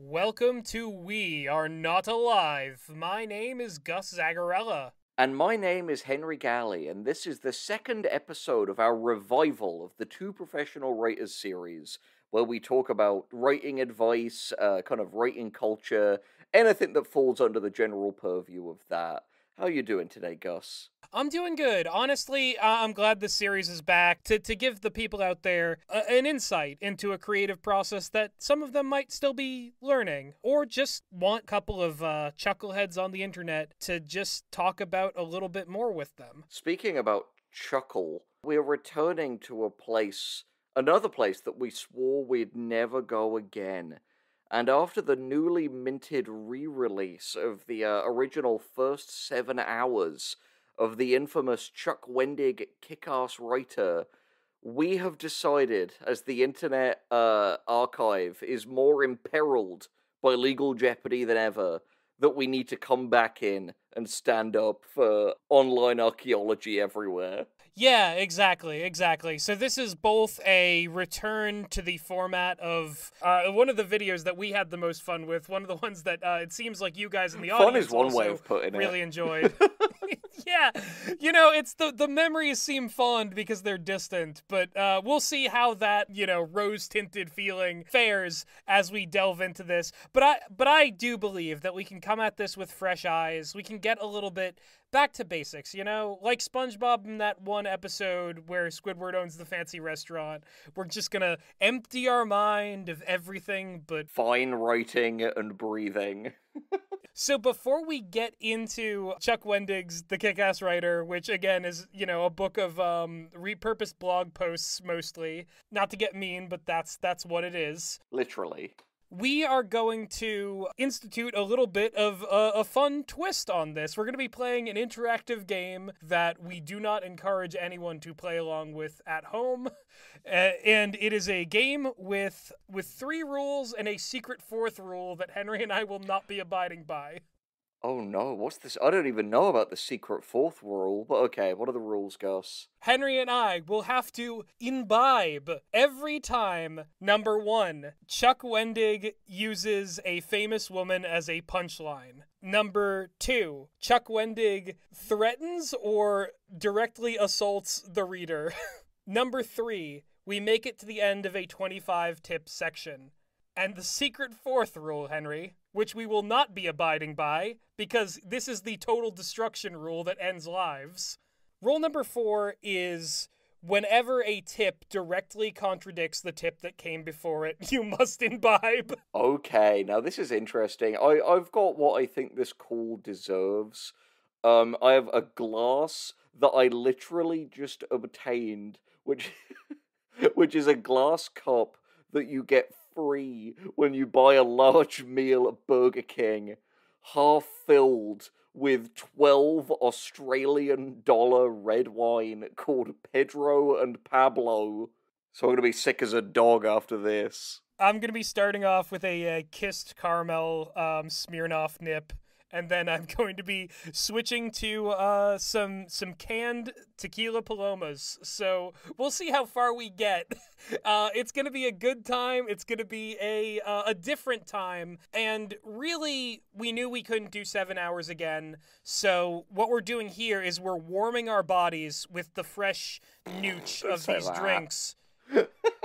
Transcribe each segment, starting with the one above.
Welcome to We Are Not Alive. My name is Gus Zagarella. And my name is Henry Galley, and this is the second episode of our revival of the Two Professional Writers series, where we talk about writing advice, kind of writing culture, anything that falls under the general purview of that. How are you doing today, Gus? I'm doing good. Honestly, I'm glad this series is back to give the people out there an insight into a creative process that some of them might still be learning, or just want a couple of chuckleheads on the internet to just talk about a little bit more with them. Speaking about chuckle, we're returning to another place that we swore we'd never go again. And after the newly minted re-release of the original first 7 hours of the infamous Chuck Wendig kick-ass writer, we have decided, as the internet archive is more imperiled by legal jeopardy than ever, that we need to come back in and stand up for online archaeology everywhere. Yeah, exactly. So this is both a return to the format of one of the videos that we had the most fun with, one of the ones that it seems like you guys in the audience fun is one way of putting really it. enjoyed. Yeah, it's the memories seem fond because they're distant, but we'll see how that, rose-tinted feeling fares as we delve into this. But I do believe that we can come at this with fresh eyes. We can get a little bit back to basics, like SpongeBob in that one episode where Squidward owns the fancy restaurant. We're just gonna empty our mind of everything but fine writing and breathing. So before we get into Chuck Wendig's The Kick-Ass Writer, which again is, a book of repurposed blog posts mostly, not to get mean, but that's what it is. Literally. We are going to institute a little bit of a fun twist on this. We're going to be playing an interactive game that we do not encourage anyone to play along with at home. And it is a game with 3 rules and a secret 4th rule that Henry and I will not be abiding by. Oh no, what's this? I don't even know about the secret 4th rule, but okay, what are the rules, Gus? Henry and I will have to imbibe every time, number 1, Chuck Wendig uses a famous woman as a punchline. Number 2, Chuck Wendig threatens or directly assaults the reader. Number 3, we make it to the end of a 25-tip section. And the secret 4th rule, Henry, which we will not be abiding by, because this is the total destruction rule that ends lives. Rule number 4 is whenever a tip directly contradicts the tip that came before it, you must imbibe. Okay, now this is interesting. I've got what I think this call deserves. I have a glass that I literally just obtained, which is a glass cup that you get free when you buy a large meal at Burger King, half filled with 12 Australian dollar red wine called Pedro and Pablo. So I'm going to be sick as a dog after this. I'm going to be starting off with a kissed caramel Smirnoff nip. And then I'm going to be switching to some canned tequila palomas. So we'll see how far we get. It's going to be a good time. It's going to be a different time. And really, we knew we couldn't do 7 hours again. So what we're doing here is we're warming our bodies with the fresh nooch of these drinks.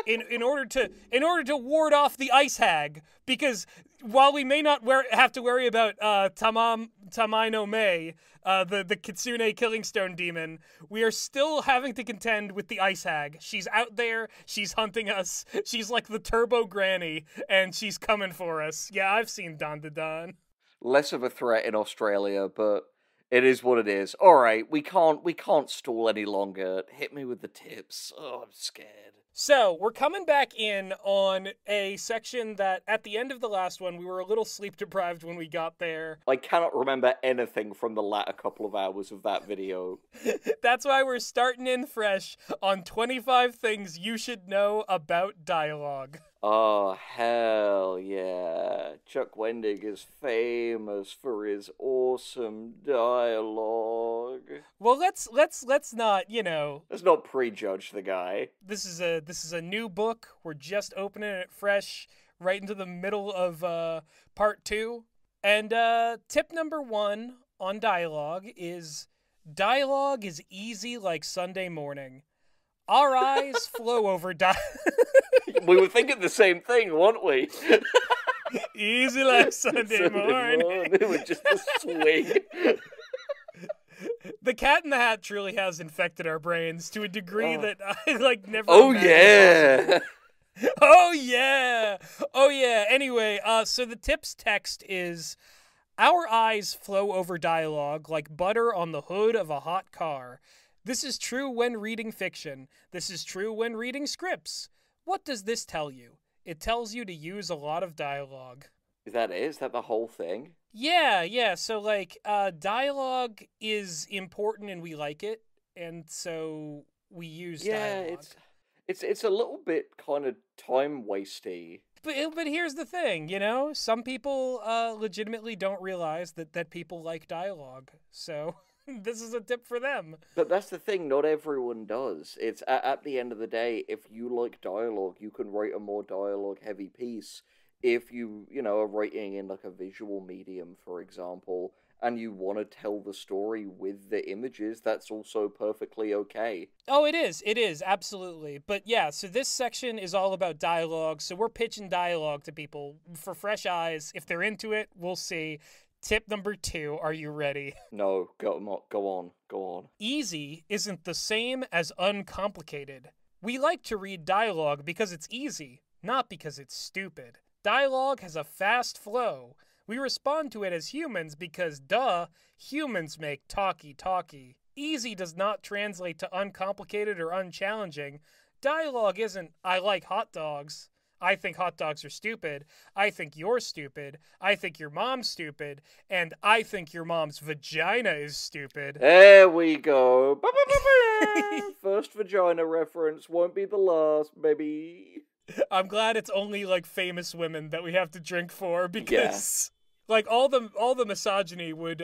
In order to ward off the ice hag, because while we may not have to worry about Tamai no Mei, the Kitsune Killing Stone demon, we are still having to contend with the ice hag. She's out there, she's hunting us, she's like the turbo granny, and she's coming for us. Yeah, I've seen Don to Don. Less of a threat in Australia, but it is what it is. Alright, we can't stall any longer. Hit me with the tips. Oh, I'm scared. So, we're coming back in on a section that, at the end of the last one, we were a little sleep-deprived when we got there. I cannot remember anything from the latter couple of hours of that video. That's why we're starting in fresh on 25 things you should know about dialogue. Oh, hell yeah. Chuck Wendig is famous for his awesome dialogue. Well, let's not, Let's not prejudge the guy. This is a new book. We're just opening it fresh. right into the middle of part 2. And tip number 1 on dialogue is easy like Sunday morning. Our eyes flow over We were thinking the same thing, weren't we? Easy like Sunday morning. With just the swing. The Cat in the Hat truly has infected our brains to a degree that I never. Oh yeah. Oh yeah. Oh yeah. Anyway, so the tips text is: our eyes flow over dialogue like butter on the hood of a hot car. This is true when reading fiction. This is true when reading scripts. What does this tell you? It tells you to use a lot of dialogue. Is that it? Is that the whole thing? Yeah. So, dialogue is important and we like it, and so we use dialogue. It's a little bit kind of time-wasty. But here's the thing, some people legitimately don't realize that people like dialogue, so this is a tip for them. But that's the thing, not everyone does. It's at the end of the day, if you like dialogue, you can write a more dialogue-heavy piece. If you are writing in a visual medium, for example, and you want to tell the story with the images, that's also perfectly okay. Oh, it is, absolutely. But yeah, so this section is all about dialogue, so we're pitching dialogue to people for fresh eyes. If they're into it, we'll see. Tip number 2, are you ready? No, go on. Easy isn't the same as uncomplicated. We like to read dialogue because it's easy, not because it's stupid. Dialogue has a fast flow. We respond to it as humans because, duh, humans make talky. Easy does not translate to uncomplicated or unchallenging. Dialogue isn't, I like hot dogs. I think hot dogs are stupid. I think you're stupid. I think your mom's stupid. And I think your mom's vagina is stupid. There we go. First vagina reference won't be the last, baby. I'm glad it's only famous women that we have to drink for, because all the misogyny would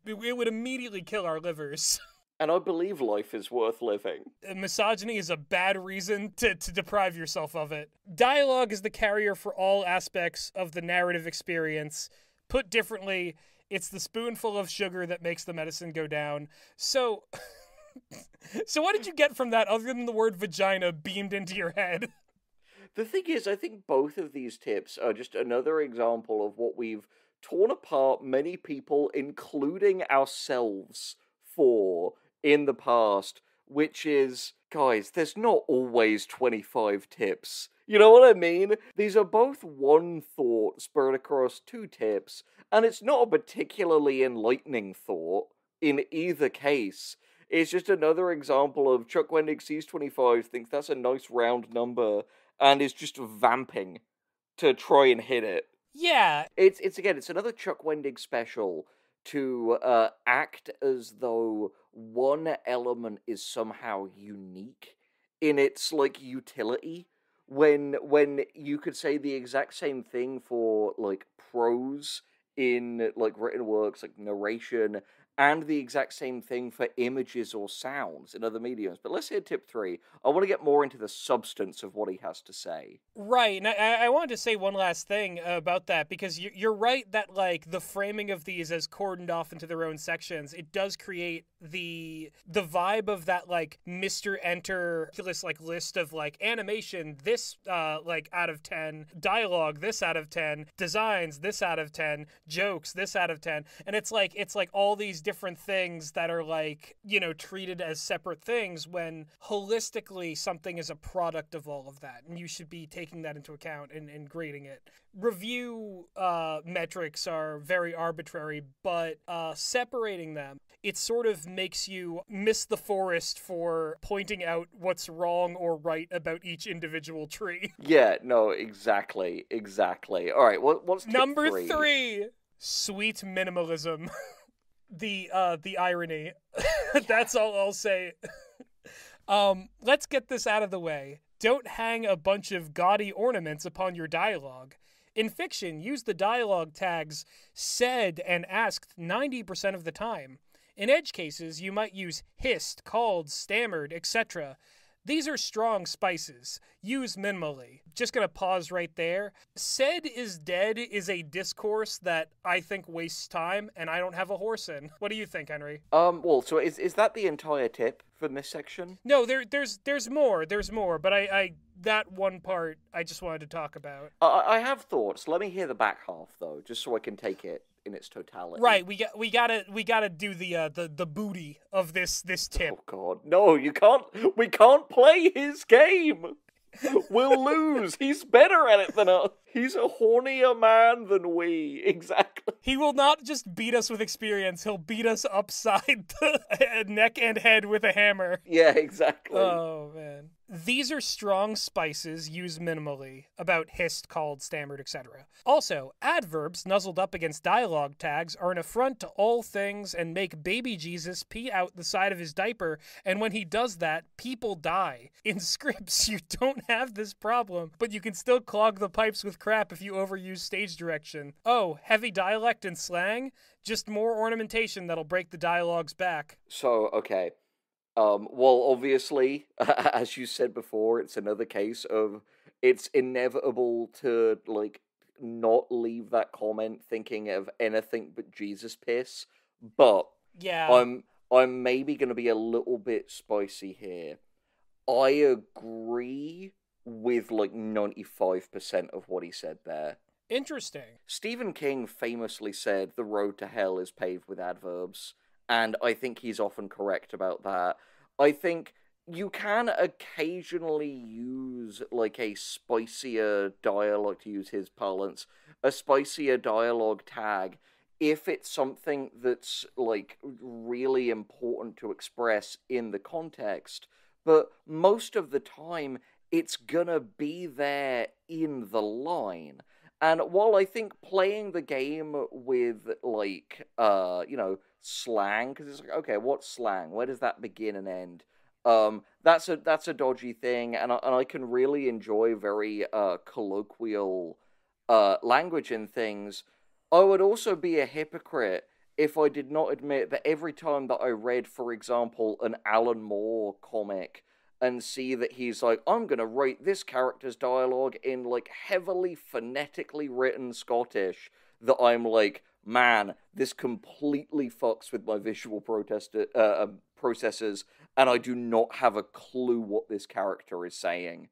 immediately kill our livers. And I believe life is worth living. Misogyny is a bad reason to deprive yourself of it. Dialogue is the carrier for all aspects of the narrative experience. Put differently, it's the spoonful of sugar that makes the medicine go down. So what did you get from that other than the word vagina beamed into your head? The thing is, I think both of these tips are just another example of what we've torn apart many people, including ourselves, for in the past, which is, guys, there's not always 25 tips. You know what I mean? These are both one thought spread across 2 tips, and it's not a particularly enlightening thought in either case. It's just another example of Chuck Wendig sees 25, thinks that's a nice round number, and is just vamping to try and hit it. Yeah. It's another Chuck Wendig special to act as though one element is somehow unique in its utility, when you could say the exact same thing for prose in written works, narration, and the exact same thing for images or sounds in other mediums. But let's hear tip 3. I want to get more into the substance of what he has to say. Right, and I wanted to say one last thing about that, because you're right that, the framing of these as cordoned off into their own sections, it does create the vibe of that, Mr. Enter list of, animation, this, out of 10, dialogue, this out of 10, designs, this out of 10, jokes, this out of 10, and it's all these different things that are treated as separate things, when holistically something is a product of all of that, and you should be taking that into account and grading it. Review metrics are very arbitrary, but separating them, it sort of makes you miss the forest for pointing out what's wrong or right about each individual tree. Yeah, no, exactly. All right, what's tip Number 3? 3, sweet minimalism. The irony. That's all I'll say. Let's get this out of the way. Don't hang a bunch of gaudy ornaments upon your dialogue. In fiction, use the dialogue tags said and asked 90% of the time. In edge cases, you might use hissed, called, stammered, etc. These are strong spices. Use minimally. Just gonna pause right there. Said is dead is a discourse that I think wastes time, and I don't have a horse in. What do you think, Henry? Well, so is that the entire tip from this section? No, there's more. There's more, but I that one part I just wanted to talk about. I have thoughts. Let me hear the back half though, just so I can take it in its totality. Right, we gotta do the booty of this tip. Oh God, no! You can't. We can't play his game. We'll lose. He's better at it than us. He's a hornier man than we. Exactly. He will not just beat us with experience. He'll beat us upside the neck and head with a hammer. Yeah, exactly. Oh, man. These are strong spices used minimally, about hissed, called, stammered, etc. Also, adverbs nuzzled up against dialogue tags are an affront to all things and make baby Jesus pee out the side of his diaper, and when he does that, people die. In scripts, you don't have this problem, but you can still clog the pipes with crap if you overuse stage direction. Oh, heavy dialect and slang? Just more ornamentation that'll break the dialogue's back. So, okay. Well, obviously, as you said before, it's another case of it's inevitable to, like, not leave that comment thinking of anything but Jesus piss, but yeah, I'm maybe going to be a little bit spicy here. I agree with, like, 95% of what he said there. Interesting. Stephen King famously said the road to hell is paved with adverbs, and I think he's often correct about that. I think you can occasionally use, like, a spicier dialogue, to use his parlance, a spicier dialogue tag, if it's something that's, like, really important to express in the context, but most of the time, it's gonna be there in the line. And while I think playing the game with, like, slang, because it's like, okay, what's slang? Where does that begin and end? That's a dodgy thing, and I can really enjoy very colloquial language in things. I would also be a hypocrite if I did not admit that every time that I read, for example, an Alan Moore comic, and see that he's like, I'm gonna write this character's dialogue in, like, heavily phonetically written Scottish, that I'm like, man, this completely fucks with my visual processors, and I do not have a clue what this character is saying.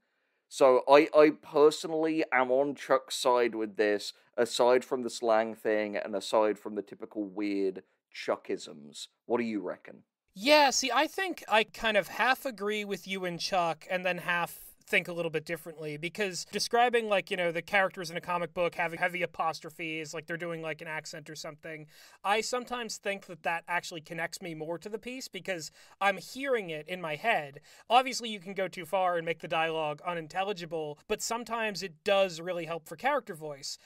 So I personally am on Chuck's side with this, aside from the slang thing, and aside from the typical weird Chuckisms. What do you reckon? Yeah, see, I think I kind of half agree with you and Chuck, and then half think a little bit differently, because describing, like, the characters in a comic book having heavy apostrophes, like they're doing, like, an accent or something, I sometimes think that actually connects me more to the piece, because I'm hearing it in my head. Obviously, you can go too far and make the dialogue unintelligible, but sometimes it does really help for character voice.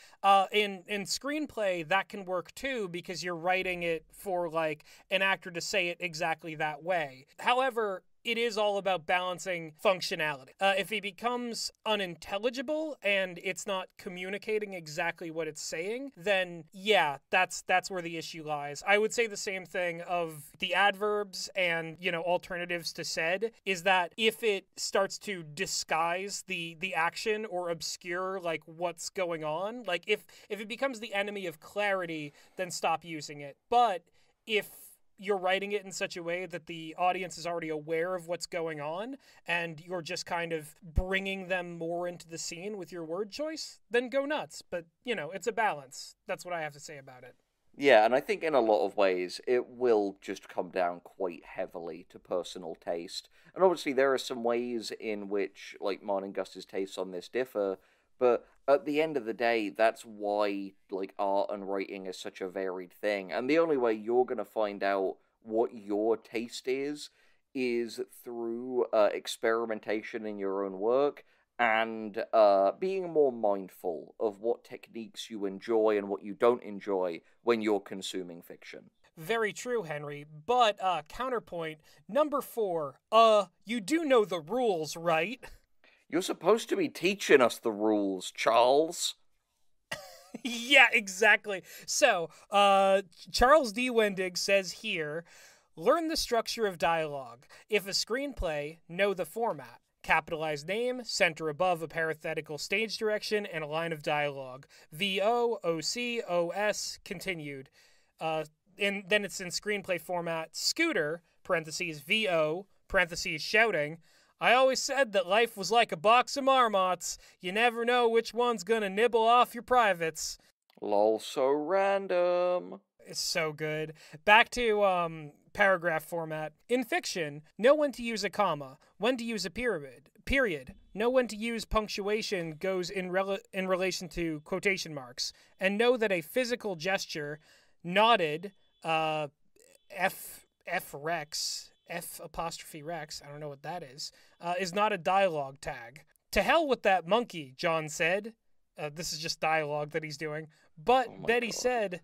In screenplay, that can work too, because you're writing it for, like, an actor to say it exactly that way. However, it is all about balancing functionality. If it becomes unintelligible and it's not communicating exactly what it's saying, then yeah, that's where the issue lies. I would say the same thing of the adverbs and, alternatives to said, is that if it starts to disguise the action or obscure, like, what's going on, like, if it becomes the enemy of clarity, then stop using it. But if you're writing it in such a way that the audience is already aware of what's going on, and you're just kind of bringing them more into the scene with your word choice, then go nuts. But, it's a balance. That's what I have to say about it. Yeah, and I think in a lot of ways, it will just come down quite heavily to personal taste. And obviously there are some ways in which, like, mine and Gus's tastes on this differ, but at the end of the day, that's why, like, art and writing is such a varied thing. And the only way you're going to find out what your taste is through experimentation in your own work, and being more mindful of what techniques you enjoy and what you don't enjoy when you're consuming fiction. Very true, Henry. But, counterpoint, number 4, you do know the rules, right? You're supposed to be teaching us the rules, Charles. Yeah, exactly. So, Charles D. Wendig says here, Learn the structure of dialogue. If a screenplay, know the format. Capitalized name, center above a parenthetical stage direction, and a line of dialogue. VO, OC, OS, continued. And then it's in screenplay format. Scooter, parentheses, VO, parentheses, shouting. I always said that life was like a box of marmots. You never know which one's gonna nibble off your privates. Lol, so random. It's so good. Back to paragraph format. In fiction, know when to use a comma, when to use a period. Know when to use punctuation goes in relation to quotation marks. And know that a physical gesture, nodded, F apostrophe Rex, I don't know what that is not a dialogue tag. To hell with that monkey, John said. This is just dialogue that he's doing. But Betty said,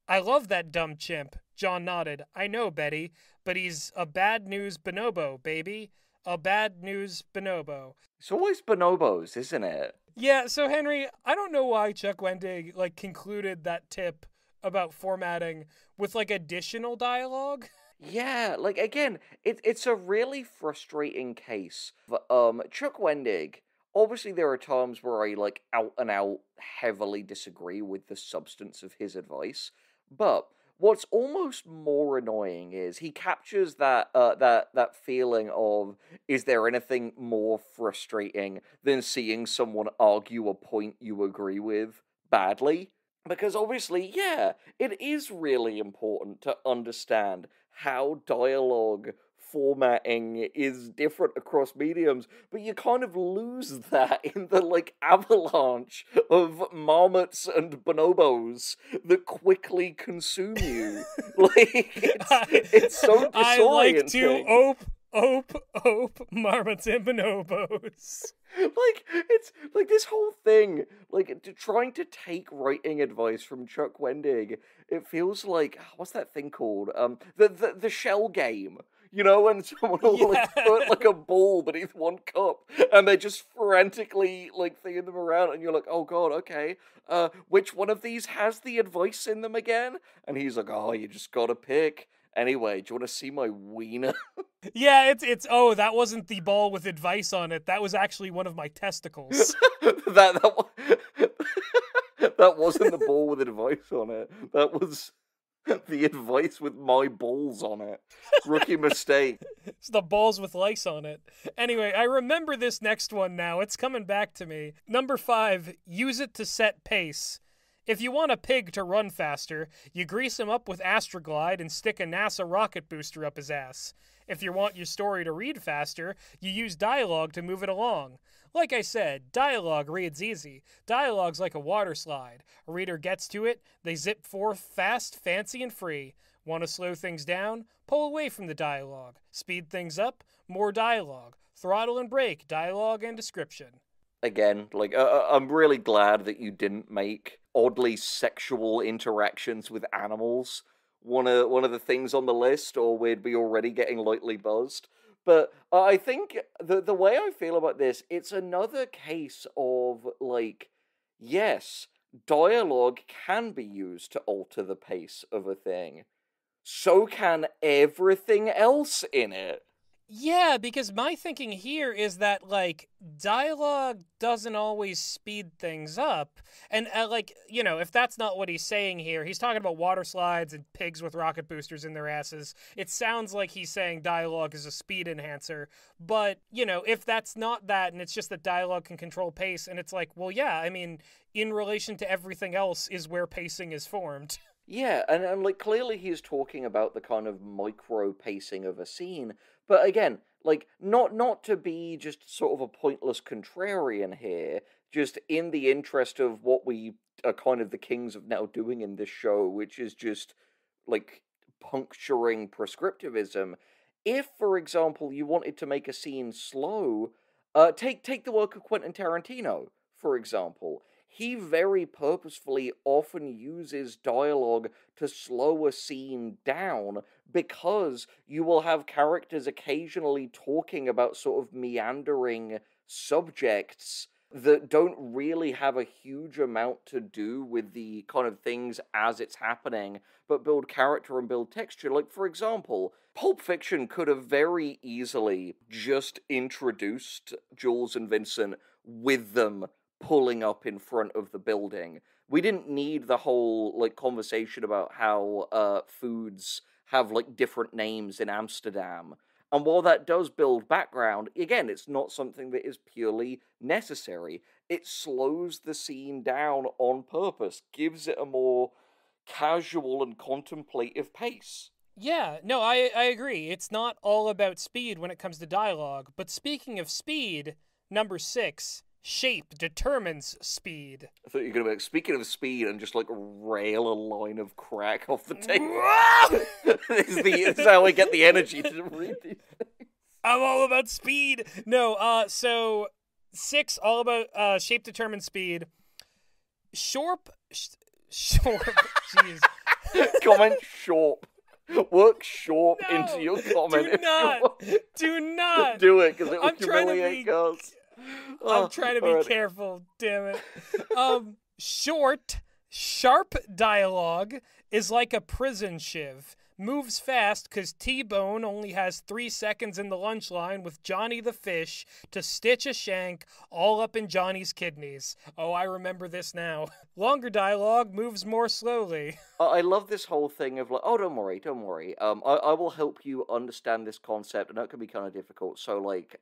I love that dumb chimp. John nodded. I know, Betty, but he's a bad news bonobo, baby. A bad news bonobo. It's always bonobos, isn't it? Yeah, so Henry, I don't know why Chuck Wendig, concluded that tip about formatting with, additional dialogue. Yeah, again, it's a really frustrating case. Chuck Wendig, obviously there are times where I, out and out heavily disagree with the substance of his advice, but what's almost more annoying is he captures that feeling of, is there anything more frustrating than seeing someone argue a point you agree with badly? Because obviously, yeah, it is really important to understand how dialogue formatting is different across mediums, but you kind of lose that in the, avalanche of marmots and bonobos that quickly consume you. It's so disorienting. I like to ope, marmots and bonobos. It's this whole thing, trying to take writing advice from Chuck Wendig, it feels like, what's that thing called? The shell game. You know, when someone will put a ball beneath one cup, and they're just frantically thinking them around, and you're like, oh god, okay, which one of these has the advice in them again? And he's like, oh, you just gotta pick. Anyway, do you want to see my wiener? Yeah, it's that wasn't the ball with advice on it. That was actually one of my testicles. that wasn't the ball with advice on it. That was the advice with my balls on it. Rookie mistake. It's the balls with lice on it. Anyway, I remember this next one now. It's coming back to me. Number 5, use it to set pace. If you want a pig to run faster, you grease him up with Astroglide and stick a NASA rocket booster up his ass. If you want your story to read faster, you use dialogue to move it along. Like I said, dialogue reads easy. Dialogue's like a water slide. A reader gets to it, they zip forth fast, fancy, and free. Want to slow things down? Pull away from the dialogue. Speed things up? More dialogue. Throttle and brake, dialogue and description. Again, I'm really glad that you didn't make oddly sexual interactions with animals one of the things on the list, or we'd be already getting lightly buzzed. But I think the way I feel about this, it's another case of, yes, dialogue can be used to alter the pace of a thing. So can everything else in it. Yeah, because my thinking here is that, dialogue doesn't always speed things up. And, if that's not what he's saying here, he's talking about water slides and pigs with rocket boosters in their asses. It sounds like he's saying dialogue is a speed enhancer. But, if that's not that, and it's just that dialogue can control pace, and it's well, yeah, I mean, in relation to everything else is where pacing is formed. Yeah, and clearly he's talking about the kind of micro pacing of a scene, but again, not to be just sort of a pointless contrarian here, just in the interest of what we are kind of the kings of now doing in this show, which is just, puncturing prescriptivism. If, for example, you wanted to make a scene slow, take the work of Quentin Tarantino, for example. He very purposefully often uses dialogue to slow a scene down because you will have characters occasionally talking about sort of meandering subjects that don't really have a huge amount to do with the kind of things as it's happening, but build character and build texture. Like, for example, Pulp Fiction could have very easily just introduced Jules and Vincent with them pulling up in front of the building. We didn't need the whole, like, conversation about how foods have, like, different names in Amsterdam. And while that does build background, again, it's not something that is purely necessary. It slows the scene down on purpose, gives it a more casual and contemplative pace. Yeah, no, I agree. It's not all about speed when it comes to dialogue. But speaking of speed, number 6, shape determines speed. I thought you were going to be like, speaking of speed, and just like rail a line of crack off the table. This is how I get the energy to read these things. I'm all about speed. No, so 6, all about shape determines speed. Shorp, jeez. Comment shorp. Work shorp into your comment. Do not. Do it, because it will humiliate us. I'm trying to be careful, damn it. Sharp dialogue is like a prison shiv. Moves fast because T-Bone only has 3 seconds in the lunch line with Johnny the Fish to stitch a shank all up in Johnny's kidneys. Oh, I remember this now. Longer dialogue moves more slowly. I love this whole thing of like, oh, don't worry. I will help you understand this concept, and that can be kind of difficult. So, like,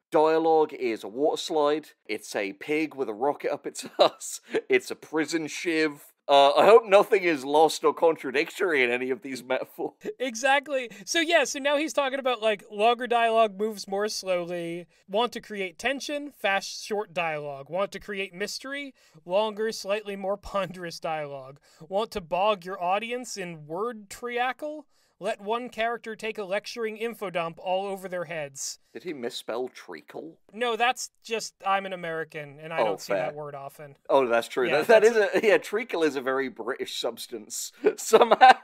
dialogue is a water slide. It's a pig with a rocket up its ass. It's a prison shiv. I hope nothing is lost or contradictory in any of these metaphors. Exactly. So now he's talking about, like, longer dialogue moves more slowly. Want to create tension? Fast, short dialogue. Want to create mystery? Longer, slightly more ponderous dialogue. Want to bog your audience in word triacle? Let one character take a lecturing info dump all over their heads. Did he misspell treacle? No, that's just, I'm an American, and I don't see that word often. Oh, that's true. Yeah, treacle is a very British substance, somehow.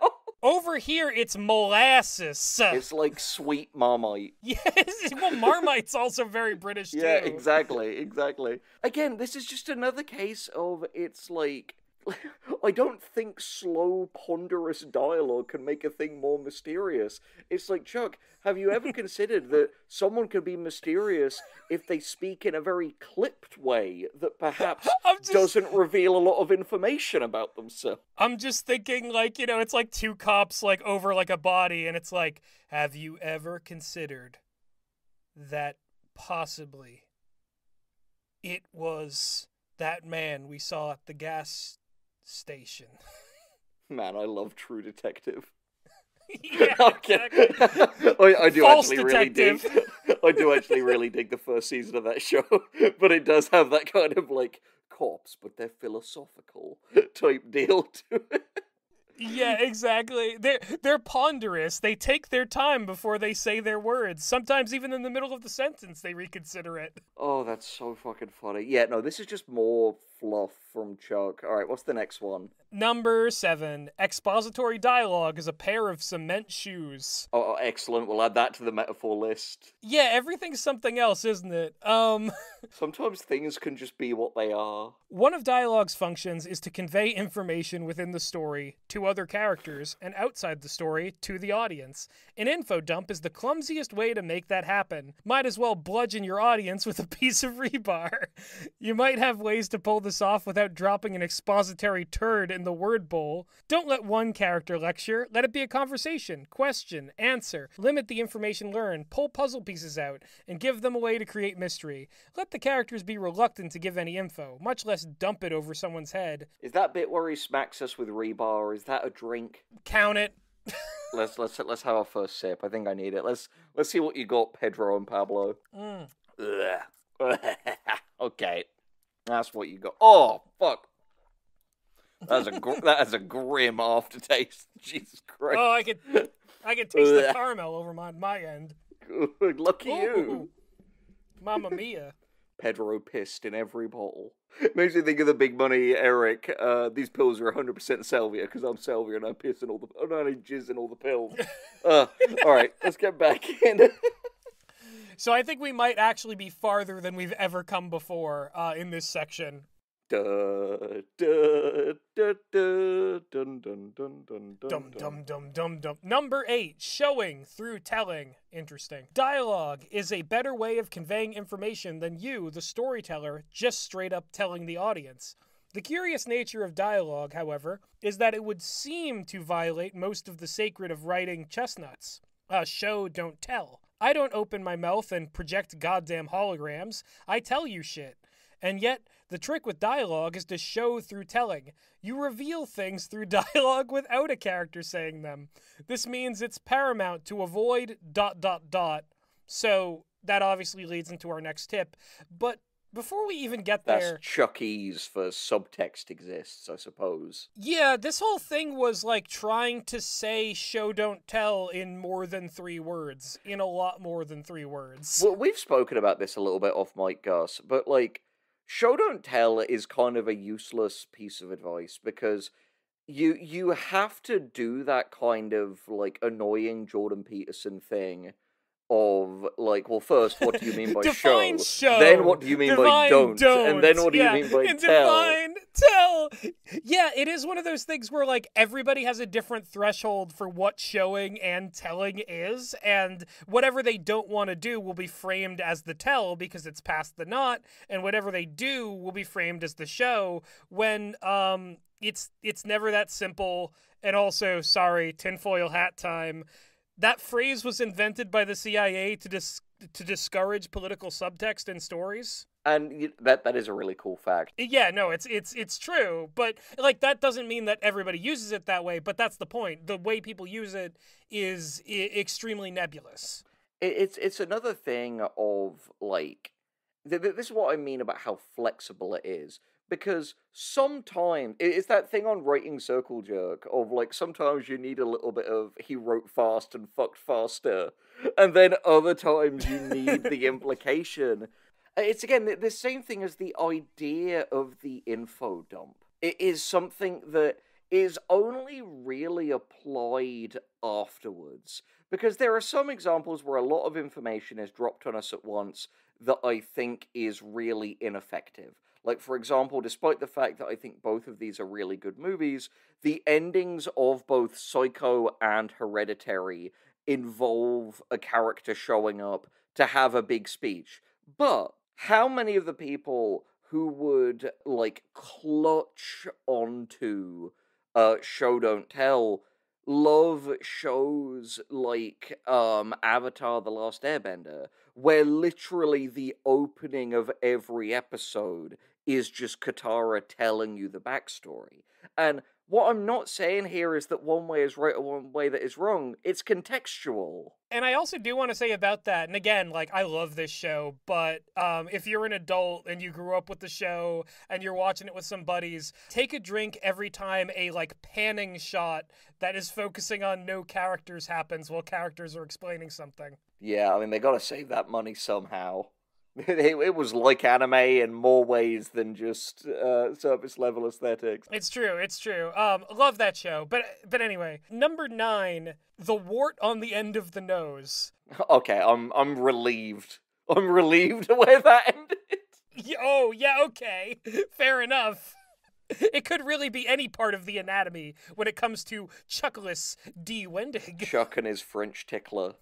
Over here, it's molasses. It's like sweet Marmite. Yes, well, Marmite's also very British, too. Yeah, exactly. Again, this is just another case of, it's like, I don't think slow, ponderous dialogue can make a thing more mysterious. It's like, Chuck, have you ever considered that someone can be mysterious if they speak in a very clipped way that perhaps doesn't reveal a lot of information about themselves? I'm just thinking, like, it's like two cops, like, over, like, a body, and it's like, have you ever considered that possibly it was that man we saw at the gas station? Man, I love True Detective. Yeah, exactly. I do False actually detective. really dig. I do actually really dig the first season of that show, but it does have that kind of like cops, but they're philosophical type deal to it. Yeah, exactly. They're ponderous. They take their time before they say their words. Sometimes even in the middle of the sentence, they reconsider it. Oh, that's so fucking funny. Yeah, no, this is just more fluff from Chuck. All right, what's the next one? Number 7. Expository dialogue is a pair of cement shoes. Oh, excellent. We'll add that to the metaphor list. Yeah, everything's something else, isn't it? Sometimes things can just be what they are. One of dialogue's functions is to convey information within the story to other characters and outside the story to the audience. An info dump is the clumsiest way to make that happen. Might as well bludgeon your audience with a piece of rebar. You might have ways to pull this off without dropping an expository turd in the word bowl. Don't let one character lecture. Let it be a conversation, question, answer. Limit the information learned, pull puzzle pieces out, and give them a way to create mystery. Let the characters be reluctant to give any info, much less dump it over someone's head. Is that bit where he smacks us with rebar, or is that a drink? Count it. Let's have our first sip. I think I need it. Let's see what you got, Pedro and Pablo. Okay, that's what you got. Oh fuck, that has a grim aftertaste. Jesus Christ. Oh, I could taste the caramel over my end. Good, lucky you. Mamma mia. Pedro pissed in every bottle. Makes me think of the Big Money Eric. These pills are 100% salvia because I'm salvia and I piss in all the. I jizz in all the pills. All right, let's get back in. So I think we might actually be farther than we've ever come before in this section. Da, da, da, da, dun, dun, dun, dun, dun, Dum dun. dum dum dum dum. Number 8, showing through telling. Interesting. Dialogue is a better way of conveying information than you, the storyteller, just straight up telling the audience. The curious nature of dialogue, however, is that it would seem to violate most of the sacred of writing chestnuts. Show, don't tell. I don't open my mouth and project goddamn holograms. I tell you shit. And yet, the trick with dialogue is to show through telling. You reveal things through dialogue without a character saying them. This means it's paramount to avoid ... So, that obviously leads into our next tip. But before we even get there... That's Chucky's for subtext exists, I suppose. Yeah, this whole thing was like trying to say show don't tell in more than 3 words. In a lot more than 3 words. Well, we've spoken about this a little bit off mic, Gus, but like, show don't tell is kind of a useless piece of advice because you have to do that kind of like annoying Jordan Peterson thing of like, well, first, what do you mean by Define show. Then what do you mean by don't? And then what do you mean by and tell? Define tell. Yeah, it is one of those things where like everybody has a different threshold for what showing and telling is, and whatever they don't want to do will be framed as the tell because it's past the not, and whatever they do will be framed as the show when it's never that simple. And also, sorry, tinfoil hat time. That phrase was invented by the CIA to discourage political subtext in stories. And that is a really cool fact. Yeah, no, it's true, but like that doesn't mean that everybody uses it that way. But that's the point. The way people use it is extremely nebulous. It's another thing of like, this is what I mean about how flexible it is. Because sometimes, it's that thing on Writing Circle Jerk of like, sometimes you need a little bit of he wrote fast and fucked faster. And then other times you need the implication. It's again, the same thing as the idea of the info dump. It is something that is only really applied afterwards. Because there are some examples where a lot of information is dropped on us at once that I think is really ineffective. Like, for example, despite the fact that I think both of these are really good movies, the endings of both Psycho and Hereditary involve a character showing up to have a big speech. But how many of the people who would, like, clutch onto show don't tell love shows like Avatar: The Last Airbender, where literally the opening of every episode is just Katara telling you the backstory. And what I'm not saying here is that one way is right or one way that is wrong. It's contextual. And I also do want to say about that, and again, like, I love this show, but if you're an adult and you grew up with the show and you're watching it with some buddies, take a drink every time a, like, panning shot that is focusing on no characters happens while characters are explaining something. Yeah, I mean, they gotta save that money somehow. It was like anime in more ways than just surface level aesthetics. It's true. Love that show. But anyway, number 9, the wart on the end of the nose. Okay, I'm relieved. I'm relieved where that ended. Oh, yeah, okay. Fair enough. It could really be any part of the anatomy when it comes to Chuckless D. Wendig. Chuck and his French tickler.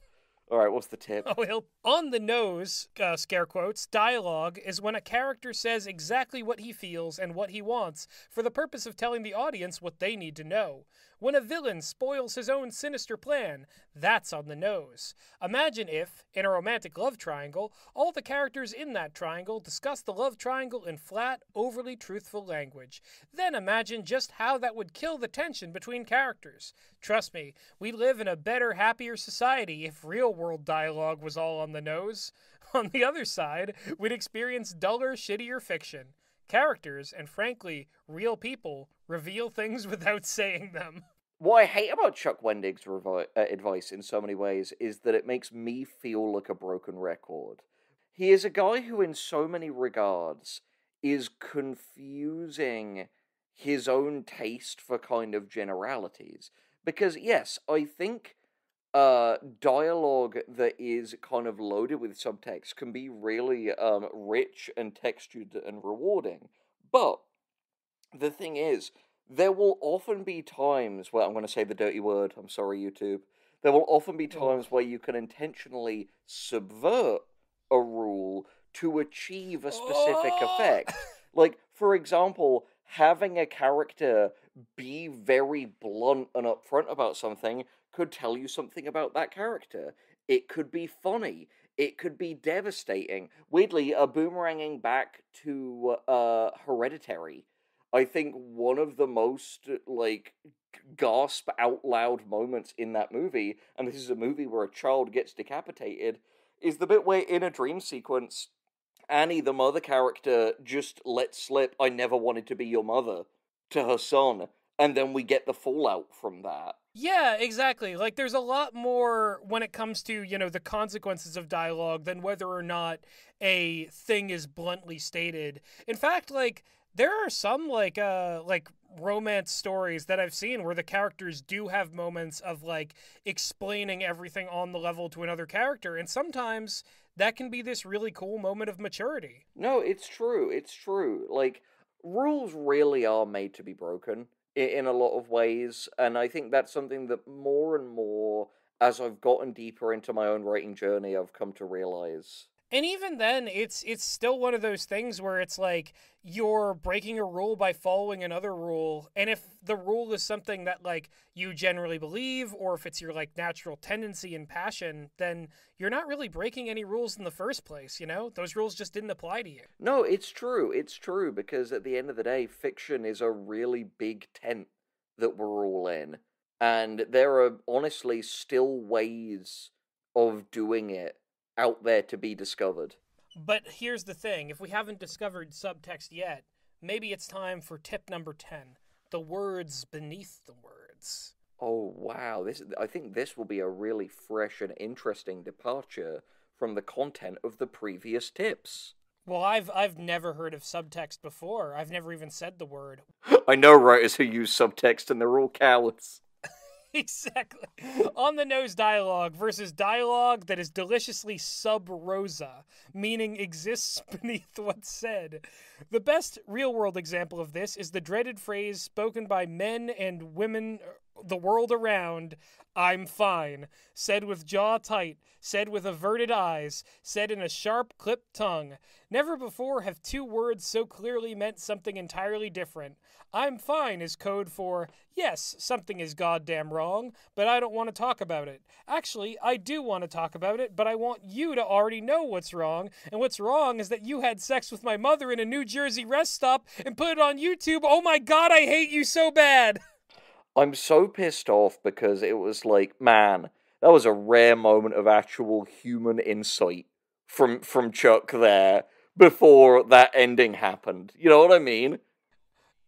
Alright, what's the tip? Oh, on the nose, scare quotes, dialogue is when a character says exactly what he feels and what he wants for the purpose of telling the audience what they need to know. When a villain spoils his own sinister plan, that's on the nose. Imagine if, in a romantic love triangle, all the characters in that triangle discuss the love triangle in flat, overly truthful language. Then imagine just how that would kill the tension between characters. Trust me, we live in a better, happier society if real-world dialogue was all on the nose. On the other side, we'd experience duller, shittier fiction. Characters, and frankly, real people, reveal things without saying them. What I hate about Chuck Wendig's advice in so many ways is that it makes me feel like a broken record. He is a guy who, in so many regards, is confusing his own taste for kind of generalities. Because, yes, I think dialogue that is kind of loaded with subtext can be really rich and textured and rewarding. But the thing is, there will often be times where I'm going to say the dirty word. I'm sorry, YouTube. There will often be Oh. times where you can intentionally subvert a rule to achieve a specific Oh! effect. Like, for example, having a character be very blunt and upfront about something could tell you something about that character. It could be funny. It could be devastating. Weirdly, boomeranging back to Hereditary. I think one of the most gasp out loud moments in that movie, and this is a movie where a child gets decapitated, is the bit where in a dream sequence, Annie, the mother character, just lets slip, "I never wanted to be your mother," to her son, and then we get the fallout from that. Yeah, exactly. Like, there's a lot more when it comes to, the consequences of dialogue than whether or not a thing is bluntly stated. In fact, like, there are some, like romance stories that I've seen where the characters do have moments of, like, explaining everything on the level to another character, and sometimes that can be this really cool moment of maturity. No, it's true. It's true. Like, rules really are made to be broken in a lot of ways, and I think that's something that more and more, as I've gotten deeper into my own writing journey, I've come to realize. And even then, it's still one of those things where it's like you're breaking a rule by following another rule, and if the rule is something that like you generally believe, or if it's your like natural tendency and passion, then you're not really breaking any rules in the first place. Those rules just didn't apply to you. No, it's true. It's true, because at the end of the day, fiction is a really big tent that we're all in. And there are honestly still ways of doing it out there to be discovered. But here's the thing: if we haven't discovered subtext yet, maybe it's time for tip number 10: the words beneath the words. Oh wow, I think this will be a really fresh and interesting departure from the content of the previous tips. Well, I've never heard of subtext before. I've never even said the word. I know writers who use subtext and they're all cowards. Exactly. On the nose dialogue versus dialogue that is deliciously sub rosa, meaning exists beneath what's said. The best real world example of this is the dreaded phrase spoken by men and women the world around: "I'm fine," said with jaw tight, said with averted eyes, said in a sharp clipped tongue. Never before have two words so clearly meant something entirely different. "I'm fine" is code for, yes, something is goddamn wrong, but I don't want to talk about it. Actually, I do want to talk about it, but I want you to already know what's wrong, and what's wrong is that you had sex with my mother in a New Jersey rest stop and put it on YouTube. Oh my god, I hate you so bad! I'm so pissed off because it was like, man, that was a rare moment of actual human insight from Chuck there before that ending happened. You know what I mean?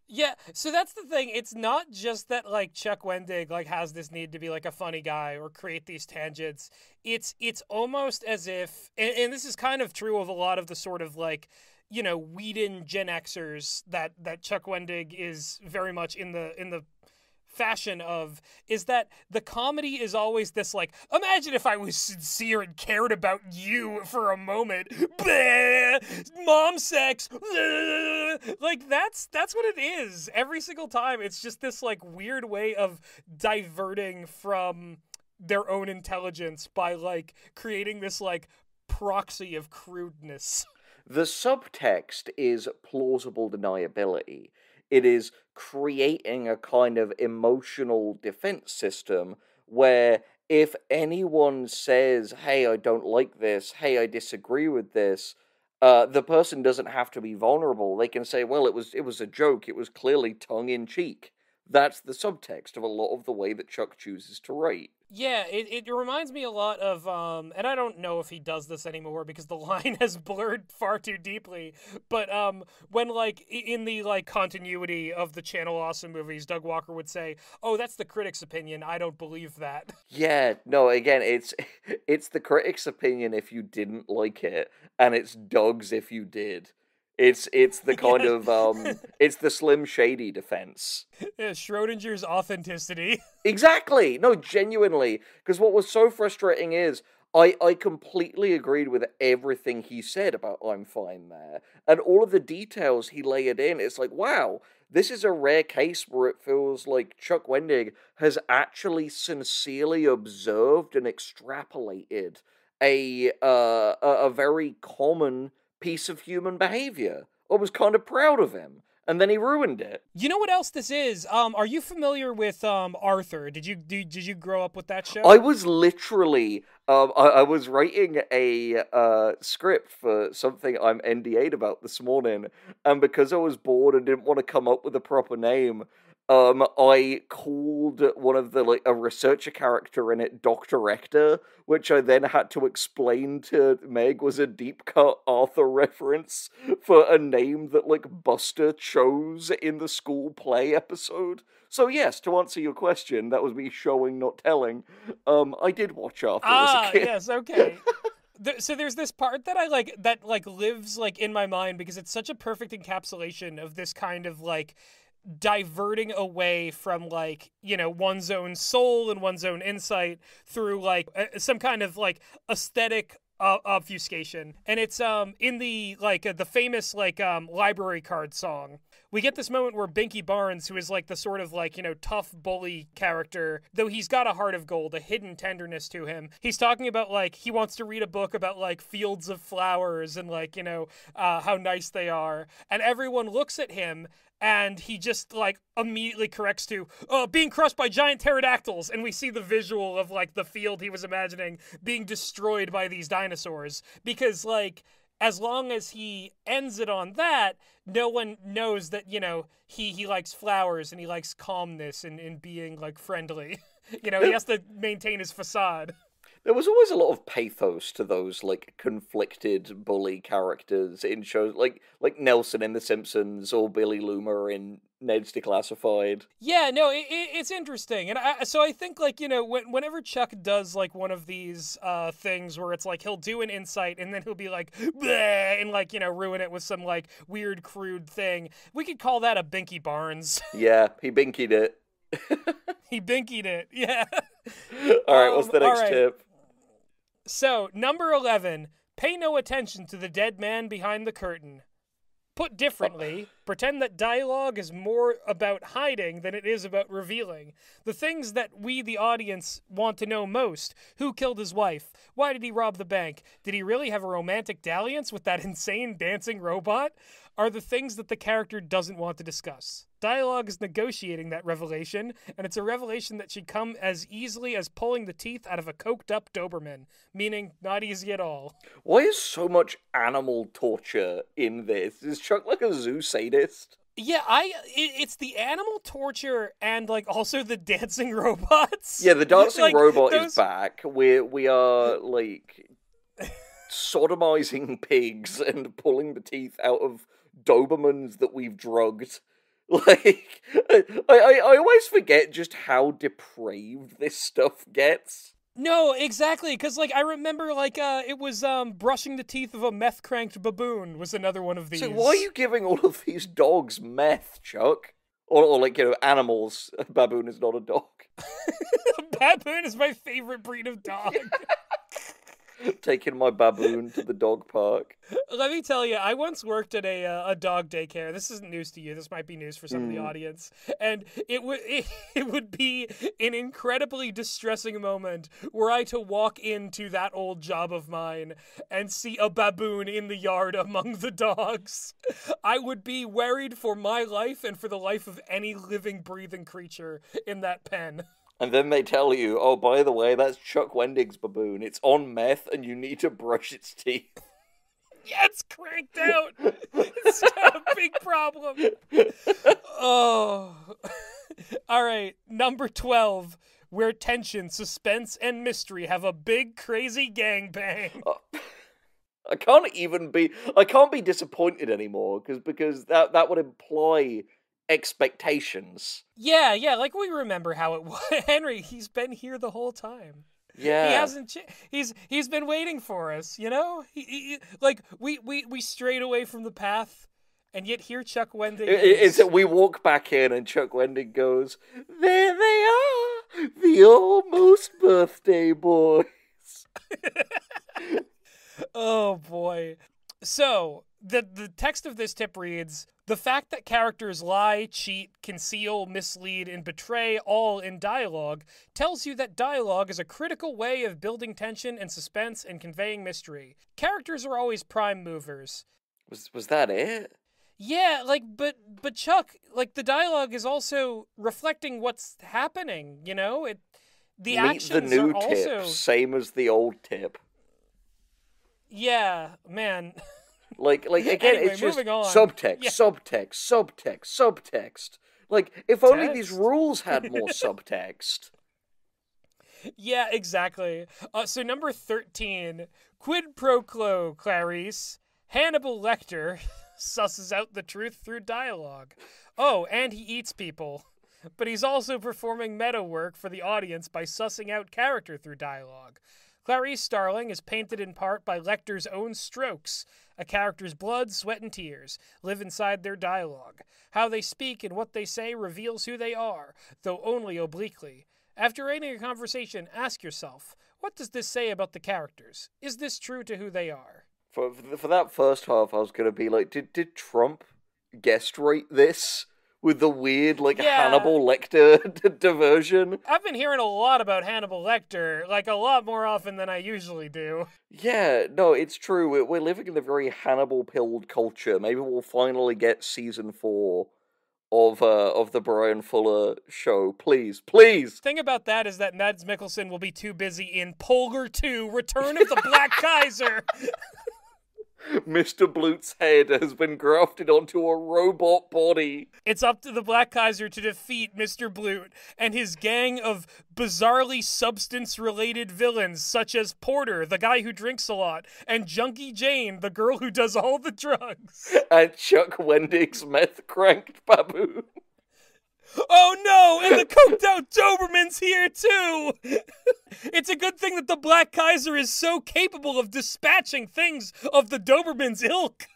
Yeah, so that's the thing. It's not just that like Chuck Wendig like has this need to be like a funny guy or create these tangents. It's almost as if, and this is kind of true of a lot of the sort of like, Whedon Gen Xers that Chuck Wendig is very much in the fashion of, is that the comedy is always this like, imagine if I was sincere and cared about you for a moment. Blah, mom sex. Blah. Like that's what it is every single time. It's just this like weird way of diverting from their own intelligence by like creating this like proxy of crudeness. The subtext is plausible deniability. It is creating a kind of emotional defense system where if anyone says, "Hey, I don't like this," "Hey, I disagree with this," the person doesn't have to be vulnerable. They can say, "Well, it was a joke. It was clearly tongue in cheek." That's the subtext of a lot of the way that Chuck chooses to write. Yeah, it reminds me a lot of, and I don't know if he does this anymore because the line has blurred far too deeply, but when, like, in the, like, continuity of the Channel Awesome movies, Doug Walker would say, "Oh, that's the critic's opinion, I don't believe that." Yeah, no, again, it's the critic's opinion if you didn't like it, and it's Doug's if you did. It's the kind Yeah. of it's the Slim Shady defense. Yeah, Schrodinger's authenticity. Exactly. No, genuinely. Because what was so frustrating is I completely agreed with everything he said about I'm Fine there. And all of the details he layered in, it's like, wow, this is a rare case where it feels like Chuck Wendig has actually sincerely observed and extrapolated a very common piece of human behavior. I was kind of proud of him. And then he ruined it. You know what else this is? Are you familiar with Arthur? Did you grow up with that show? I was literally, I was writing a script for something I'm NDA'd about this morning, and because I was bored and didn't want to come up with a proper name, I called one of a researcher character in it Dr. Ector, which I then had to explain to Meg was a deep cut Arthur reference for a name that Buster chose in the school play episode. So yes, to answer your question, that was me showing, not telling. I did watch Arthur as a kid. Yes, okay. So there's this part that I that lives in my mind because it's such a perfect encapsulation of this kind of diverting away from one's own soul and one's own insight through some kind of aesthetic obfuscation. And it's in the the famous library card song. We get this moment where Binky Barnes, who is the sort of tough bully character, though he's got a heart of gold, a hidden tenderness to him. He's talking about he wants to read a book about fields of flowers and how nice they are. And everyone looks at him and he just immediately corrects to being crushed by giant pterodactyls, and we see the visual of the field he was imagining being destroyed by these dinosaurs, because as long as he ends it on that, no one knows that he likes flowers and he likes calmness and being friendly. He has to maintain his facade. There was always a lot of pathos to those conflicted bully characters in shows like Nelson in The Simpsons or Billy Loomer in Ned's Declassified. Yeah, no, it's interesting, and so I think whenever Chuck does one of these things where it's he'll do an insight and then he'll be bleh, and ruin it with some weird crude thing, we could call that a Binky Barnes. Yeah, he binkied it. He binkied it. Yeah. All right, what's the next tip? So, number 11, pay no attention to the dead man behind the curtain. Put differently, pretend that dialogue is more about hiding than it is about revealing. The things that we, the audience, want to know most. Who killed his wife? Why did he rob the bank? Did he really have a romantic dalliance with that insane dancing robot? Are the things that the character doesn't want to discuss. Dialogue is negotiating that revelation, and it's a revelation that should come as easily as pulling the teeth out of a coked-up Doberman, meaning not easy at all. Why is so much animal torture in this? Is Chuck like a zoo sadist? Yeah, it's the animal torture and also the dancing robots. Yeah, the dancing robot is back. We are sodomizing pigs and pulling the teeth out of Dobermans that we've drugged. I always forget just how depraved this stuff gets. No, exactly, because I remember it was brushing the teeth of a meth-cranked baboon was another one of these. So why are you giving all of these dogs meth, Chuck? Or animals. A baboon is not a dog. A baboon is my favorite breed of dog. Taking my baboon to the dog park. Let me tell you, I once worked at a dog daycare. This isn't news to you. This might be news for some of the audience. And it would be an incredibly distressing moment were I to walk into that old job of mine and see a baboon in the yard among the dogs. I would be worried for my life and for the life of any living, breathing creature in that pen. And then they tell you, oh, by the way, that's Chuck Wendig's baboon. It's on meth, and you need to brush its teeth. Yeah, it's cranked out. It's got a big problem. Oh. All right, number 12, where tension, suspense, and mystery have a big, crazy gangbang. I can't be disappointed anymore, because that would imply expectations. Yeah, we remember how it was. Henry, he's been here the whole time. He Yeah. hasn't. He's been waiting for us. You know. Like we strayed away from the path, and yet here Chuck Wendig It's is. that we walk back in and Chuck Wendig goes, "There they are, the almost birthday boys." Oh boy. So, the text of this tip reads, "The fact that characters lie, cheat, conceal, mislead, and betray all in dialogue tells you that dialogue is a critical way of building tension and suspense and conveying mystery. Characters are always prime movers." Was that it? Yeah, like but Chuck, like the dialogue is also reflecting what's happening, you know? The Meet the actions are new also tip, same as the old tip. Yeah, man. Like again, Anyway, it's just moving on. subtext, Yeah. subtext, subtext, subtext. Like, if only these Text. rules had more subtext. Yeah, exactly. So number 13, quid pro quo, Clarice. Hannibal Lecter susses out the truth through dialogue. Oh, and he eats people. But he's also performing meta work for the audience by sussing out character through dialogue. Clarice Starling is painted in part by Lecter's own strokes. A character's blood, sweat, and tears live inside their dialogue. How they speak and what they say reveals who they are, though only obliquely. After reading a conversation, ask yourself, what does this say about the characters? Is this true to who they are? For that first half, I was gonna be like, did Trump guest rate this with the weird Yeah. Hannibal Lecter diversion? I've been hearing a lot about Hannibal Lecter, like a lot more often than I usually do. Yeah, no, it's true. We're living in a very Hannibal-pilled culture. Maybe we'll finally get season 4 of the Brian Fuller show. Please, please. Thing about that is that Mads Mikkelsen will be too busy in Polar 2, Return of the Black Kaiser. Mr. Blute's head has been grafted onto a robot body. It's up to the Black Kaiser to defeat Mr. Blute and his gang of bizarrely substance-related villains, such as Porter, the guy who drinks a lot, and Junkie Jane, the girl who does all the drugs. And Chuck Wendig's meth-cranked baboon. Oh no, and the coked-out Doberman's here too! It's a good thing that the Black Kaiser is so capable of dispatching things of the Doberman's ilk.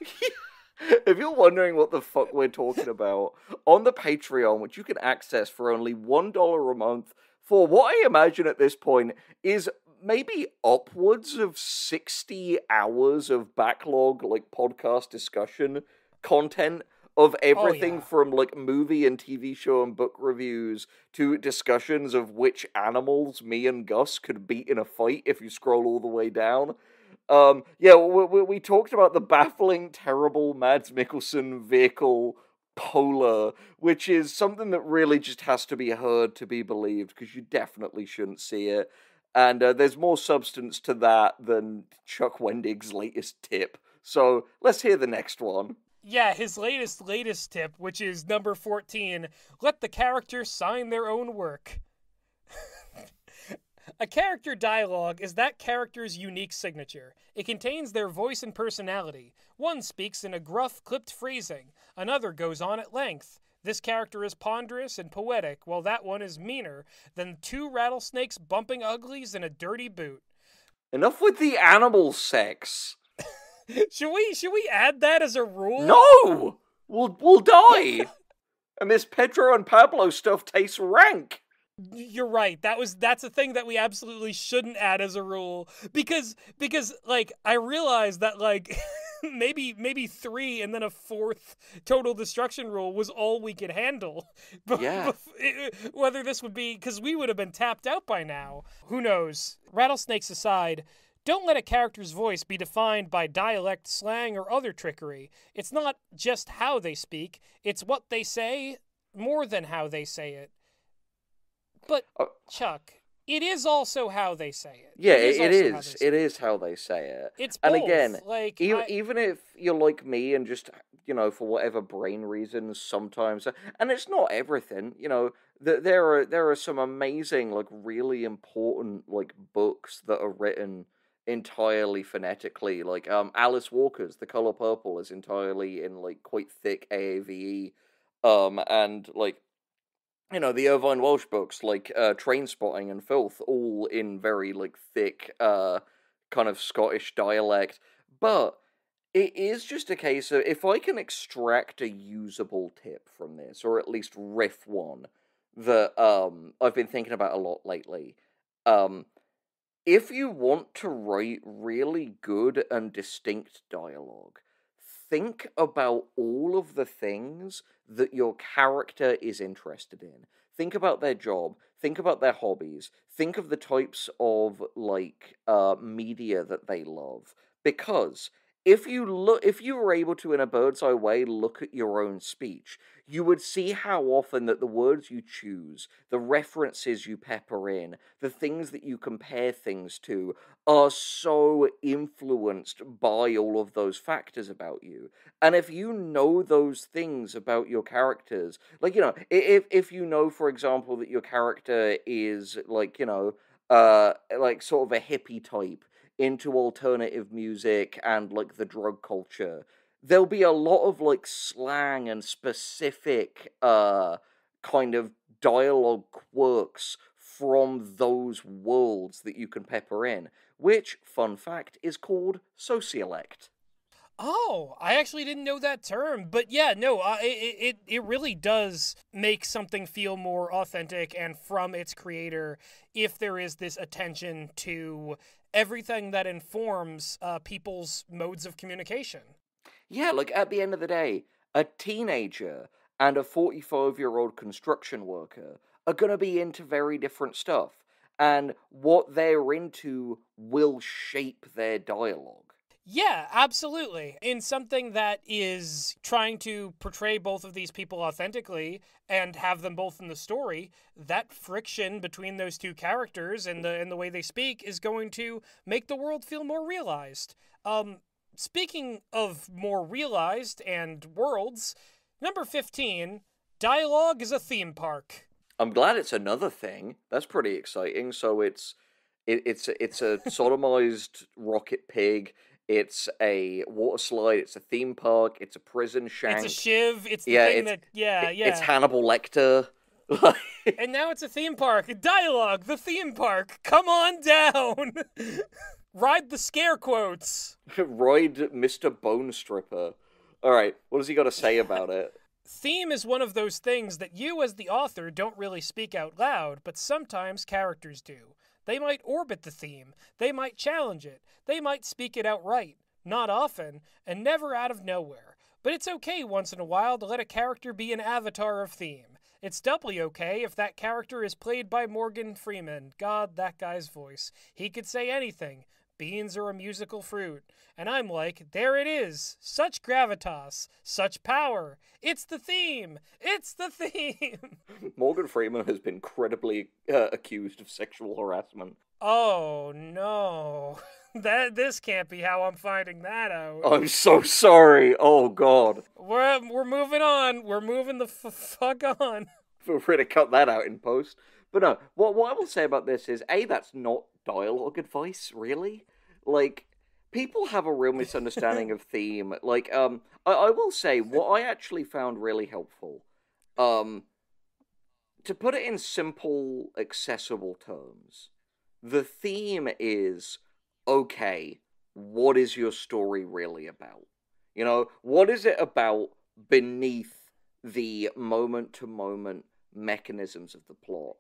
If you're wondering what the fuck we're talking about, on the Patreon, which you can access for only $1 a month, for what I imagine at this point is maybe upwards of 60 hours of backlog, podcast discussion content of everything from movie and TV show and book reviews to discussions of which animals me and Gus could beat in a fight if you scroll all the way down. We talked about the baffling, terrible Mads Mikkelsen vehicle Polar, which is something that really just has to be heard to be believed, because you definitely shouldn't see it. And there's more substance to that than Chuck Wendig's latest tip. So let's hear the next one. Yeah, his latest tip, which is number 14, let the characters sign their own work. A character dialogue is that character's unique signature. It contains their voice and personality. One speaks in a gruff, clipped phrasing. Another goes on at length. This character is ponderous and poetic, while that one is meaner than 2 rattlesnakes bumping uglies in a dirty boot. Enough with the animal sex. Should we add that as a rule? No! We'll die! And this Pedro and Pablo stuff tastes rank. You're right. That's a thing that we absolutely shouldn't add as a rule, because I realized that maybe 3 and then a 4th total destruction rule was all we could handle. Yeah. Whether this would be, because we would have been tapped out by now. Who knows? Rattlesnakes aside, don't let a character's voice be defined by dialect, slang, or other trickery. It's not just how they speak, it's what they say more than how they say it. But, Chuck, it is also how they say it. Yeah, it is. It is how they say it. It's both. And again, like, even if you're like me and just, for whatever brain reasons, sometimes, and it's not everything, there are some amazing, really important, books that are written entirely phonetically. Alice Walker's The Color Purple is entirely in, quite thick AAVE, and, you know, the Irvine Welsh books, like Train Spotting and Filth, all in very, like, thick, kind of Scottish dialect. But it is just a case of, if I can extract a usable tip from this, or at least riff one, that I've been thinking about a lot lately. Um, if you want to write really good and distinct dialogue, think about all of the things that your character is interested in. Think about their job, think about their hobbies, think of the types of, like, media that they love. Because if you were able to, in a bird's eye way, look at your own speech, you would see how often that the words you choose, the references you pepper in, the things that you compare things to, are so influenced by all of those factors about you. And if you know those things about your characters, like, you know, if you know, for example, that your character is, like, you know, like, sort of a hippie type into alternative music and, like, the drug culture, there'll be a lot of, like, slang and specific kind of dialogue quirks from those worlds that you can pepper in, which, fun fact, is called sociolect. Oh, I actually didn't know that term, but yeah, no, it really does make something feel more authentic and from its creator if there is this attention to everything that informs people's modes of communication. Yeah, like, at the end of the day, a teenager and a 45-year-old construction worker are going to be into very different stuff, and what they're into will shape their dialogue. Yeah, absolutely. In something that is trying to portray both of these people authentically and have them both in the story, that friction between those two characters and the way they speak is going to make the world feel more realized. Speaking of more realized and worlds, number 15, dialogue is a theme park. I'm glad it's another thing. That's pretty exciting. So it's a sodomized rocket pig. It's a water slide. It's a theme park. It's a prison It's a shank. shiv. It's the Yeah, thing that, yeah, it's yeah. Hannibal Lecter. And now it's a theme park. Dialogue, the theme park. Come on down. Ride the scare quotes. Ride Mr. Bone Stripper. All right, what does he got to say about it? Theme is one of those things that you, as the author, don't really speak out loud, but sometimes characters do. They might orbit the theme. They might challenge it. They might speak it outright. Not often, and never out of nowhere. But it's okay once in a while to let a character be an avatar of theme. It's doubly okay if that character is played by Morgan Freeman. God, that guy's voice. He could say anything. Beans are a musical fruit. And I'm like, there it is. Such gravitas. Such power. It's the theme. It's the theme. Morgan Freeman has been credibly accused of sexual harassment. Oh, no. This can't be how I'm finding that out. I'm so sorry. Oh, God. We're moving on. We're moving the fuck on. Feel free to cut that out in post. But no, what I will say about this is, A, that's not dialogue advice, really. Like, people have a real misunderstanding of theme. Like, I will say, what I actually found really helpful, to put it in simple, accessible terms, the theme is, okay, what is your story really about? You know, what is it about beneath the moment-to-moment mechanisms of the plot?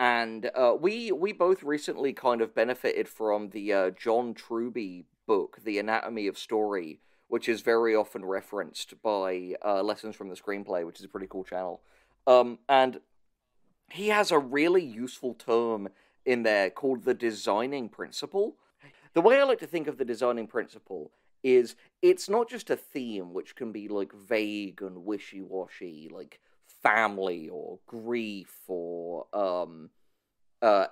And we both recently kind of benefited from the John Truby book, The Anatomy of Story, which is very often referenced by Lessons from the Screenplay, which is a pretty cool channel. And he has a really useful term in there called the designing principle. The way I like to think of the designing principle is it's not just a theme, which can be, like, vague and wishy-washy, like family or grief or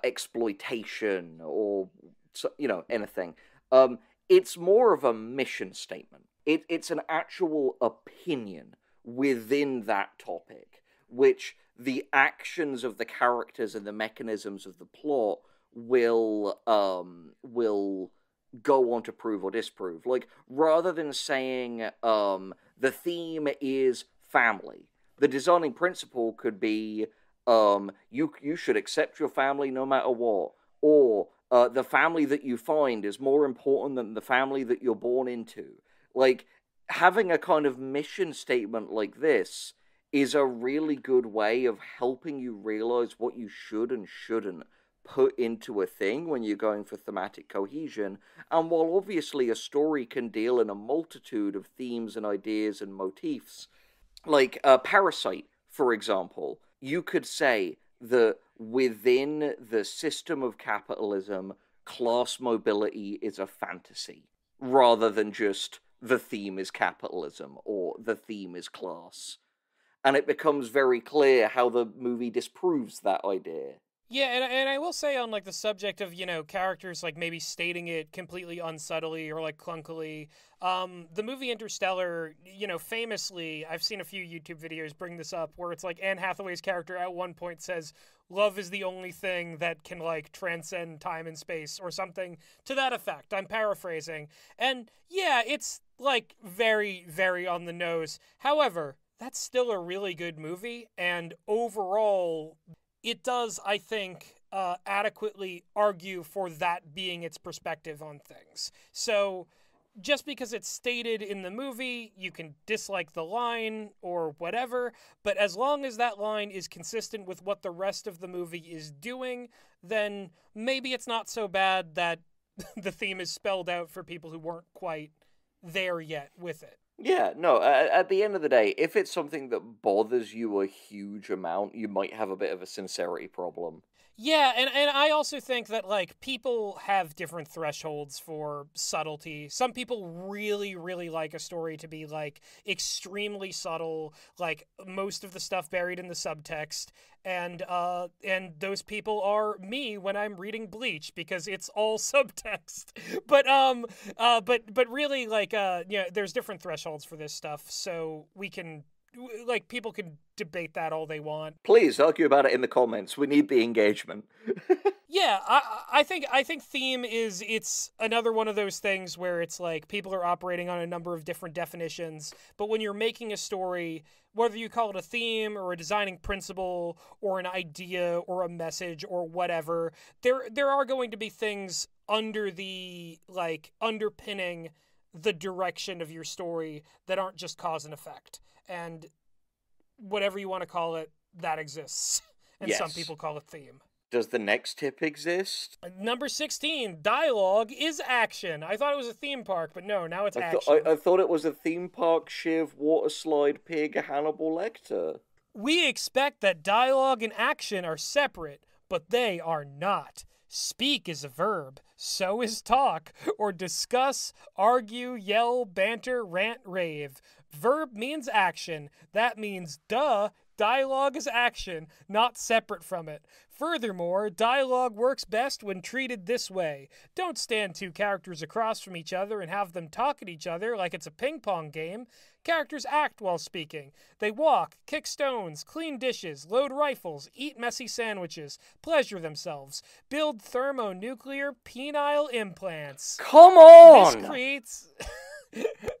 exploitation or, you know, anything. It's more of a mission statement. It's an actual opinion within that topic, which the actions of the characters and the mechanisms of the plot will go on to prove or disprove. Like, rather than saying the theme is family, the designing principle could be you should accept your family no matter what, or the family that you find is more important than the family that you're born into. Like, having a kind of mission statement like this is a really good way of helping you realize what you should and shouldn't put into a thing when you're going for thematic cohesion. And while obviously a story can deal in a multitude of themes and ideas and motifs, like Parasite, for example, you could say that within the system of capitalism, class mobility is a fantasy, rather than just the theme is capitalism or the theme is class. And it becomes very clear how the movie disproves that idea. Yeah, and I will say on like the subject of, characters like maybe stating it completely unsubtly or like clunkily, the movie Interstellar, famously, I've seen a few YouTube videos bring this up where it's like Anne Hathaway's character at one point says, "Love is the only thing that can like transcend time and space," or something to that effect. I'm paraphrasing. And yeah, it's like very, very on the nose. However, that's still a really good movie, and overall, it does, I think, adequately argue for that being its perspective on things. So, just because it's stated in the movie, you can dislike the line or whatever, but as long as that line is consistent with what the rest of the movie is doing, then maybe it's not so bad that the theme is spelled out for people who weren't quite there yet with it. Yeah, no, at the end of the day, if it's something that bothers you a huge amount, you might have a bit of a sincerity problem. Yeah, and I also think that, like, people have different thresholds for subtlety. Some people really, really like a story to be, like, extremely subtle, like, most of the stuff buried in the subtext, and those people are me when I'm reading Bleach, because it's all subtext. But really, like, there's different thresholds for this stuff, so we can... Like, people can debate that all they want. Please argue about it in the comments. We need the engagement. Yeah, I think theme it's another one of those things where it's like people are operating on a number of different definitions, but when you're making a story, whether you call it a theme or a designing principle or an idea or a message or whatever, there are going to be things under the, like, underpinning the direction of your story that aren't just cause and effect. And whatever you want to call it, that exists. And Yes. some people call it theme. Does the next tip exist? Number 16, dialogue is action. I thought it was a theme park, but no, now it's action. I thought it was a theme park, Shiv, water slide, pig, Hannibal Lecter. We expect that dialogue and action are separate, but they are not. Speak is a verb, so is talk, or discuss, argue, yell, banter, rant, rave. Verb means action. That means, duh, dialogue is action, not separate from it. Furthermore, dialogue works best when treated this way. Don't stand two characters across from each other and have them talk at each other like it's a ping pong game. Characters act while speaking. They walk, kick stones, clean dishes, load rifles, eat messy sandwiches, pleasure themselves, build thermonuclear penile implants. Come on!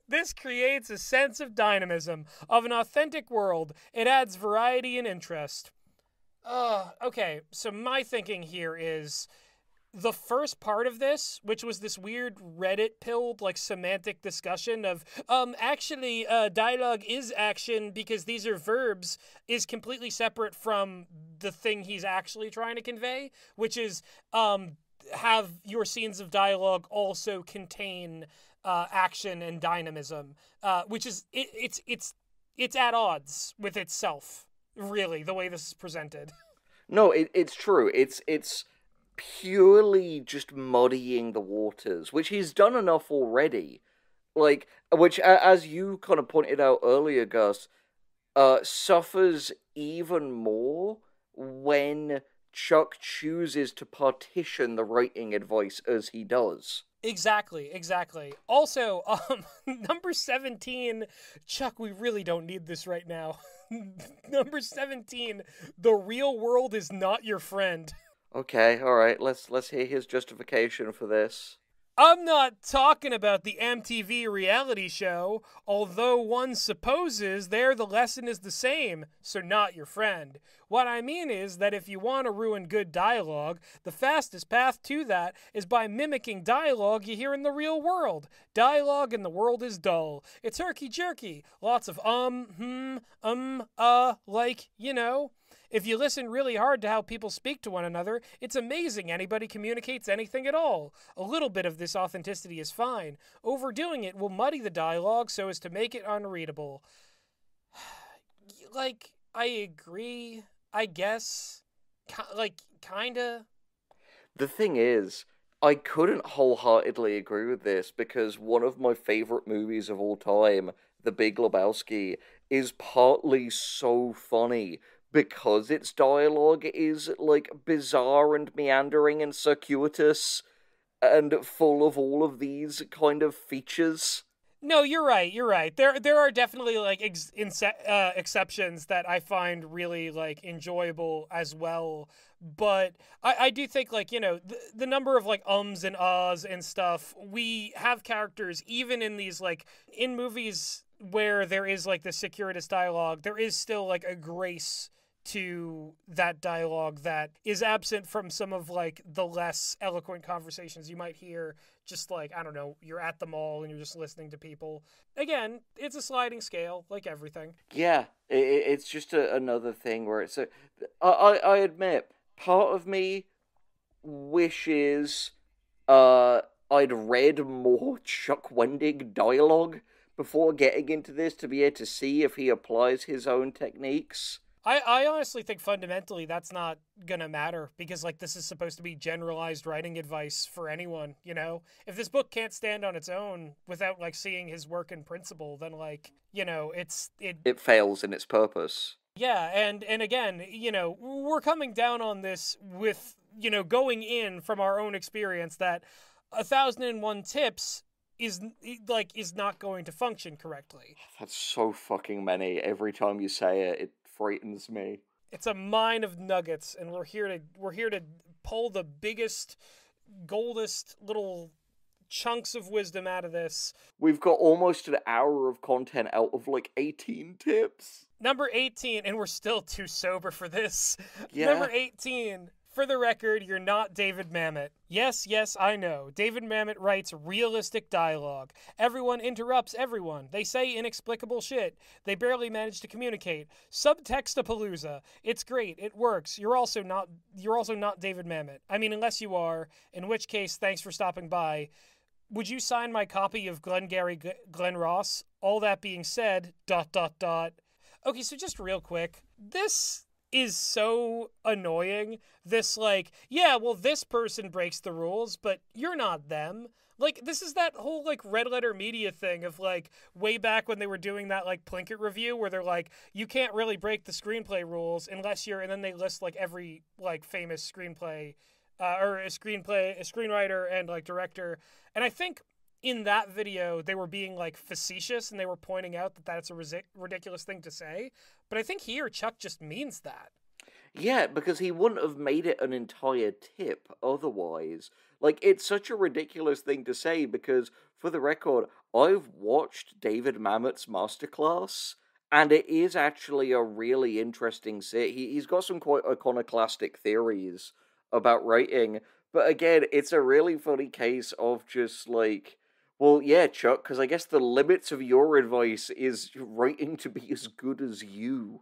This creates a sense of dynamism, of an authentic world. It adds variety and interest. Okay, so my thinking here is the first part of this, which was this weird Reddit-pilled, like, semantic discussion of, actually, dialogue is action because these are verbs, is completely separate from the thing he's actually trying to convey, which is, have your scenes of dialogue also contain action and dynamism, which is it's at odds with itself, really, the way this is presented. No, it's true. It's purely just muddying the waters, which he's done enough already. Like, which, as you kind of pointed out earlier, Gus, suffers even more when Chuck chooses to partition the writing advice as he does. Exactly. Also, number 17, Chuck, we really don't need this right now. Number 17, the real world is not your friend. Okay, alright, let's hear his justification for this. I'm not talking about the MTV reality show, although one supposes there the lesson is the same, so not your friend. What I mean is that if you want to ruin good dialogue, the fastest path to that is by mimicking dialogue you hear in the real world. Dialogue in the world is dull. It's herky-jerky. Lots of like, you know. If you listen really hard to how people speak to one another, it's amazing anybody communicates anything at all. A little bit of this authenticity is fine. Overdoing it will muddy the dialogue so as to make it unreadable. Like, I agree, I guess. Kinda. The thing is, I couldn't wholeheartedly agree with this because one of my favorite movies of all time, The Big Lebowski, is partly so funny because its dialogue is, like, bizarre and meandering and circuitous and full of all of these kind of features. No, you're right. You're right. There are definitely like exceptions that I find really like enjoyable as well. But I do think like, you know, the number of like ums and ahs and stuff, we have characters even in these like in movies where there is like the circuitous dialogue, there is still like a grace to that dialogue that is absent from some of like the less eloquent conversations you might hear just like, I don't know, you're at the mall and you're just listening to people. Again, it's a sliding scale like everything. Yeah, it's just another thing where it's I admit, part of me wishes I'd read more Chuck Wendig dialogue before getting into this to be able to see if he applies his own techniques. I honestly think fundamentally that's not gonna matter because like this is supposed to be generalized writing advice for anyone, you know? If this book can't stand on its own without like seeing his work in principle, then like, you know, it fails in its purpose. Yeah, and again, you know, we're coming down on this with, you know, going in from our own experience that 1,001 tips is not going to function correctly. That's so fucking many. Every time you say it, it frightens me. It's a mine of nuggets, and we're here to pull the biggest, goldest little chunks of wisdom out of this. We've got almost an hour of content out of like 18 tips. Number 18, and we're still too sober for this. Yeah. Number 18. For the record, you're not David Mamet. Yes, I know. David Mamet writes realistic dialogue. Everyone interrupts everyone. They say inexplicable shit. They barely manage to communicate. Subtextapalooza. It's great. It works. You're also not David Mamet. I mean, unless you are, in which case, thanks for stopping by. Would you sign my copy of Glengarry Glen Ross? All that being said, ... Okay, so just real quick. This is so annoying. This like, yeah, well, this person breaks the rules, but you're not them. Like, this is that whole like red letter media thing of like way back when they were doing that like Plinkett review where they're like, you can't really break the screenplay rules unless you're, and then they list like every like famous screenplay or a screenwriter and like director. And I think in that video, they were being like facetious and they were pointing out that that's a ridiculous thing to say. But I think here, Chuck just means that. Yeah, because he wouldn't have made it an entire tip otherwise. Like, it's such a ridiculous thing to say because, for the record, I've watched David Mamet's masterclass, and it is actually a really interesting set. He's got some quite iconoclastic theories about writing, but again, it's a really funny case of just, like, well, yeah, Chuck, because I guess the limits of your advice is writing to be as good as you,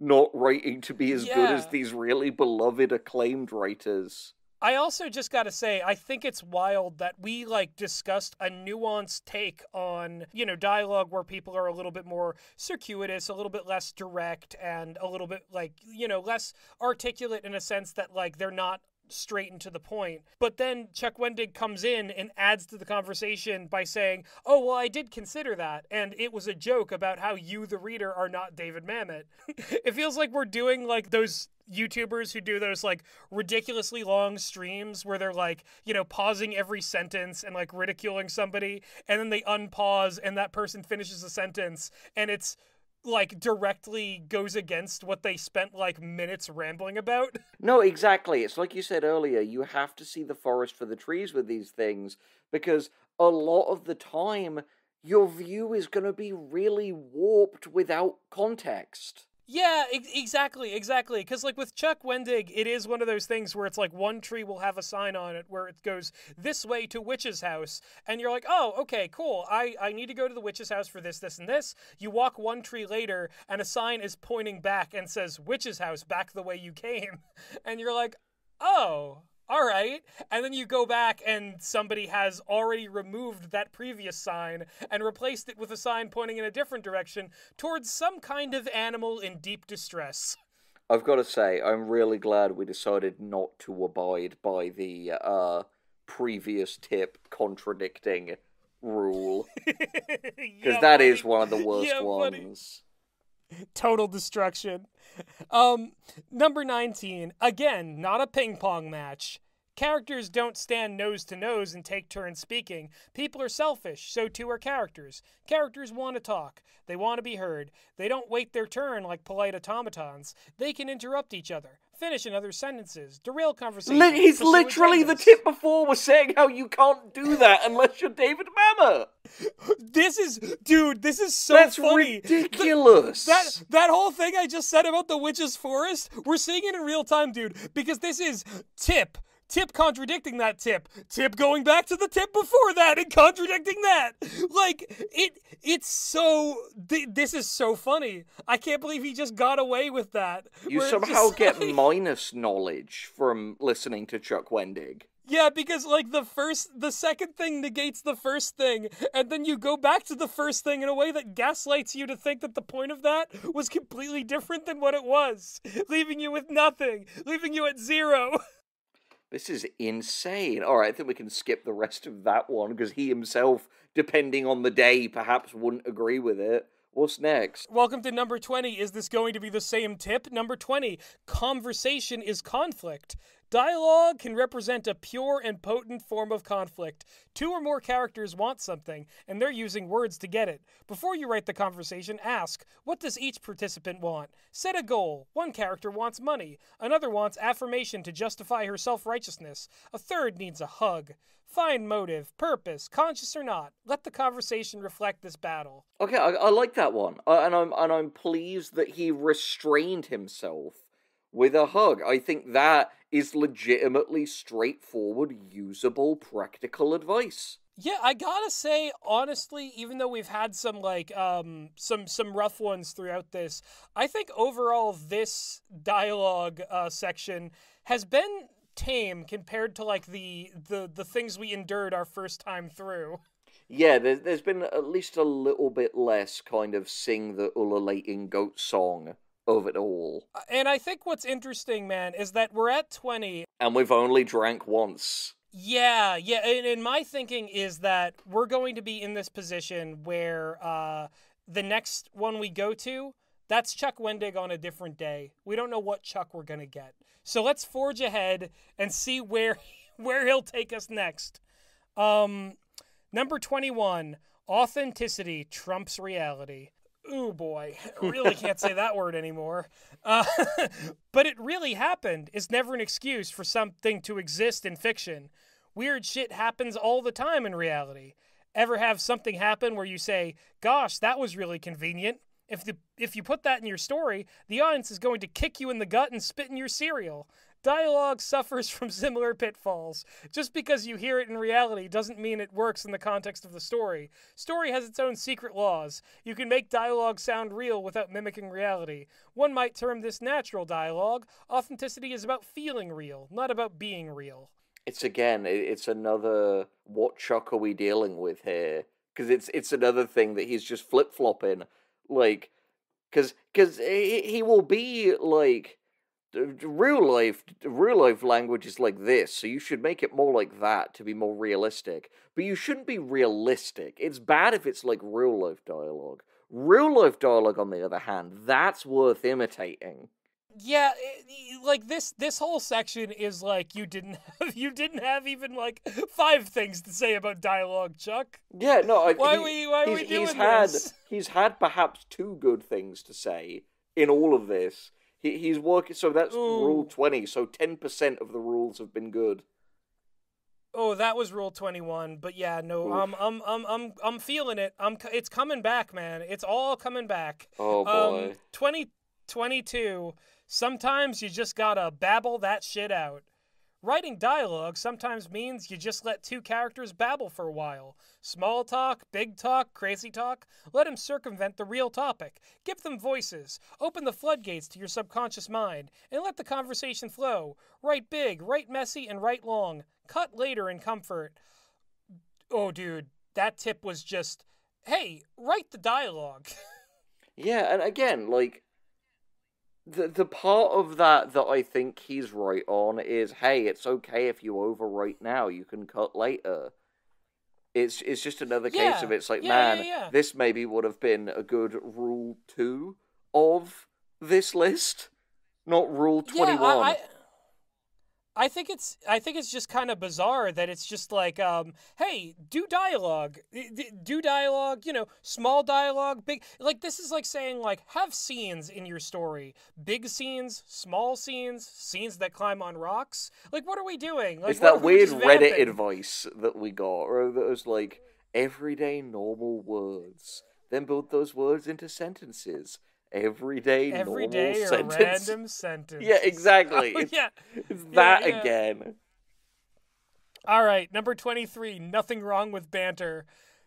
not writing to be as good as these really beloved, acclaimed writers. I also just gotta say, I think it's wild that we, like, discussed a nuanced take on, you know, dialogue where people are a little bit more circuitous, a little bit less direct, and a little bit, like, you know, less articulate in a sense that, like, they're not straight and to the point. But then Chuck Wendig comes in and adds to the conversation by saying, oh, well, I did consider that, and it was a joke about how you, the reader, are not David Mamet. It feels like we're doing, like, those YouTubers who do those, like, ridiculously long streams where they're, like, you know, pausing every sentence and, like, ridiculing somebody, and then they unpause, and that person finishes the sentence, and it's like, directly goes against what they spent, like, minutes rambling about. No, exactly. It's like you said earlier, you have to see the forest for the trees with these things, because a lot of the time, your view is going to be really warped without context. Yeah, exactly. Because, like, with Chuck Wendig, it is one of those things where it's like one tree will have a sign on it where it goes, "This way to witch's house." And you're like, oh, okay, cool. I need to go to the witch's house for this, this, and this. You walk one tree later, and a sign is pointing back and says, "Witch's house, back the way you came." And you're like, oh, all right. And then you go back and somebody has already removed that previous sign and replaced it with a sign pointing in a different direction towards some kind of animal in deep distress. I've got to say, I'm really glad we decided not to abide by the previous tip contradicting rule. Because Yeah, that buddy. is one of the worst Yeah, buddy. ones. Total destruction. Number 19. Again, not a ping pong match. Characters don't stand nose to nose and take turns speaking. People are selfish, so too are characters. Characters want to talk. They want to be heard. They don't wait their turn like polite automatons. They can interrupt each other, finish in other sentences, derail conversations. He's pursue literally the agendas. tip before was saying how you can't do that unless you're David Mammer. This is so That's funny. ridiculous. That whole thing I just said about the witch's forest, we're seeing it in real time, dude, because this is tip contradicting that tip going back to the tip before that and contradicting that. Like, it's so, this is so funny. I can't believe he just got away with that. You Where it's somehow just get like- minus knowledge from listening to Chuck Wendig. Yeah, because, like, the second thing negates the first thing, and then you go back to the first thing in a way that gaslights you to think that the point of that was completely different than what it was, leaving you with nothing, leaving you at zero. This is insane. Alright, I think we can skip the rest of that one, because he himself, depending on the day, perhaps wouldn't agree with it. What's next? Welcome to number 20. Is this going to be the same tip? Number 20. Conversation is conflict. Dialogue can represent a pure and potent form of conflict. Two or more characters want something, and they're using words to get it. Before you write the conversation, ask, what does each participant want? Set a goal. One character wants money. Another wants affirmation to justify her self-righteousness. A third needs a hug. Find motive, purpose, conscious or not. Let the conversation reflect this battle. Okay, I like that one. And I'm pleased that he restrained himself with a hug. I think that is legitimately straightforward, usable, practical advice. Yeah, I gotta say, honestly, even though we've had some like some rough ones throughout this, I think overall this dialogue section has been tame compared to like the things we endured our first time through. Yeah, there's been at least a little bit less kind of sing the ululating goat song of it all. And I think what's interesting, man, is that we're at 20. And we've only drank once. Yeah, and my thinking is that we're going to be in this position where the next one we go to, that's Chuck Wendig on a different day. We don't know what Chuck we're going to get. So let's forge ahead and see where he'll take us next. Number 21, authenticity trumps reality. Ooh, boy. I really can't say that word anymore. But it really happened is never an excuse for something to exist in fiction. Weird shit happens all the time in reality. Ever have something happen where you say, gosh, that was really convenient? If you put that in your story, the audience is going to kick you in the gut and spit in your cereal. Dialogue suffers from similar pitfalls. Just because you hear it in reality doesn't mean it works in the context of the story. Story has its own secret laws. You can make dialogue sound real without mimicking reality. One might term this natural dialogue. Authenticity is about feeling real, not about being real. It's another, what Chuck are we dealing with here? Because it's another thing that he's just flip-flopping. Like, because he will be, like, real life language is like this, so you should make it more like that to be more realistic. But you shouldn't be realistic. It's bad if it's like real life dialogue. Real life dialogue, on the other hand, that's worth imitating. Yeah, like this whole section is like you didn't have even like 5 things to say about dialogue, Chuck. Yeah, no, Why are we doing this? he's had perhaps 2 good things to say in all of this. He's working, so that's rule Ooh. 20. So 10% of the rules have been good. Oh, that was rule 21, but yeah, no, Oof. I'm feeling it. It's coming back, man. It's all coming back. Oh boy. 2022. Sometimes you just gotta babble that shit out. Writing dialogue sometimes means you just let 2 characters babble for a while. Small talk, big talk, crazy talk. Let them circumvent the real topic. Give them voices. Open the floodgates to your subconscious mind and let the conversation flow. Write big, write messy, and write long. Cut later in comfort. Oh, dude, that tip was just, hey, write the dialogue. Yeah, and again, like, the part of that I think he's right on is, hey, it's okay if you overwrite now, you can cut later. It's just another case of it's like, man, this maybe would have been a good rule 2 of this list, not rule 21. I think it's just kind of bizarre that it's just like, hey, do dialogue, small dialogue, big, like, this is like saying, like, have scenes in your story, big scenes, small scenes, scenes that climb on rocks. Like, what are we doing? Like, it's that weird Reddit advice that we got, or that was like, everyday normal words, then build those words into sentences. Everyday normal sentence. Random sentence. Yeah, exactly. Oh, yeah. It's that again. All right, number 23, nothing wrong with banter.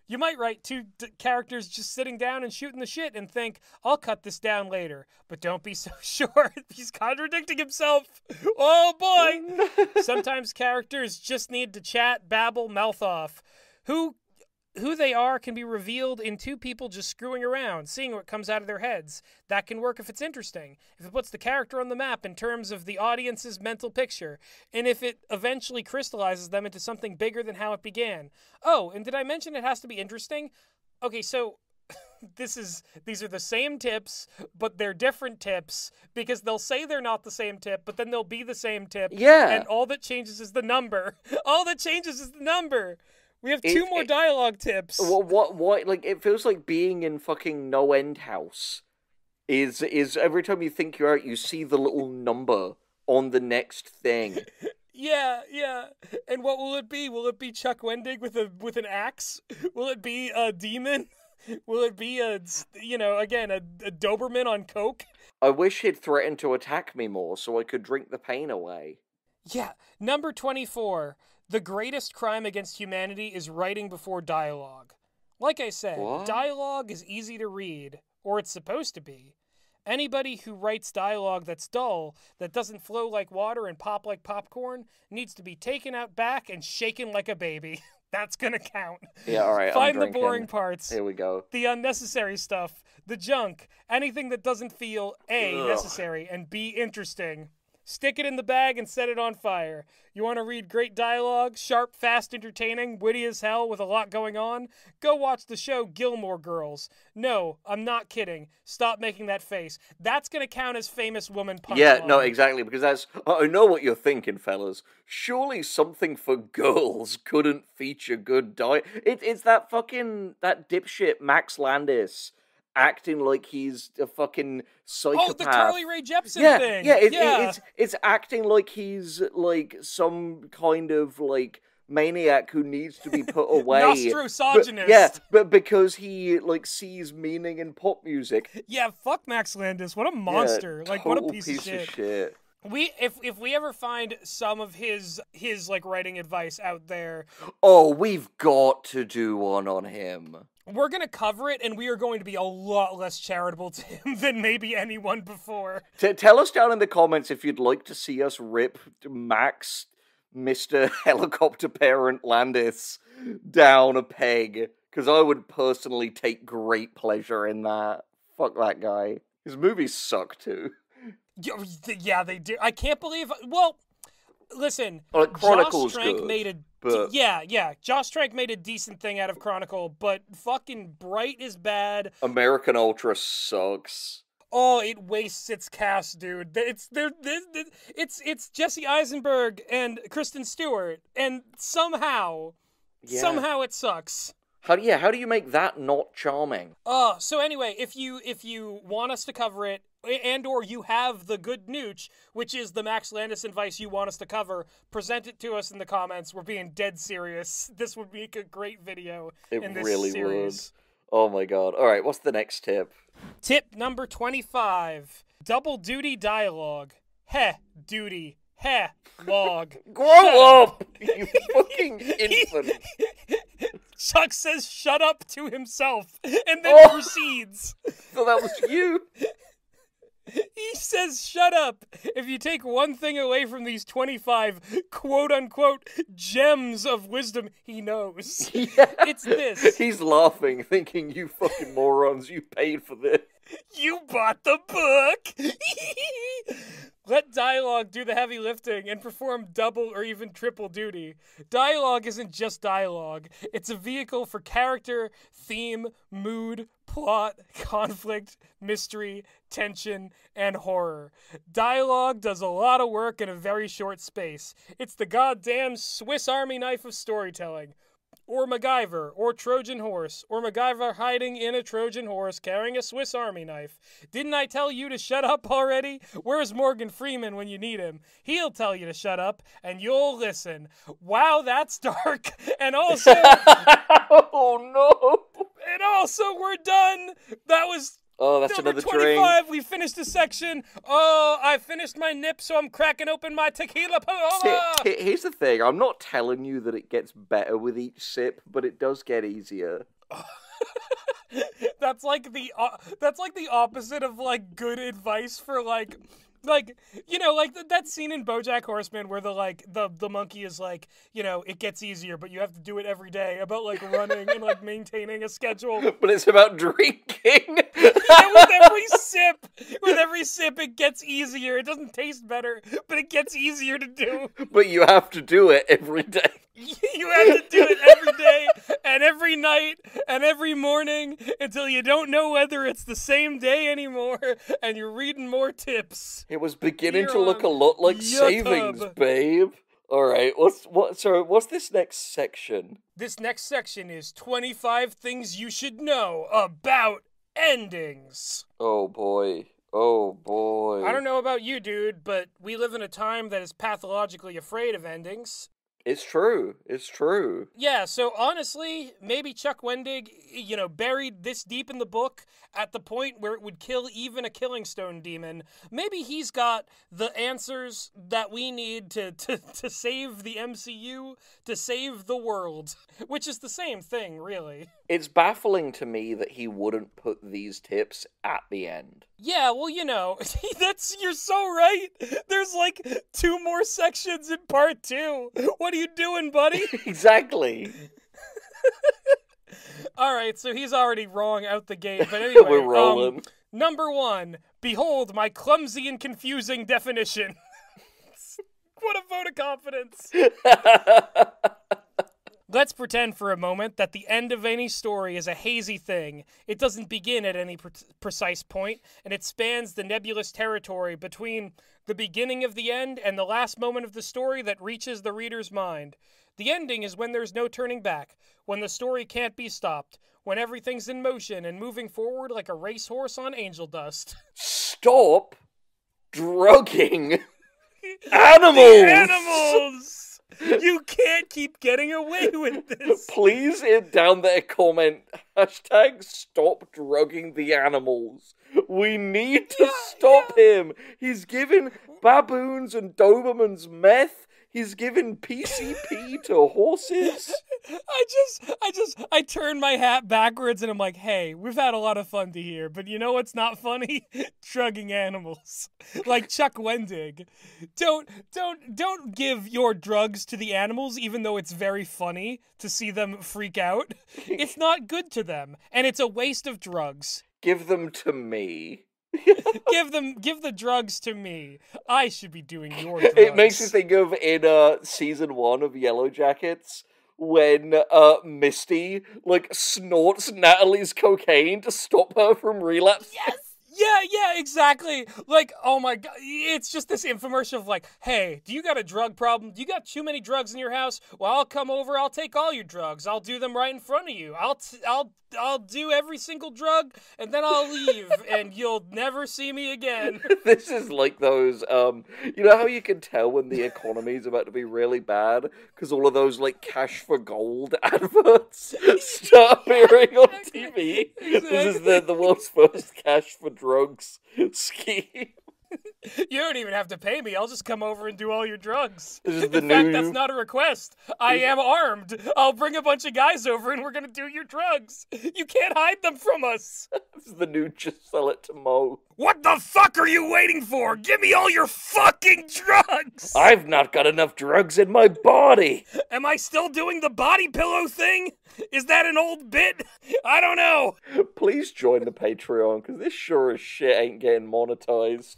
You might write 2 characters just sitting down and shooting the shit and think, I'll cut this down later. But don't be so sure. He's contradicting himself. Oh, boy. Sometimes characters just need to chat, babble, mouth off. Who they are can be revealed in 2 people just screwing around, seeing what comes out of their heads. That can work if it's interesting, if it puts the character on the map in terms of the audience's mental picture, and if it eventually crystallizes them into something bigger than how it began. Oh, and did I mention it has to be interesting? Okay, so these are the same tips, but they're different tips, because they'll say they're not the same tip, but then they'll be the same tip. Yeah. And all that changes is the number. All that changes is the number. We have 2 more dialogue tips. What? Like, it feels like being in fucking No End House. Is every time you think you're out, you see the little number on the next thing. Yeah. And what will it be? Will it be Chuck Wendig with an axe? Will it be a demon? Will it be a Doberman on coke? I wish he'd threatened to attack me more so I could drink the pain away. Yeah. Number 24. The greatest crime against humanity is writing before dialogue. Like I said, dialogue is easy to read, or it's supposed to be. Anybody who writes dialogue that's dull, that doesn't flow like water and pop like popcorn, needs to be taken out back and shaken like a baby. That's gonna count. Yeah, alright, Find the boring parts. Here we go. The unnecessary stuff. The junk. Anything that doesn't feel A, necessary, and B, interesting. Stick it in the bag and set it on fire. You want to read great dialogue, sharp, fast, entertaining, witty as hell with a lot going on? Go watch the show Gilmore Girls. No, I'm not kidding. Stop making that face. That's going to count as famous woman punchline. Yeah, no, exactly, because that's... I know what you're thinking, fellas. Surely something for girls couldn't feature good It's that fucking... that dipshit Max Landis acting like he's a fucking psychopath. Oh, the Carly Rae Jepsen thing. Yeah, it's acting like he's like some kind of like maniac who needs to be put away. Nostrosogynist. But because he like sees meaning in pop music. Yeah, fuck Max Landis. What a monster. Yeah, like what a piece of shit. If we ever find some of his like writing advice out there, oh, we've got to do one on him. We're going to cover it, and we are going to be a lot less charitable to him than maybe anyone before. Tell us down in the comments if you'd like to see us rip Max, Mr. Helicopter Parent Landis, down a peg, because I would personally take great pleasure in that. Fuck that guy. His movies suck, too. Yeah, they do. I can't believe... Well, listen, Chronicle's Josh Trank good. made a... But... Yeah. Josh Trank made a decent thing out of Chronicle, but fucking Bright is bad. American Ultra sucks. Oh, it wastes its cast, dude. It's Jesse Eisenberg and Kristen Stewart, and somehow it sucks. How do you make that not charming? So anyway, if you want us to cover it, and or you have the good nooch, which is the Max Landis advice you want us to cover, present it to us in the comments. We're being dead serious. This would make a great video in this really series. Would. Oh my god. Alright, what's the next tip? Tip number 25. Double duty dialogue. Heh, duty. Heh, log. Grow up, you fucking infant. Chuck says shut up to himself, and then proceeds. So that was you? He says shut up. If you take one thing away from these 25 quote-unquote gems of wisdom he knows, it's this. He's laughing, thinking, you fucking morons, you paid for this. You bought the book! Let dialogue do the heavy lifting and perform double or even triple duty. Dialogue isn't just dialogue. It's a vehicle for character, theme, mood, plot, conflict, mystery, tension, and horror. Dialogue does a lot of work in a very short space. It's the goddamn Swiss Army knife of storytelling. Or MacGyver, or Trojan horse, or MacGyver hiding in a Trojan horse carrying a Swiss Army knife. Didn't I tell you to shut up already? Where's Morgan Freeman when you need him? He'll tell you to shut up, and you'll listen. Wow, that's dark. And also... Oh, no. And also, we're done. That was... Oh, that's number another 25, drink. we finished the section. Oh, I finished my nip, so I'm cracking open my tequila paloma. Here's the thing. I'm not telling you that it gets better with each sip, but it does get easier. That's like the opposite of like good advice for like you know, like that scene in BoJack Horseman where the monkey is like, you know, it gets easier, but you have to do it every day, about like running and like maintaining a schedule. But it's about drinking. Yeah, with every sip, it gets easier. It doesn't taste better, but it gets easier to do. But you have to do it every day. You have to do it every day, and every night, and every morning, until you don't know whether it's the same day anymore, and you're reading more tips. It was beginning to look a lot like savings, babe. Alright, what's this next section? This next section is 25 things you should know about endings. Oh boy. Oh boy. I don't know about you, dude, but we live in a time that is pathologically afraid of endings. It's true. It's true. Yeah, so honestly, maybe Chuck Wendig, you know, buried this deep in the book at the point where it would kill even a Killing Stone demon. Maybe he's got the answers that we need to save the MCU, to save the world, which is the same thing, really. It's baffling to me that he wouldn't put these tips at the end. Yeah, well, you know, you're so right. There's like 2 more sections in part 2. What are you doing, buddy? Exactly. All right, so he's already wrong out the gate, but anyway. We're rolling. Number 1, behold my clumsy and confusing definition. What a vote of confidence. Let's pretend for a moment that the end of any story is a hazy thing. It doesn't begin at any precise point, and it spans the nebulous territory between the beginning of the end and the last moment of the story that reaches the reader's mind. The ending is when there's no turning back, when the story can't be stopped, when everything's in motion and moving forward like a racehorse on angel dust. Stop drugging animals! The animals! You can't keep getting away with this. Please, down there, comment, #stop drugging the animals. We need to stop him. He's giving baboons and Dobermans meth. He's giving PCP to horses. I turn my hat backwards and I'm like, hey, we've had a lot of fun to here, but you know what's not funny? Drugging animals. Like Chuck Wendig. Don't give your drugs to the animals, even though it's very funny to see them freak out. It's not good to them, and it's a waste of drugs. Give them to me. Give the drugs to me. I should be doing your drugs. It makes me think of in season 1 of Yellow Jackets when Misty like snorts Natalie's cocaine to stop her from relapse. Yes. Yeah, exactly. Like, oh my god, it's just this infomercial of like, hey, do you got a drug problem? Do you got too many drugs in your house? Well, I'll come over. I'll take all your drugs. I'll do them right in front of you. I'll do every single drug, and then I'll leave, and you'll never see me again. This is like those, you know how you can tell when the economy is about to be really bad? Because all of those, like, cash for gold adverts start appearing on TV. Exactly. This is the world's first cash for drugs scheme. You don't even have to pay me. I'll just come over and do all your drugs. This is the In fact, that's not a request. I am armed. I'll bring a bunch of guys over and we're gonna do your drugs. You can't hide them from us. This is the new just sell it to Mo. What the fuck are you waiting for? Give me all your fucking drugs! I've not got enough drugs in my body. Am I still doing the body pillow thing? Is that an old bit? I don't know. Please join the Patreon, because this sure as shit ain't getting monetized.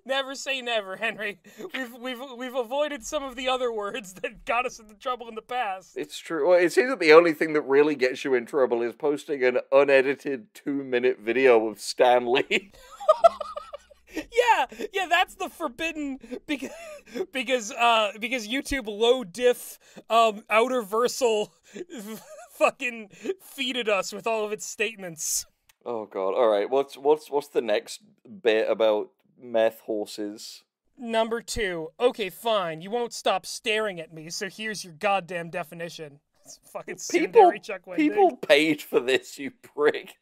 Never say never, Henry. We've avoided some of the other words that got us into trouble in the past. It's true. Well, it seems that the only thing that really gets you in trouble is posting an unedited 2-minute video of Stan Lee. Yeah, that's the forbidden because YouTube low diff outer versal fucking feeded us with all of its statements. Oh god. All right. What's the next bit about meth horses? Number 2. Okay, fine. You won't stop staring at me, so here's your goddamn definition. It's fucking Sundari Chuck Wendig. People paid for this, you prick.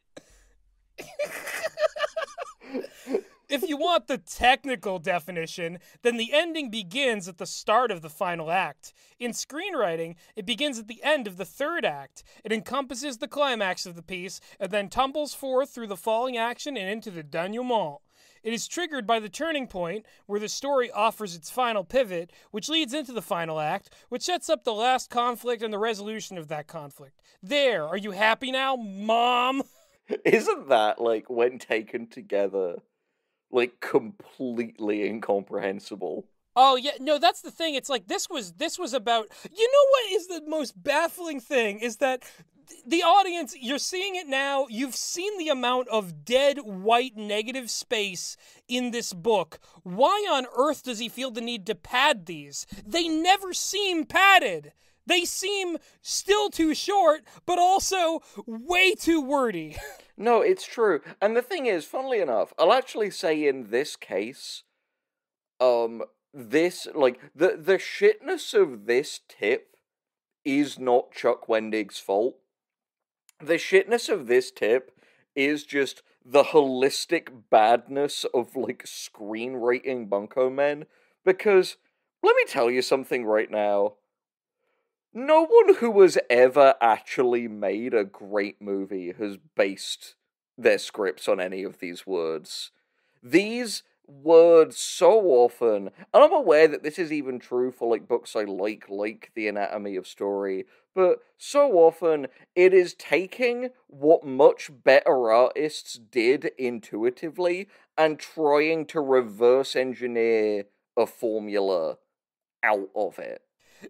If you want the technical definition, then the ending begins at the start of the final act. In screenwriting, it begins at the end of the third act. It encompasses the climax of the piece, and then tumbles forth through the falling action and into the denouement. It is triggered by the turning point, where the story offers its final pivot, which leads into the final act, which sets up the last conflict and the resolution of that conflict. There, are you happy now, Mom? Isn't that, like, when taken together, like, completely incomprehensible? Oh yeah, no, that's the thing. It's like this was about. You know what is the most baffling thing is that the audience, you're seeing it now. You've seen the amount of dead white negative space in this book. Why on earth does he feel the need to pad these? They never seem padded. They seem still too short, but also way too wordy. No, it's true. And the thing is, funnily enough, I'll actually say in this case, this, like, the shitness of this tip is not Chuck Wendig's fault. The shitness of this tip is just the holistic badness of, like, screenwriting bunko men. Because, let me tell you something right now. No one who has ever actually made a great movie has based their scripts on any of these words. These words so often, and I'm aware that this is even true for, like, books I like The Anatomy of Story, but so often it is taking what much better artists did intuitively and trying to reverse engineer a formula out of it.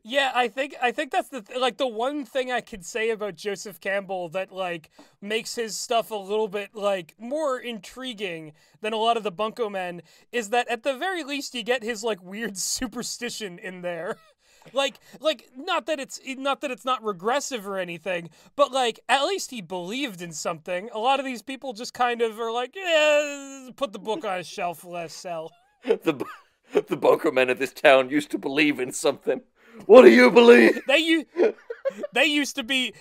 Yeah, I think that's the one thing I could say about Joseph Campbell that, like, makes his stuff a little bit, like, more intriguing than a lot of the bunko men is that at the very least you get his, like, weird superstition in there. Like not that it's not regressive or anything, but, like, at least he believed in something. A lot of these people just kind of are like, yeah, put the book on a shelf, let us sell. The bunko men of this town used to believe in something. What do you believe? They used to be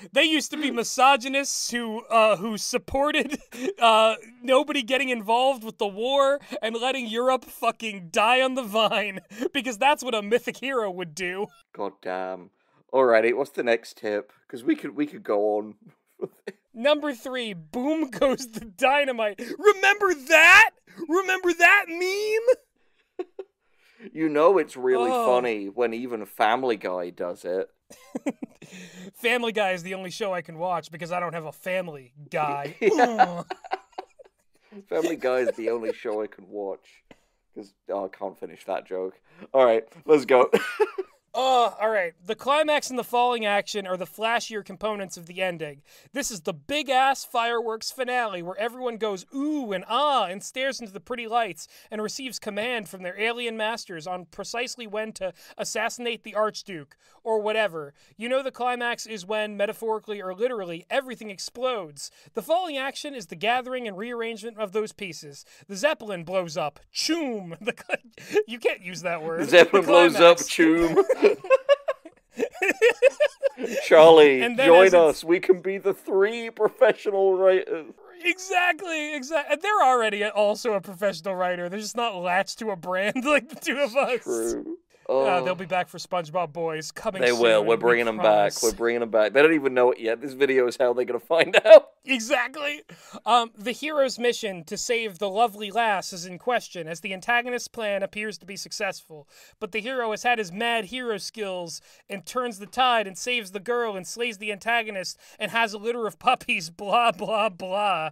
misogynists who supported nobody getting involved with the war and letting Europe fucking die on the vine because that's what a mythic hero would do. God damn. Alrighty, what's the next tip? Because we could go on. Number 3, boom goes the dynamite. Remember that? Remember that meme? You know it's really funny when even Family Guy does it. Family Guy is the only show I can watch because I don't have a family guy. Family Guy is the only show I can watch. Because I can't finish that joke. Alright, let's go. Alright. The climax and the falling action are the flashier components of the ending. This is the big-ass fireworks finale where everyone goes ooh and ah and stares into the pretty lights and receives command from their alien masters on precisely when to assassinate the Archduke, or whatever. You know the climax is when, metaphorically or literally, everything explodes. The falling action is the gathering and rearrangement of those pieces. The Zeppelin blows up. Choom! You can't use that word. The Zeppelin blows up, choom. Charlie, join us. We can be the 3 professional writers. Exactly. They're already also a professional writer. They're just not latched to a brand like the two of us. True. They'll be back for SpongeBob Boys coming soon. They will. We're bringing them back. We're bringing them back. They don't even know it yet. This video is how they're going to find out. Exactly. The hero's mission to save the lovely lass is in question, as the antagonist's plan appears to be successful. But the hero has had his mad hero skills and turns the tide and saves the girl and slays the antagonist and has a litter of puppies, blah, blah, blah.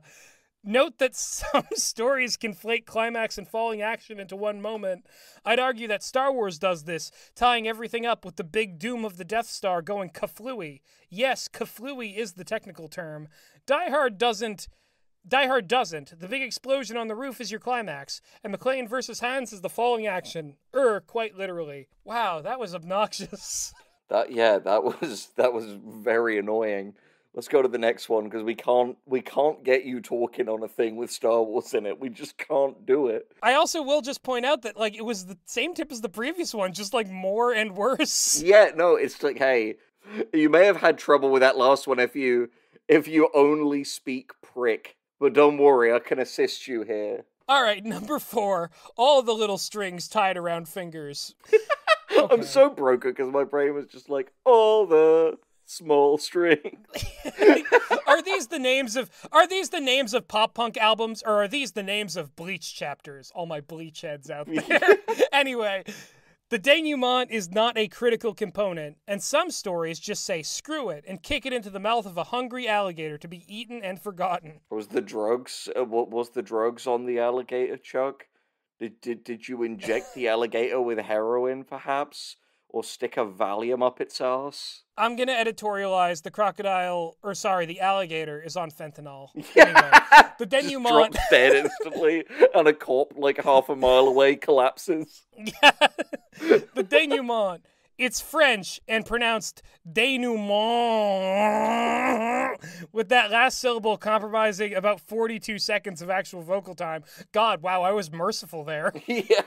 Note that some stories conflate climax and falling action into one moment. I'd argue that Star Wars does this, tying everything up with the big doom of the Death Star going kaflooey. Yes, kaflooey is the technical term. Die Hard doesn't. The big explosion on the roof is your climax, and McClane versus Hans is the falling action. Quite literally. Wow, that was obnoxious. That was very annoying. Let's go to the next one, because we can't get you talking on a thing with Star Wars in it. We just can't do it. I also will just point out that, like, it was the same tip as the previous one, just, like, more and worse. Yeah, no, it's like, hey, you may have had trouble with that last one if you only speak prick. But don't worry, I can assist you here. Alright, number 4. All the little strings tied around fingers. Okay. I'm so broken, because my brain was just like, all the small string. Are these the names of pop punk albums, or are these the names of Bleach chapters? All my Bleach heads out there. Anyway, the denouement is not a critical component, and some stories just say screw it and kick it into the mouth of a hungry alligator to be eaten and forgotten. Was the drugs on the alligator, Chuck? Did you inject the alligator with heroin, perhaps? Or stick a Valium up its ass? I'm gonna editorialize the alligator is on fentanyl. Yeah. Anyway, the denouement... Drops dead instantly, and a cop, like, half a mile away collapses. Yeah. The denouement. It's French and pronounced denouement, with that last syllable compromising about 42 seconds of actual vocal time. God, wow, I was merciful there. Yeah.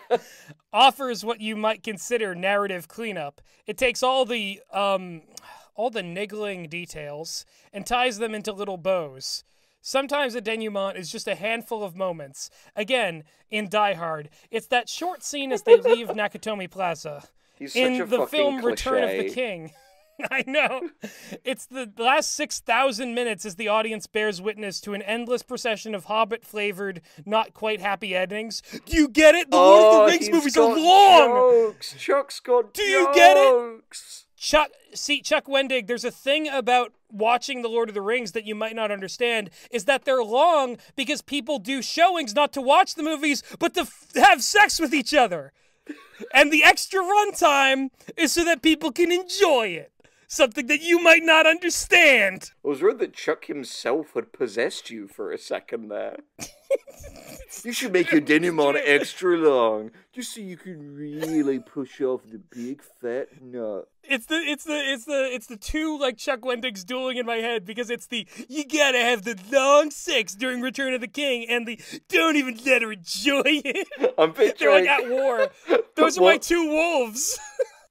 Offers what you might consider narrative cleanup. It takes all the niggling details and ties them into little bows. Sometimes a denouement is just a handful of moments. Again, in Die Hard, it's that short scene as they leave Nakatomi Plaza. In the film cliche. Return of the King. I know. It's the last 6,000 minutes as the audience bears witness to an endless procession of Hobbit-flavored, not quite happy endings. Do you get it? The Lord of the Rings movies are long! Jokes. Chuck's got Do you get it? Chuck Wendig, there's a thing about watching The Lord of the Rings that you might not understand, is that they're long because people do showings not to watch the movies, but to have sex with each other. And the extra runtime is so that people can enjoy it. Something that you might not understand. I was worried that Chuck himself had possessed you for a second there. You should make your denouement extra long, just so you can really push off the big fat nut. It's the two, like, Chuck Wendig's dueling in my head, because it's the you gotta have the long sex during Return of the King and the don't even let her enjoy it. I'm picturing... They're like at war. Those are my two wolves.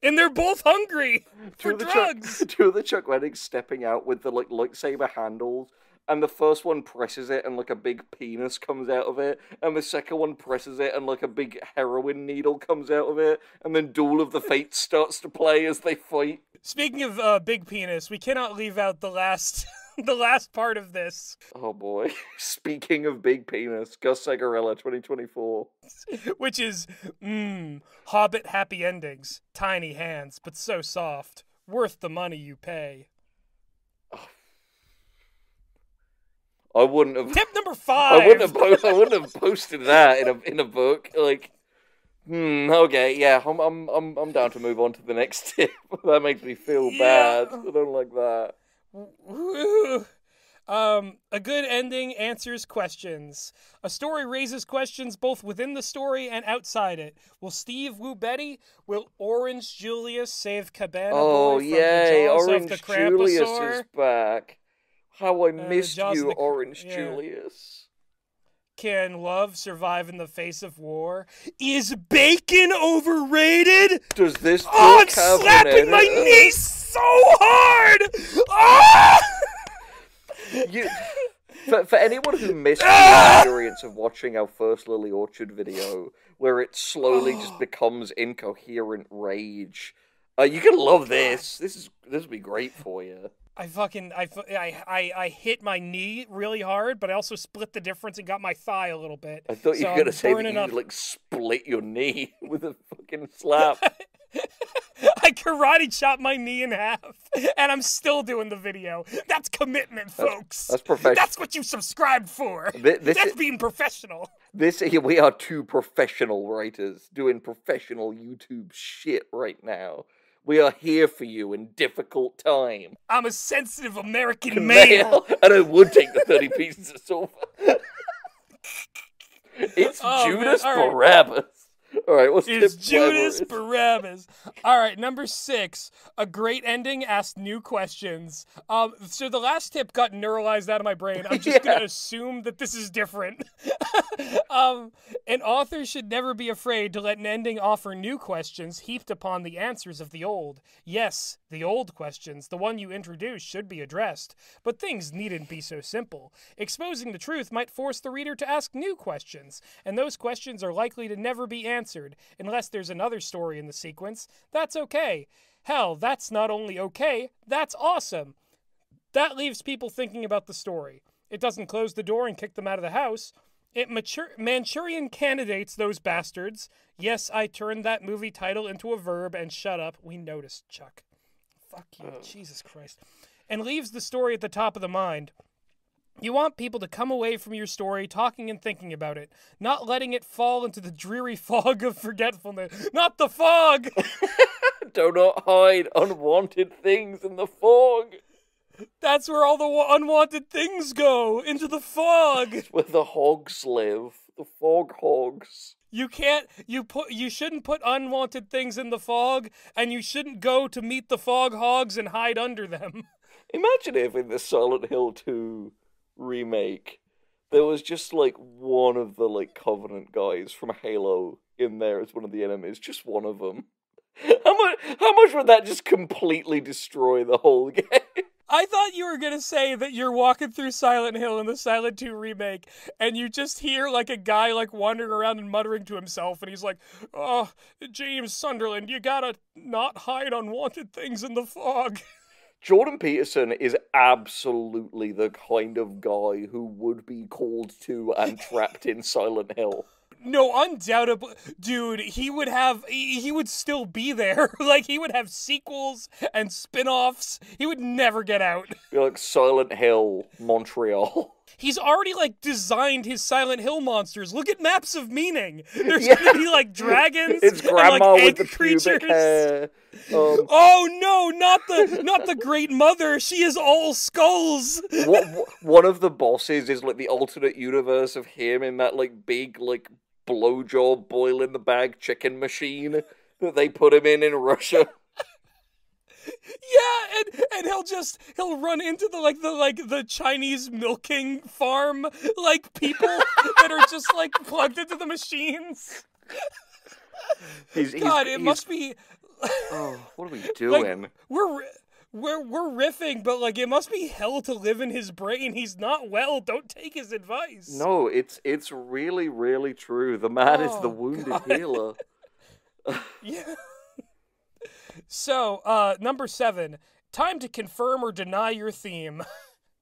And they're both hungry for drugs. Two of the Chuck Wendigs stepping out with the lightsaber handles, and the first one presses it and like a big penis comes out of it, and the second one presses it and like a big heroin needle comes out of it, and then Duel of the Fates starts to play as they fight. Speaking of big penis, we cannot leave out the last the last part of this. Oh boy. Speaking of big penis, Gus Segarella 2024. Which is, Hobbit happy endings. Tiny hands, but so soft. Worth the money you pay. I wouldn't have... Tip number 5! I wouldn't have posted that in a book. Like, Okay, yeah, I'm down to move on to the next tip. That makes me feel bad. I don't like that. Woo. A good ending answers questions. A story raises questions both within the story and outside it. Will Steve woo Betty? Will Orange Julius save Cabana Boy from Yay, the jaws Orange of the Julius Kramposaur? is back. How I The missed jaws of you, the Orange yeah. Julius. Can love survive in the face of war? Is bacon overrated? Does this I'm slapping my knee so hard! Ah! For anyone who missed the experience of watching our first Lily Orchard video, where it slowly just becomes incoherent rage, you can love this. This would be great for you. I hit my knee really hard, but I also split the difference and got my thigh a little bit. I thought you were gonna say that you like split your knee with a fucking slap. I karate chopped my knee in half, and I'm still doing the video. That's commitment, folks. That's professional. That's what you subscribed for. That's being professional. We are two professional writers doing professional YouTube shit right now. We are here for you in difficult time. I'm a sensitive American male. And I would take the 30 pieces of silver. It's Judas Barabbas. All right, what's It's Judas Barabbas. All right, number 6. A great ending asked new questions. So the last tip got neuralized out of my brain. I'm just going to assume that this is different. An author should never be afraid to let an ending offer new questions heaped upon the answers of the old. Yes, the old questions, the one you introduced, should be addressed. But things needn't be so simple. Exposing the truth might force the reader to ask new questions, and those questions are likely to never be answered, unless there's another story in the sequence. That's okay. Hell, that's not only okay, that's awesome. That leaves people thinking about the story. It doesn't close the door and kick them out of the house. It Manchurian candidates those bastards. Yes, I turned that movie title into a verb, and shut up. We noticed, Chuck. Fuck you, Jesus Christ. And leaves the story at the top of the mind. You want people to come away from your story talking and thinking about it, not letting it fall into the dreary fog of forgetfulness. Not the fog! Do not hide unwanted things in the fog. That's where all the unwanted things go, into the fog. It's where the hogs live, the fog hogs. You shouldn't put unwanted things in the fog, and you shouldn't go to meet the fog hogs and hide under them. Imagine if in the Silent Hill 2 remake, there was just like one of the like Covenant guys from Halo in there as one of the enemies, just one of them. How much would that just completely destroy the whole game? I thought you were gonna say that you're walking through Silent Hill in the Silent 2 remake, and you just hear like a guy like wandering around and muttering to himself, and he's like, "Oh, James Sunderland, you gotta not hide unwanted things in the fog." Jordan Peterson is absolutely the kind of guy who would be called to and trapped in Silent Hill. No, undoubtedly, dude, he would still be there. Like, he would have sequels and spin-offs. He would never get out. Be like Silent Hill, Montreal. He's already, like, designed his Silent Hill monsters. Look at Maps of Meaning. There's gonna be, like, dragons it's grandma and, like, with egg the creatures. pubic hair. Oh, no, not the Great Mother. She is all skulls. One of the bosses is, like, the alternate universe of him in that, like, big, like, blowjob boil in the bag chicken machine that they put him in Russia. Yeah, and he'll run into the Chinese milking farm like people that are just like plugged into the machines. Must be. Oh, what are we doing? Like, we're riffing, but like it must be hell to live in his brain. He's not well. Don't take his advice. No, it's really, really true. The man is the wounded healer. Yeah. So, number 7. Time to confirm or deny your theme.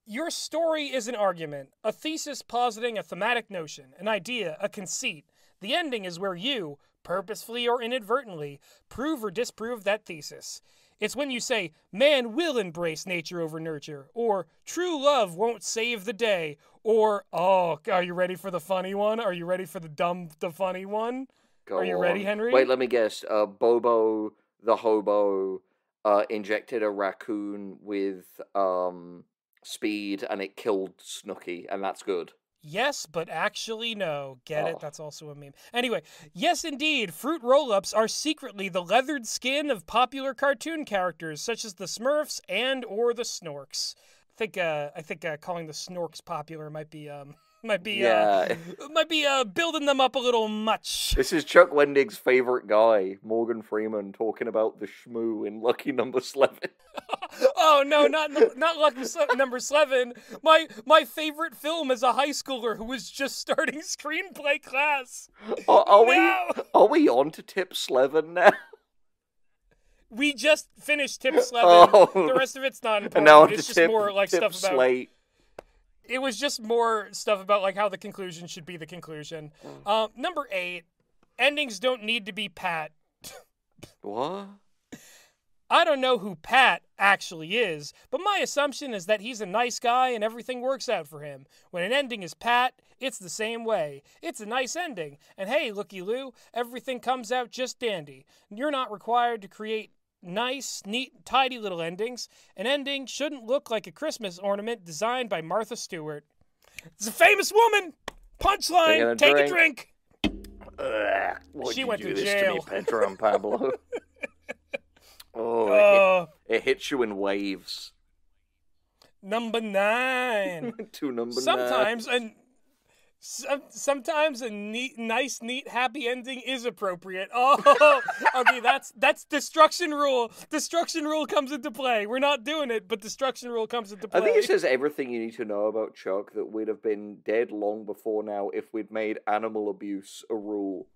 Your story is an argument, a thesis positing a thematic notion, an idea, a conceit. The ending is where you, purposefully or inadvertently, prove or disprove that thesis. It's when you say, man will embrace nature over nurture, or true love won't save the day, or, oh, are you ready for the funny one? Are you ready for the funny one? Go Are you ready, on. Henry? Wait, let me guess. Bobo the hobo injected a raccoon with speed, and it killed Snooky, and that's good. Yes, but actually no. Get it? Oh. That's also a meme. Anyway, yes indeed, fruit roll-ups are secretly the leathered skin of popular cartoon characters such as the Smurfs and or the Snorks. I think calling the Snorks popular might be Yeah. building them up a little much. This is Chuck Wendig's favorite guy, Morgan Freeman, talking about the shmoo in Lucky Number 11. Oh no, not Lucky Number 7. My favorite film as a high schooler who was just starting screenplay class. Are we on to Tip Slevin now? We just finished Tip Slevin. Oh. The rest of it's not important. And now It's just more like Tip stuff about. Slate. It was just more stuff about like how the conclusion should be the conclusion. Number 8, endings don't need to be pat. What? I don't know who Pat actually is, but my assumption is that he's a nice guy and everything works out for him. When an ending is Pat, it's the same way. It's a nice ending. And hey, looky-loo, everything comes out just dandy. You're not required to create nice, neat, tidy little endings. An ending shouldn't look like a Christmas ornament designed by Martha Stewart. It's a famous woman! Punchline! Take a drink! She went to jail. To me, Pedro and Pablo? Oh, it hits you in waves. Number 9. To number 9. Sometimes a nice, neat, happy ending is appropriate. Oh, okay, that's Destruction Rule. Destruction Rule comes into play. We're not doing it, but Destruction Rule comes into play. I think it says everything you need to know about Chuck, that we'd have been dead long before now if we'd made animal abuse a rule.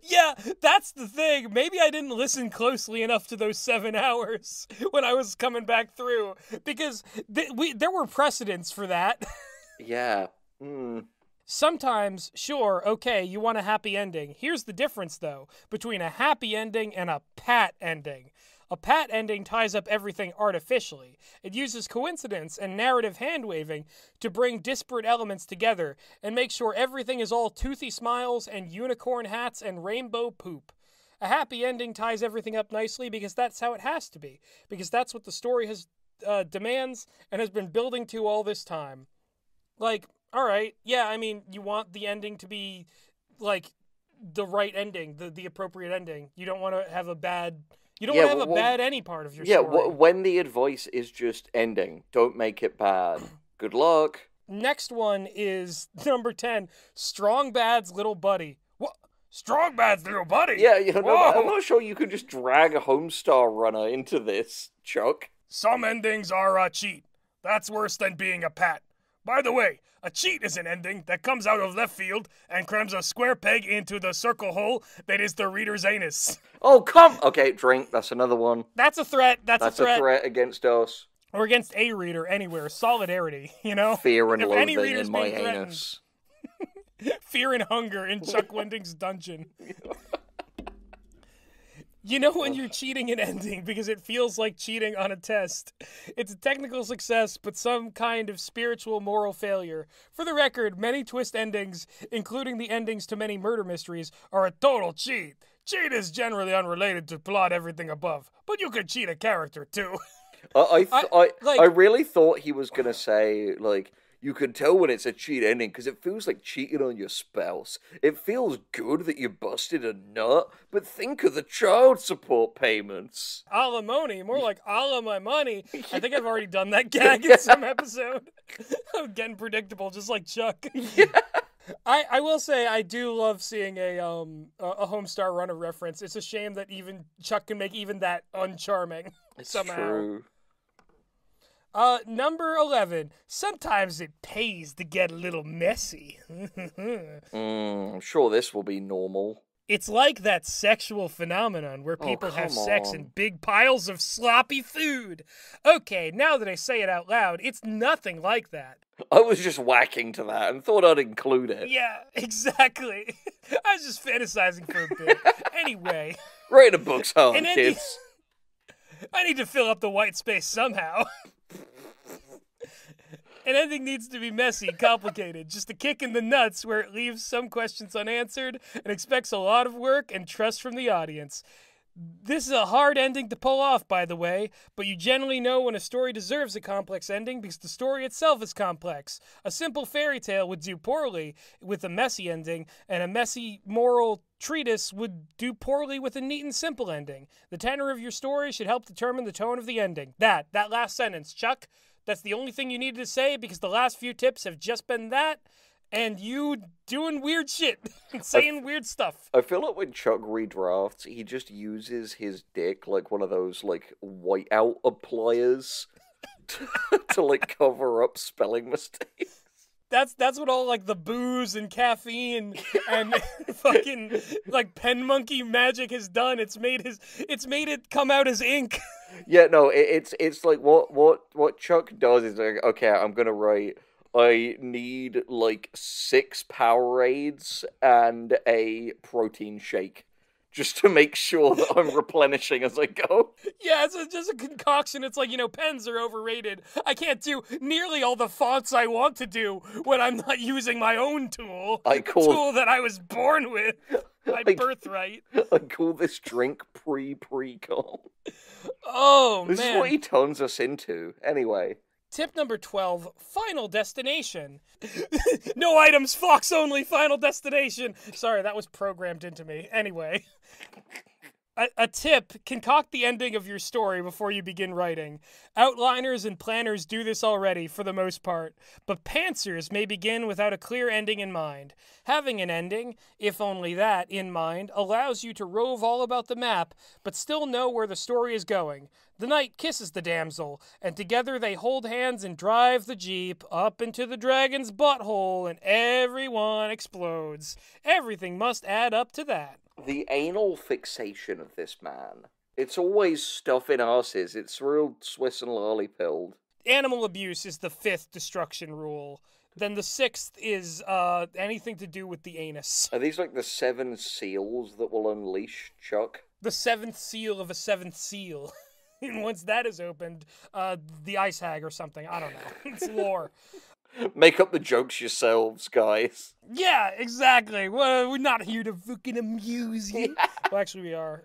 Yeah, that's the thing. Maybe I didn't listen closely enough to those 7 hours when I was coming back through, because there were precedents for that. Yeah. Sometimes, sure, okay, you want a happy ending. Here's the difference, though, between a happy ending and a pat ending. A pat ending ties up everything artificially. It uses coincidence and narrative hand-waving to bring disparate elements together and make sure everything is all toothy smiles and unicorn hats and rainbow poop. A happy ending ties everything up nicely because that's how it has to be, because that's what the story has demands and has been building to all this time. Like, all right, yeah, I mean, you want the ending to be, like, the right ending, the appropriate ending. You don't want to have a bad... You don't want to have a bad any part of your story. Yeah, when the advice is just ending, don't make it bad. Good luck. Next one is number 10, Strong Bad's Little Buddy. What? Strong Bad's Little Buddy? Yeah, I'm not sure you could just drag a Homestar Runner into this, Chuck. Some endings are a cheat. That's worse than being a pat. By the way, a cheat is an ending that comes out of left field and crams a square peg into the circle hole that is the reader's anus. Oh, come! Okay, drink. That's another one. That's a threat. That's a threat. That's a threat against us. Or against a reader anywhere. Solidarity, you know? Fear and loathing in my anus. Fear and hunger in Chuck Wendig's dungeon. You know when you're cheating an ending because it feels like cheating on a test. It's a technical success, but some kind of spiritual moral failure. For the record, many twist endings, including the endings to many murder mysteries, are a total cheat. Cheat is generally unrelated to plot everything above, but you could cheat a character too. I really thought he was gonna say, like, you can tell when it's a cheat ending because it feels like cheating on your spouse. It feels good that you busted a nut, but think of the child support payments. Alimony, more like a la my money. I think I've already done that gag in some episode. I'm getting predictable, just like Chuck. Yeah. I will say I do love seeing a Homestar Runner reference. It's a shame that even Chuck can make even that uncharming. It's somehow. True. Number 11. Sometimes it pays to get a little messy. I'm sure this will be normal. It's like that sexual phenomenon where people have sex in big piles of sloppy food. Okay, now that I say it out loud, it's nothing like that. I was just whacking to that and thought I'd include it. Yeah, exactly. I was just fantasizing for a bit. Anyway. Write a book's hard, kids. I need to fill up the white space somehow. An ending needs to be messy, complicated, just a kick in the nuts where it leaves some questions unanswered and expects a lot of work and trust from the audience. This is a hard ending to pull off, by the way, but you generally know when a story deserves a complex ending because the story itself is complex. A simple fairy tale would do poorly with a messy ending, and a messy moral treatise would do poorly with a neat and simple ending. The tenor of your story should help determine the tone of the ending. That last sentence, Chuck, that's the only thing you needed to say because the last few tips have just been that. And you doing weird shit and saying weird stuff. I feel like when Chuck redrafts, he just uses his dick like one of those, like, whiteout pliers to like, cover up spelling mistakes. That's what all, like, the booze and caffeine and fucking, like, penmonkey magic has done. It's made it come out as ink. Yeah, no, it's like, what Chuck does is, like, okay, I'm gonna write... I need, like, 6 Powerades and a protein shake. Just to make sure that I'm replenishing as I go. Yeah, it's just a concoction. It's like, pens are overrated. I can't do nearly all the fonts I want to do when I'm not using my own tool. Tool that I was born with. My birthright. I call this drink pre-com. Oh, man. This is what he turns us into. Anyway. Tip number 12, final destination. No items, Fox only, final destination. Sorry, that was programmed into me. Anyway. A tip, concoct the ending of your story before you begin writing. Outliners and planners do this already, for the most part, but pantsers may begin without a clear ending in mind. Having an ending, if only that, in mind, allows you to rove all about the map, but still know where the story is going. The knight kisses the damsel, and together they hold hands and drive the jeep up into the dragon's butthole, and everyone explodes. Everything must add up to that. The anal fixation of this man. It's always stuff in arses. It's real Swiss and lolly-pilled. Animal abuse is the 5th destruction rule. Then the 6th is anything to do with the anus. Are these like the 7 seals that will unleash Chuck? The 7th seal of a 7th seal. And once that is opened, the ice hag or something. I don't know. It's lore. Make up the jokes yourselves, guys. Yeah, exactly. Well, we're not here to fucking amuse you. Yeah. Well, actually, we are.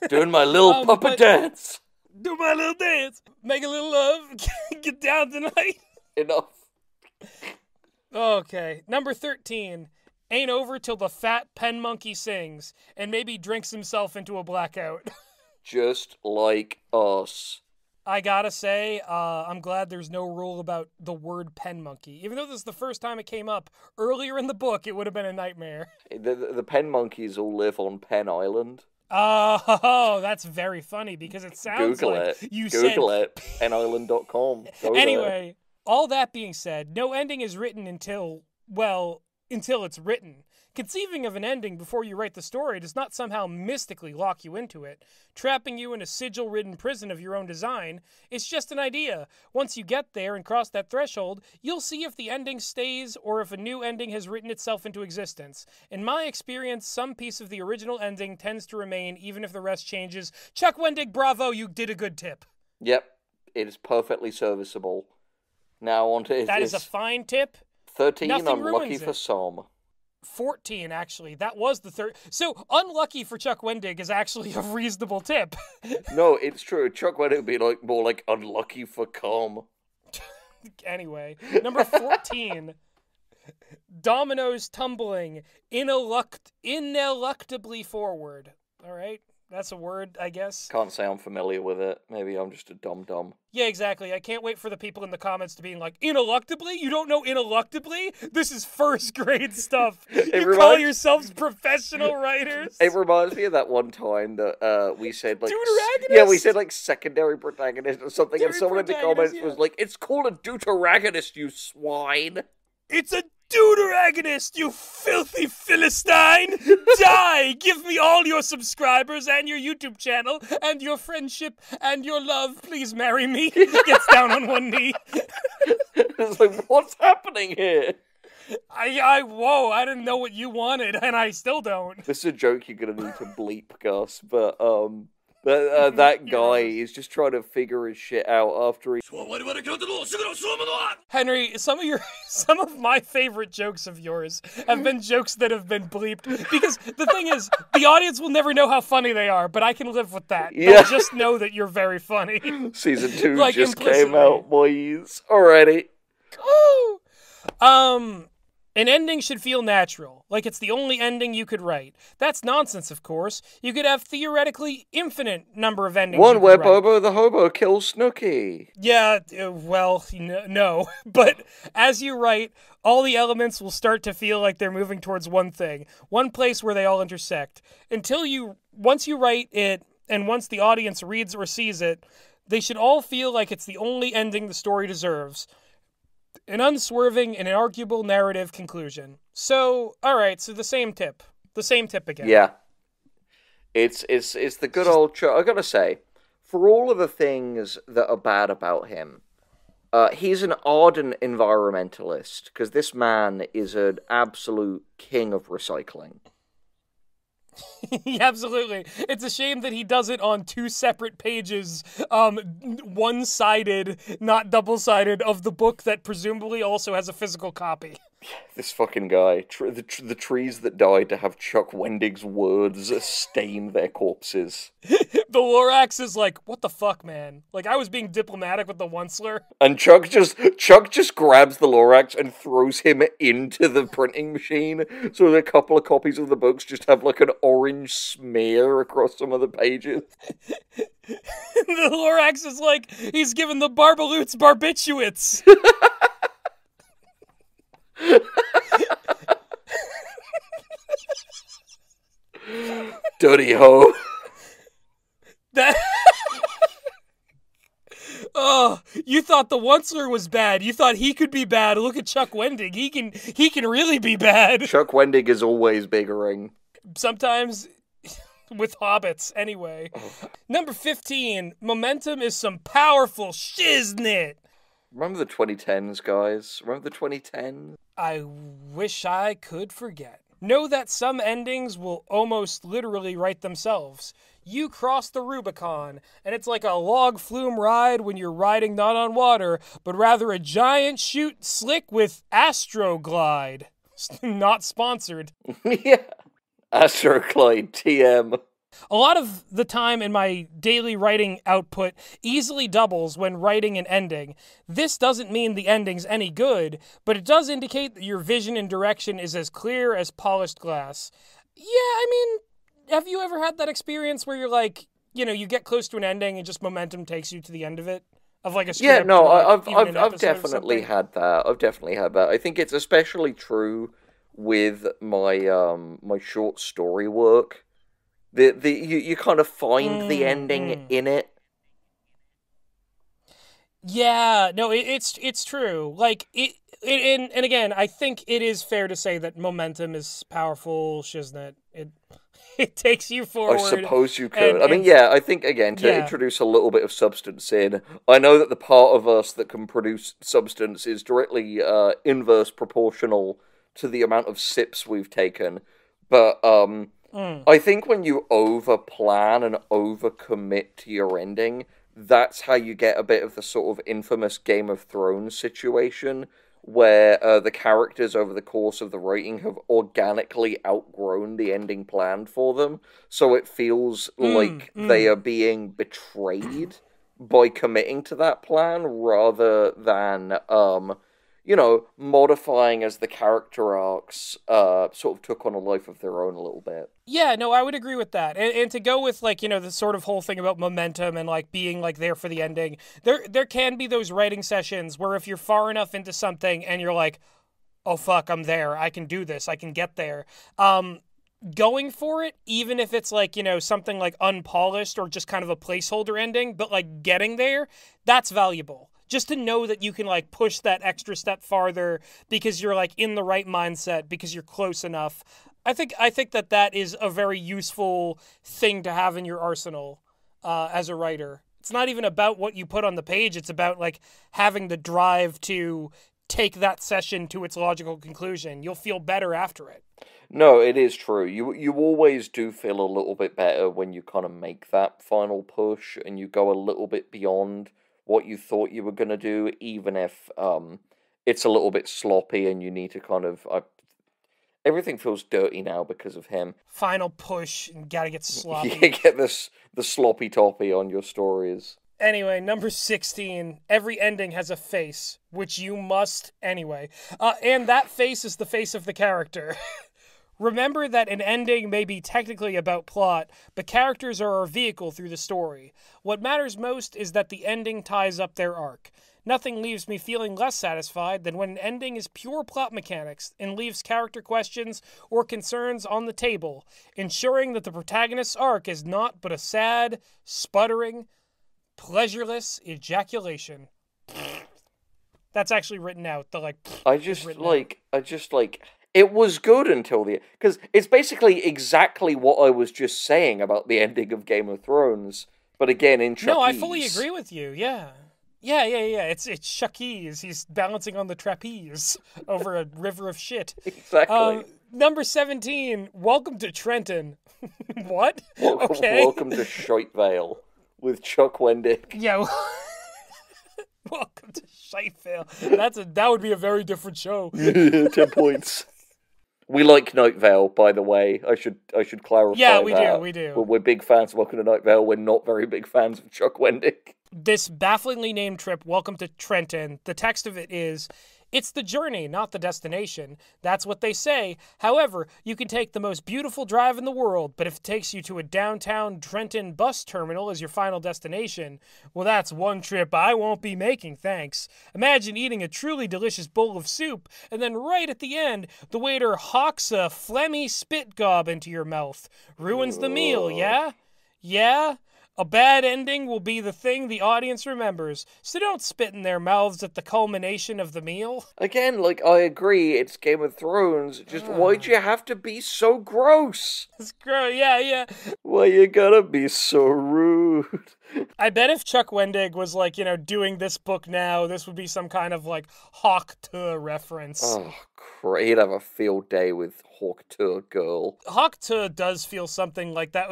Doing my little puppet dance. Do my little dance. Make a little love. Get down tonight. Enough. Okay. Number 13. Ain't over till the fat pen monkey sings and maybe drinks himself into a blackout. Just like us. I gotta say, I'm glad there's no rule about the word pen monkey. Even though this is the first time it came up earlier in the book, it would have been a nightmare. The pen monkeys all live on Penn Island. Oh, that's very funny because it sounds Google like it. you Google said... it. PennIsland.com. Anyway, all that being said, no ending is written until it's written. Conceiving of an ending before you write the story does not somehow mystically lock you into it, trapping you in a sigil-ridden prison of your own design. It's just an idea. Once you get there and cross that threshold, you'll see if the ending stays or if a new ending has written itself into existence. In my experience, some piece of the original ending tends to remain even if the rest changes. Chuck Wendig, bravo, you did a good tip. Yep, it is perfectly serviceable. Now on to... That is a fine tip. 13, unlucky for some. 14, actually. That was the third. So, unlucky for Chuck Wendig is actually a reasonable tip. No, it's true. Chuck Wendig would be more like unlucky for calm. Anyway, number 14. Dominoes tumbling ineluctably forward. All right? That's a word, I guess. Can't say I'm familiar with it. Maybe I'm just a dum-dum. Yeah, exactly. I can't wait for the people in the comments to be like, ineluctably? You don't know ineluctably? This is first grade stuff. Call yourselves professional writers? It reminds me of that one time that we said, like... Deuteragonist? Yeah, we said, like, secondary protagonist or something, and someone in the comments was like, it's called a deuteragonist, you swine. It's a deuteragonist, you filthy Philistine! Die! Give me all your subscribers and your YouTube channel and your friendship and your love. Please marry me. Gets down on one knee. It's like, what's happening here? Whoa, I didn't know what you wanted, and I still don't. This is a joke you're gonna need to bleep, Gus, but, That guy is just trying to figure his shit out after he... Henry, some of my favorite jokes of yours have been jokes that have been bleeped, because the thing is, the audience will never know how funny they are, but I can live with that. Yeah. They'll just know that you're very funny. Season 2 like, just implicitly. came out, boys. Already. An ending should feel natural, like it's the only ending you could write. That's nonsense, of course. You could have theoretically infinite number of endings. One where Bobo the Hobo kills Snooki. Yeah, well, no. But as you write, all the elements will start to feel like they're moving towards one thing, one place where they all intersect. Once you write it, and once the audience reads or sees it, they should all feel like it's the only ending the story deserves. An unswerving and inarguable narrative conclusion. So, alright, so the same tip. The same tip again. Yeah. It's the good old... I gotta say, for all of the things that are bad about him, he's an ardent environmentalist, because this man is an absolute king of recycling. Absolutely. It's a shame that he does it on 2 separate pages, one-sided, not double-sided, of the book that presumably also has a physical copy. This fucking guy. The trees that died to have Chuck Wendig's words stain their corpses. The Lorax is like, what the fuck, man? Like, I was being diplomatic with the Onceler. And Chuck just grabs the Lorax and throws him into the printing machine, so a couple of copies of the books just have like an orange smear across some of the pages. The Lorax is like, he's given the Barbaloots barbiturates. Dirty hoe. That. Oh, you thought the Onceler was bad. You thought he could be bad. Look at Chuck Wendig. He can really be bad. Chuck Wendig is always biggering. Sometimes with hobbits, anyway. Number 15, momentum is some powerful shiznit. Remember the 2010s, guys? Remember the 2010s? I wish I could forget. Know that some endings will almost literally write themselves. You cross the Rubicon, and it's like a log flume ride when you're riding not on water, but rather a giant chute slick with Astroglide. Not sponsored. Yeah. Astroglide, TM. A lot of the time in my daily writing output easily doubles when writing an ending. This doesn't mean the ending's any good, but it does indicate that your vision and direction is as clear as polished glass. Yeah, I mean, have you ever had that experience where you're like, you know, you get close to an ending and just momentum takes you to the end of it? Of like a script? Yeah, no, I've definitely had that. I've definitely had that. I think it's especially true with my my short story work. You kind of find the ending in it. Yeah, no, it's true. Like and again, I think it is fair to say that momentum is powerful, shiznit. It takes you forward. I suppose you could. I mean, yeah, I think, again, to introduce a little bit of substance in, I know that the part of us that can produce substance is directly inverse proportional to the amount of sips we've taken, but I think when you over-plan and over-commit to your ending, that's how you get a bit of the sort of infamous Game of Thrones situation, where the characters over the course of the writing have organically outgrown the ending planned for them, so it feels like they are being betrayed by committing to that plan, rather than, you know, modifying as the character arcs sort of took on a life of their own a little bit. Yeah, no, I would agree with that. And to go with, like, you know, the sort of whole thing about momentum and, like, being, like, there for the ending, there can be those writing sessions where if you're far enough into something and you're like, oh, fuck, I'm there, I can do this, I can get there. Going for it, even if it's, like, you know, something, like, unpolished or just kind of a placeholder ending, but, like, getting there, that's valuable. Just to know that you can, like, push that extra step farther because you're, like, in the right mindset, because you're close enough. I think that is a very useful thing to have in your arsenal as a writer. It's not even about what you put on the page. It's about, like, having the drive to take that session to its logical conclusion. You'll feel better after it. No, it is true. You always do feel a little bit better when you kind of make that final push and you go a little bit beyond what you thought you were going to do, even if it's a little bit sloppy and you need to kind of... everything feels dirty now because of him. Final push, and gotta get sloppy. You get the sloppy toppy on your stories. Anyway, number 16, every ending has a face, which you must anyway. And that face is the face of the character. Remember that an ending may be technically about plot, but characters are our vehicle through the story. What matters most is that the ending ties up their arc. Nothing leaves me feeling less satisfied than when an ending is pure plot mechanics and leaves character questions or concerns on the table, ensuring that the protagonist's arc is not but a sad, sputtering, pleasureless ejaculation. That's actually written out. It was good until because it's basically exactly what I was just saying about the ending of Game of Thrones, but again in Chuckese. No, I fully agree with you. Yeah. It's Chuckese. He's balancing on the trapeze over a river of shit. Exactly. Number 17. Welcome to Trenton. What? Okay. Welcome to Shitevale with Chuck Wendig. Yeah. Welcome to Shitevale. That would be a very different show. 10 points. We like Night Vale, by the way. I should clarify. Yeah, we do. We're big fans of Welcome to Night Vale. We're not very big fans of Chuck Wendig. This bafflingly named trip, Welcome to Trenton, the text of it is, it's the journey, not the destination. That's what they say. However, you can take the most beautiful drive in the world, but if it takes you to a downtown Trenton bus terminal as your final destination, well, that's one trip I won't be making, thanks. Imagine eating a truly delicious bowl of soup, and then right at the end, the waiter hawks a phlegmy spit gob into your mouth. Ruins the meal, yeah? Yeah? A bad ending will be the thing the audience remembers, so don't spit in their mouths at the culmination of the meal. Again, I agree, it's Game of Thrones, just why'd you have to be so gross? It's gross, yeah. Why you gotta be so rude? I bet if Chuck Wendig was, doing this book now, this would be some kind of, Hawk Tuh reference. Oh, great, he'd have a field day with Hawk Tuh Girl. Hawk Tuh does feel something like that,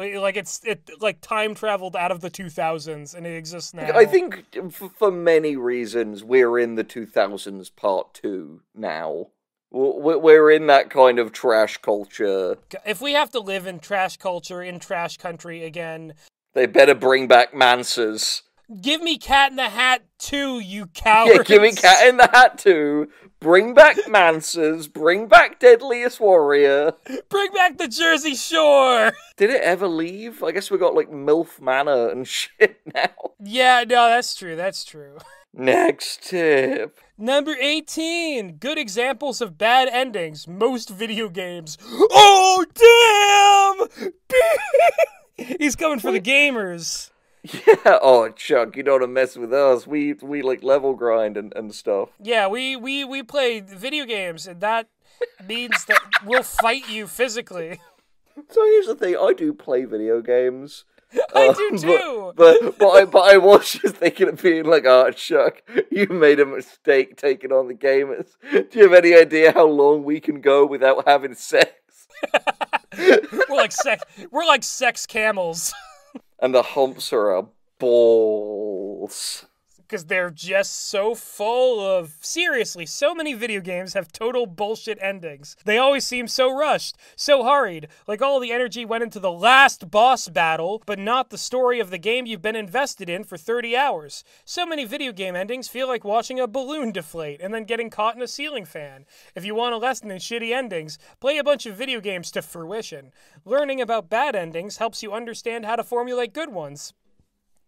like time traveled out of the 2000s, and it exists now. I think, for many reasons, we're in the 2000s part 2 now. We're in that kind of trash culture. If we have to live in trash culture, in trash country again... They better bring back Mansers. Give me Cat in the Hat 2, you cowards! Yeah, give me Cat in the Hat 2. Bring back Mansers. Bring back Deadliest Warrior. Bring back the Jersey Shore! Did it ever leave? I guess we got, MILF Manor and shit now. Yeah, no, that's true. Next tip. Number 18. Good examples of bad endings. Most video games. Oh, damn! He's coming for the gamers. Yeah, oh, Chuck, you don't want to mess with us. We level grind and stuff. Yeah, we play video games, and that means that we'll fight you physically. So here's the thing, I do play video games. I do too! But I was just thinking of being Chuck, you made a mistake taking on the gamers. Do you have any idea how long we can go without having sex? We're like sex camels. And the humps are our balls. Because they're just so full of... Seriously, so many video games have total bullshit endings. They always seem so rushed, so hurried, like all the energy went into the last boss battle, but not the story of the game you've been invested in for 30 hours. So many video game endings feel like watching a balloon deflate and then getting caught in a ceiling fan. If you want a lesson in shitty endings, play a bunch of video games to fruition. Learning about bad endings helps you understand how to formulate good ones.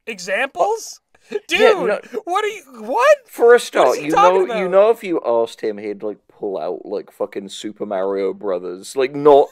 Examples? Dude, yeah, no, what? For a start, you know if you asked him, he'd pull out fucking Super Mario Brothers, not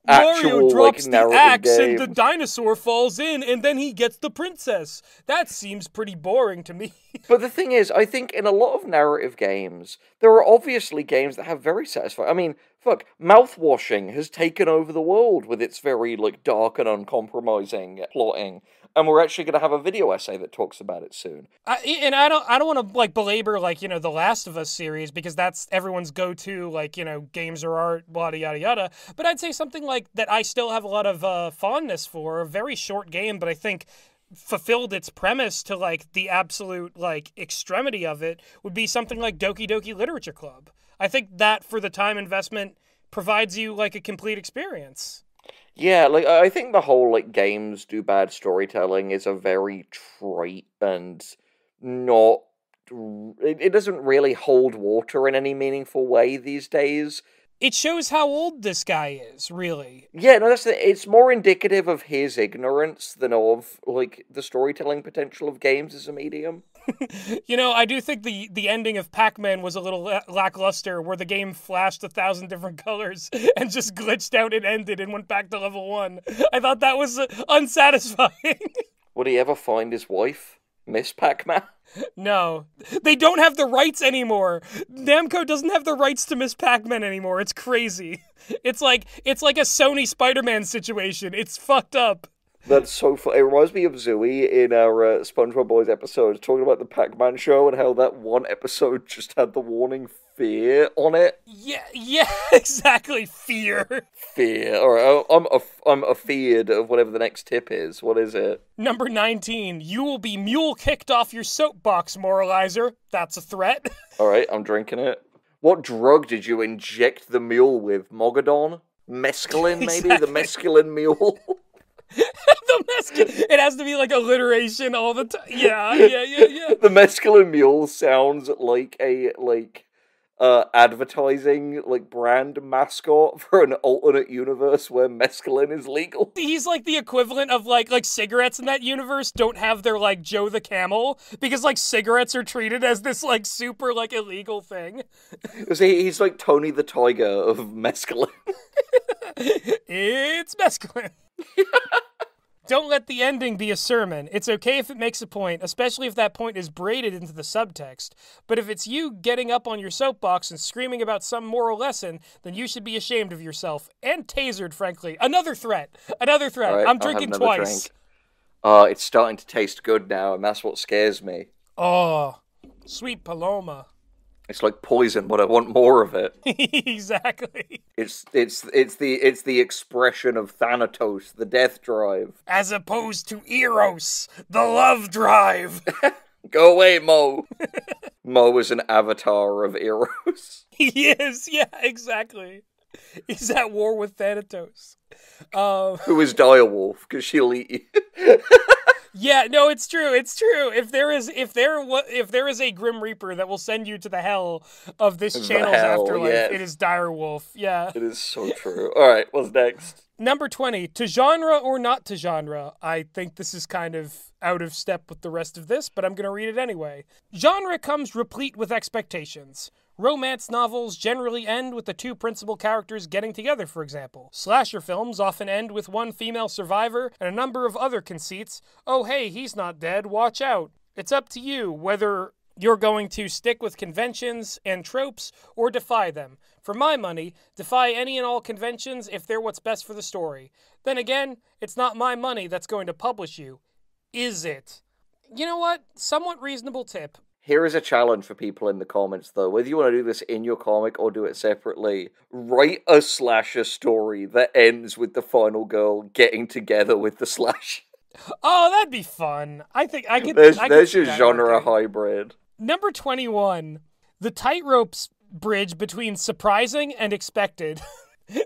actual Mario drops the axe games. and the dinosaur falls in, and then he gets the princess. That seems pretty boring to me. But the thing is, I think in a lot of narrative games, there are obviously games that have very satisfying... I mean, fuck, Mouthwashing has taken over the world with its very, dark and uncompromising plotting. and we're actually going to have a video essay that talks about it soon. I don't want to like belabor like the Last of Us series because that's everyone's go-to like games or art, yada yada yada. But I'd say something like that I still have a lot of fondness for. A very short game, but I think fulfilled its premise to like the absolute like extremity of it would be something like Doki Doki Literature Club. I think that for the time investment provides you like a complete experience. Yeah, like I think the whole like games do bad storytelling is a very trite and not it doesn't really hold water in any meaningful way these days. It shows how old this guy is, really. Yeah, no, it's more indicative of his ignorance than of like the storytelling potential of games as a medium. I do think the ending of Pac-Man was a little lackluster, where the game flashed 1,000 different colors and just glitched out and ended and went back to level 1. I thought that was unsatisfying. Would he ever find his wife, Miss Pac-Man? No. They don't have the rights anymore. Namco doesn't have the rights to Miss Pac-Man anymore. It's crazy. It's like a Sony Spider-Man situation. It's fucked up. That's so funny. It reminds me of Zooey in our SpongeBob Boys episodes, talking about the Pac-Man show and how that one episode just had the warning fear on it. Yeah, exactly. Fear. Fear. Alright, I'm afeared of whatever the next tip is. What is it? Number 19. You will be mule kicked off your soapbox, moralizer. That's a threat. Alright, I'm drinking it. What drug did you inject the mule with? Mogadon? Mescaline, maybe? Exactly. The mescaline mule? It has to be like alliteration all the time. Yeah. The mescaline mule sounds like a advertising like brand mascot for an alternate universe where mescaline is legal. He's like the equivalent of like cigarettes in that universe don't have their like Joe the Camel, because like cigarettes are treated as this like super like illegal thing. He's like Tony the Tiger of mescaline. It's mescaline. Don't let the ending be a sermon. It's okay if it makes a point, especially if that point is braided into the subtext. But if it's you getting up on your soapbox and screaming about some moral lesson, then you should be ashamed of yourself. And tasered, frankly. Another threat. Right, I'm drinking twice. It's starting to taste good now, and that's what scares me. Oh, sweet Paloma. It's like poison, but I want more of it. Exactly. It's the expression of Thanatos, the death drive. As opposed to Eros, the love drive. Go away, Mo. Mo is an avatar of Eros. He is, yeah, exactly. He's at war with Thanatos. Who is Direwolf, because she'll eat you. Yeah, no, it's true. It's true. If there is a Grim Reaper that will send you to the hell of this channel's afterlife, yes. It is Direwolf. Yeah. It is so true. All right, what's next? Number 20, to genre or not to genre. I think this is kind of out of step with the rest of this, but I'm going to read it anyway. Genre comes replete with expectations. Romance novels generally end with the two principal characters getting together, for example. Slasher films often end with one female survivor and a number of other conceits. Oh, hey, he's not dead, watch out. It's up to you whether you're going to stick with conventions and tropes or defy them. For my money, defy any and all conventions if they're what's best for the story. Then again, it's not my money that's going to publish you. Is it? You know what? Somewhat reasonable tip. Here is a challenge for people in the comments, though. Whether you want to do this in your comic or do it separately, write a slasher story that ends with the final girl getting together with the slasher. Oh, that'd be fun. I think I could. There's your genre hybrid. Number 21, the tightropes bridge between surprising and expected.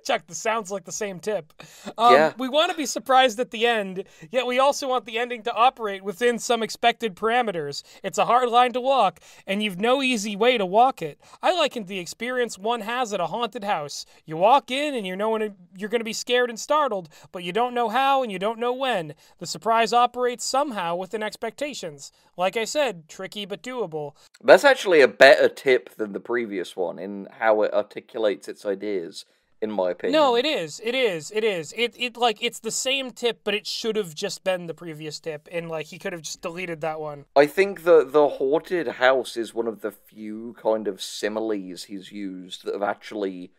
Chuck, this sounds like the same tip. Yeah. We want to be surprised at the end, yet we also want the ending to operate within some expected parameters. It's a hard line to walk, and you've no easy way to walk it. I liken the experience one has at a haunted house. You walk in, and you're going to be scared and startled, but you don't know how, and you don't know when. The surprise operates somehow within expectations. Like I said, tricky but doable. That's actually a better tip than the previous one in how it articulates its ideas. In my opinion. No, it is. It's the same tip, but it should have just been the previous tip, and like he could have just deleted that one. I think the haunted house is one of the few kind of similes he's used that have actually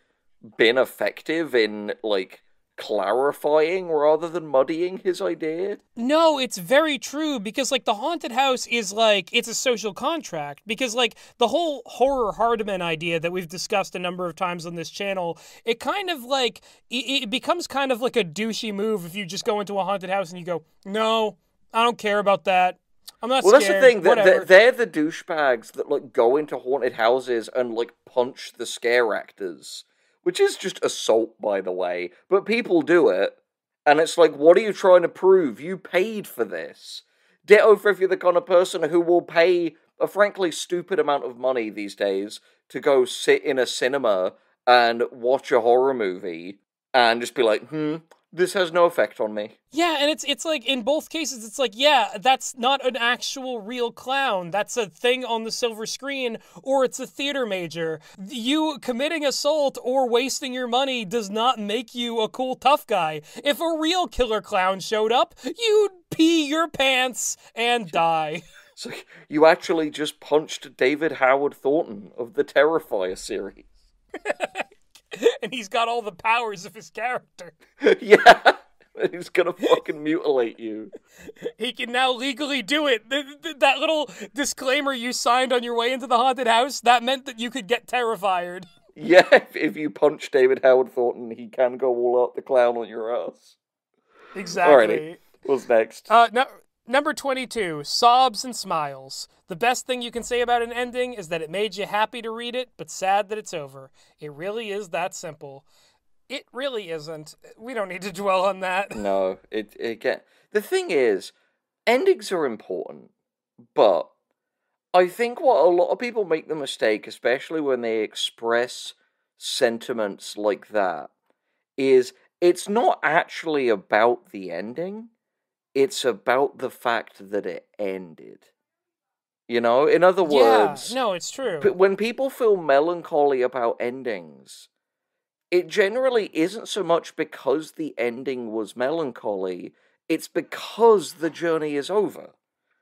been effective in like clarifying rather than muddying his idea. No, it's very true because like the haunted house is like it's a social contract because like the whole horror Hardiman idea that we've discussed a number of times on this channel, it kind of like it becomes kind of like a douchey move if you just go into a haunted house and you go, "No, I don't care about that. I'm not Well, scared." that's the thing, Whatever. they're the douchebags that, like, go into haunted houses and, like, punch the scare actors. Which is just assault, by the way. But people do it. And it's like, what are you trying to prove? You paid for this. Ditto for if you're the kind of person who will pay a frankly stupid amount of money these days to go sit in a cinema and watch a horror movie and just be like, this has no effect on me. Yeah, and it's like in both cases it's like, yeah, that's not an actual real clown. That's a thing on the silver screen or it's a theater major. You committing assault or wasting your money does not make you a cool tough guy. If a real killer clown showed up, you'd pee your pants and die. So you actually just punched David Howard Thornton of the Terrifier series. And he's got all the powers of his character. Yeah, he's gonna fucking mutilate you. He can now legally do it. That little disclaimer you signed on your way into the haunted house, that meant that you could get Terrified. Yeah, if you punch David Howard Thornton, he can go all out the clown on your ass. Exactly. Alrighty, what's next? No, number 22, Sobs and Smiles. The best thing you can say about an ending is that it made you happy to read it, but sad that it's over. It really is that simple. It really isn't. We don't need to dwell on that. No, the thing is, endings are important, but I think what a lot of people make the mistake, especially when they express sentiments like that, is it's not actually about the ending, it's about the fact that it ended. You know, in other words, Yeah, no, it's true. when people feel melancholy about endings, it generally isn't so much because the ending was melancholy, it's because the journey is over.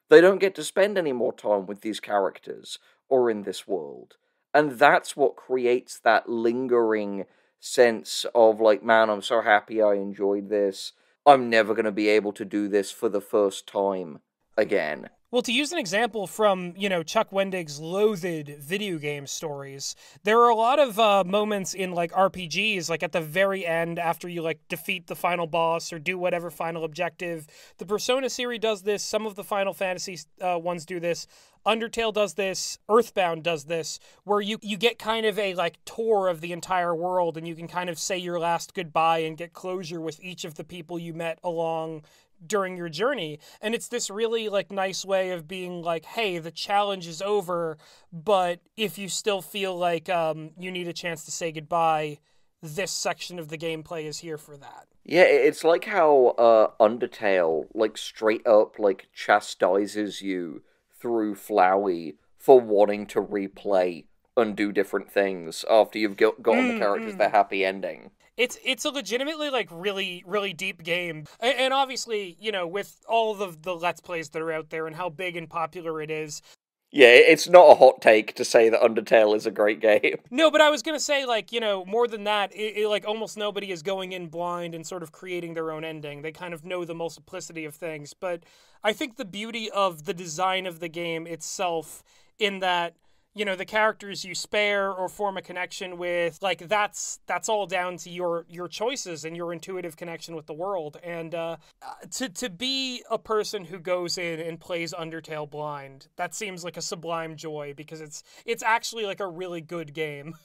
They don't get to spend any more time with these characters or in this world. And that's what creates that lingering sense of like, man, I'm so happy I enjoyed this. I'm never going to be able to do this for the first time again. Well, to use an example from, Chuck Wendig's loathed video game stories, there are a lot of moments in, like, RPGs, like, at the very end, after you, like, defeat the final boss or do whatever final objective. The Persona series does this, some of the Final Fantasy ones do this, Undertale does this, Earthbound does this, where you get kind of a, like, tour of the entire world, and you can kind of say your last goodbye and get closure with each of the people you met along during your journey. And it's this really like nice way of being like, hey, the challenge is over, but if you still feel like you need a chance to say goodbye, this section of the gameplay is here for that. Yeah, it's like how Undertale, like, straight up, like, chastises you through Flowey for wanting to replay and do different things after you've gotten the characters their happy ending. It's a legitimately, like, really, really deep game. And obviously, with all of the Let's Plays that are out there and how big and popular it is. Yeah, it's not a hot take to say that Undertale is a great game. No, but I was going to say, like, more than that, like, almost nobody is going in blind and sort of creating their own ending. They kind of know the multiplicity of things. But I think the beauty of the design of the game itself in that, the characters you spare or form a connection with, like, that's all down to your choices and your intuitive connection with the world. And to be a person who goes in and plays Undertale blind, that seems like a sublime joy because it's actually like a really good game.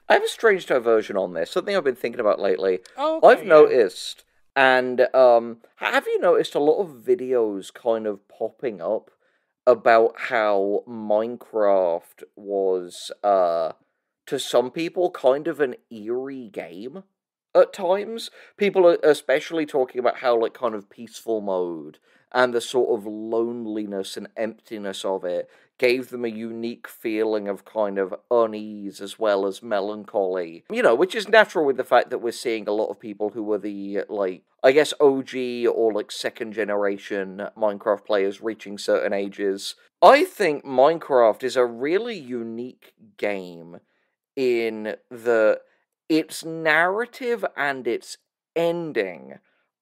I have a strange diversion on this, something I've been thinking about lately. Oh, okay, I've noticed, and have you noticed a lot of videos kind of popping up about how Minecraft was, to some people, kind of an eerie game at times? People are especially talking about how, like, kind of peaceful mode and the sort of loneliness and emptiness of it gave them a unique feeling of kind of unease as well as melancholy. Which is natural with the fact that we're seeing a lot of people who were the, like, I guess OG or, like, second generation Minecraft players reaching certain ages. I think Minecraft is a really unique game in its narrative and its ending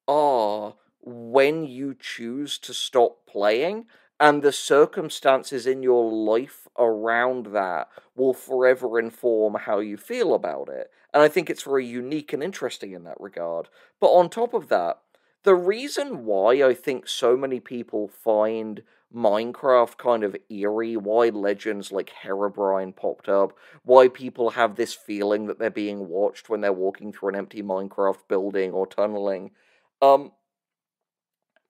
are when you choose to stop playing, and the circumstances in your life around that will forever inform how you feel about it. And I think it's very unique and interesting in that regard. But on top of that, the reason why I think so many people find Minecraft kind of eerie, why legends like Herobrine popped up, why people have this feeling that they're being watched when they're walking through an empty Minecraft building or tunneling.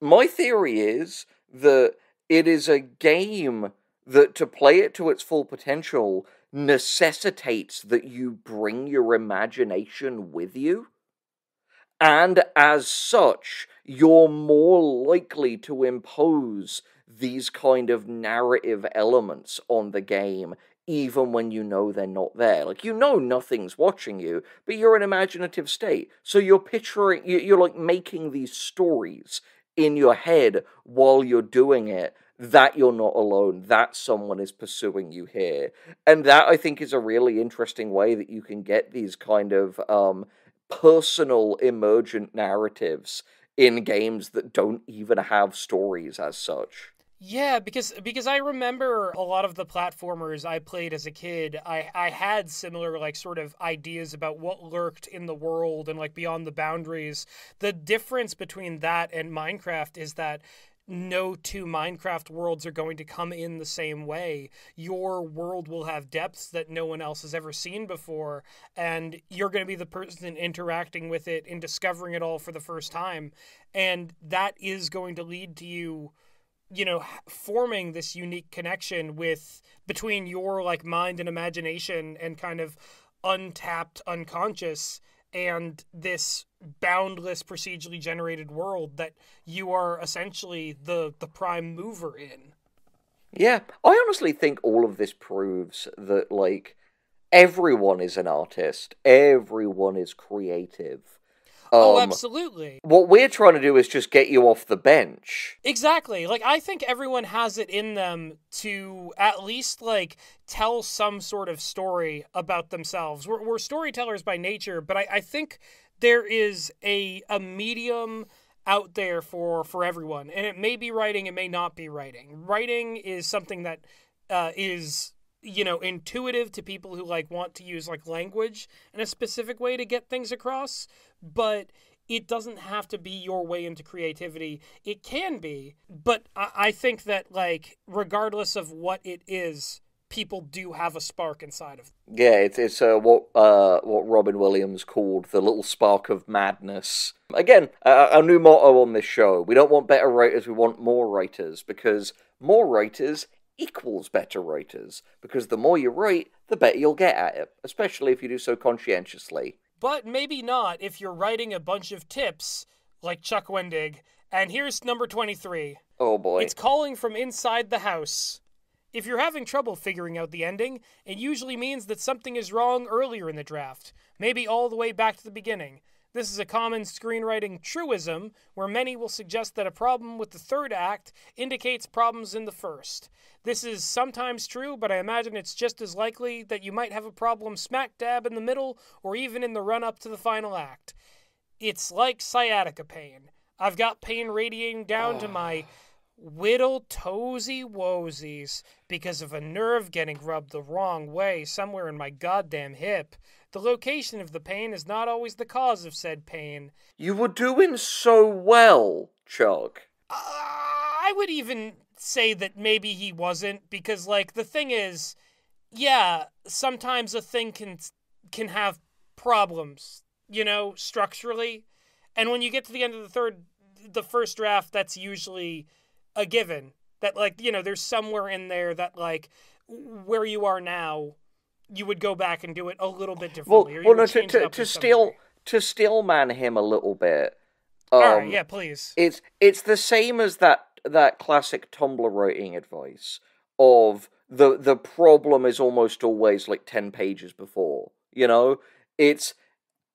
My theory is that it is a game that, to play it to its full potential, necessitates that you bring your imagination with you. And as such, you're more likely to impose these kind of narrative elements on the game, even when you know they're not there. Like, you know nothing's watching you, but you're in an imaginative state. So you're picturing, you're like making these stories in your head while you're doing it, that you're not alone, that someone is pursuing you here. And that, I think, is a really interesting way that you can get these kind of personal emergent narratives in games that don't even have stories as such. Yeah, because I remember a lot of the platformers I played as a kid, I had similar like sort of ideas about what lurked in the world and like beyond the boundaries. The difference between that and Minecraft is that no two Minecraft worlds are going to come in the same way. Your world will have depths that no one else has ever seen before, and you're going to be the person interacting with it and discovering it all for the first time. And that is going to lead to you, you know, forming this unique connection with between your like mind and imagination and kind of untapped unconscious and this boundless procedurally generated world that you are essentially the prime mover in. Yeah, I honestly think all of this proves that, like, everyone is an artist, everyone is creative. Oh, absolutely. What we're trying to do is just get you off the bench. Exactly. Like, I think everyone has it in them to at least, like, tell some sort of story about themselves. We're storytellers by nature, but I think there is a medium out there for everyone. And it may be writing, it may not be writing. Writing is something that is, you know, intuitive to people who, like, want to use, like, language in a specific way to get things across, but it doesn't have to be your way into creativity. It can be, but I think that, like, regardless of what it is, people do have a spark inside of them. Yeah, it's what Robin Williams called the little spark of madness. Again, our new motto on this show: we don't want better writers, we want more writers, because more writers equals better writers. Because the more you write, the better you'll get at it, especially if you do so conscientiously. But maybe not if you're writing a bunch of tips, like Chuck Wendig. And here's number 23. Oh boy. It's calling from inside the house. If you're having trouble figuring out the ending, it usually means that something is wrong earlier in the draft, maybe all the way back to the beginning. This is a common screenwriting truism, where many will suggest that a problem with the third act indicates problems in the first. This is sometimes true, but I imagine it's just as likely that you might have a problem smack dab in the middle or even in the run-up to the final act. It's like sciatica pain. I've got pain radiating down to my whittle toesy woesies because of a nerve getting rubbed the wrong way somewhere in my goddamn hip. The location of the pain is not always the cause of said pain. You were doing so well, Chuck. I would even say that maybe he wasn't, because, like, the thing is, yeah, sometimes a thing can have problems, you know, structurally. And when you get to the end of the first draft, that's usually a given. That, like, you know, there's somewhere in there that, like, where you are now, you would go back and do it a little bit differently. Well, no, to stillman him a little bit. All right, yeah, please. It's the same as that classic Tumblr writing advice of the problem is almost always like 10 pages before. You know, it's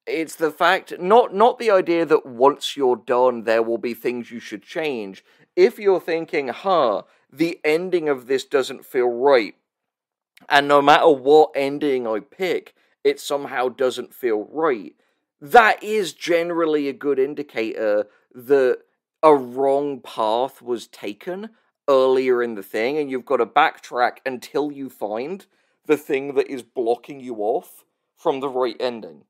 the fact, not the idea that once you're done there will be things you should change. If you're thinking, the ending of this doesn't feel right, and no matter what ending I pick, it somehow doesn't feel right, that is generally a good indicator that a wrong path was taken earlier in the thing, and you've got to backtrack until you find the thing that is blocking you off from the right ending.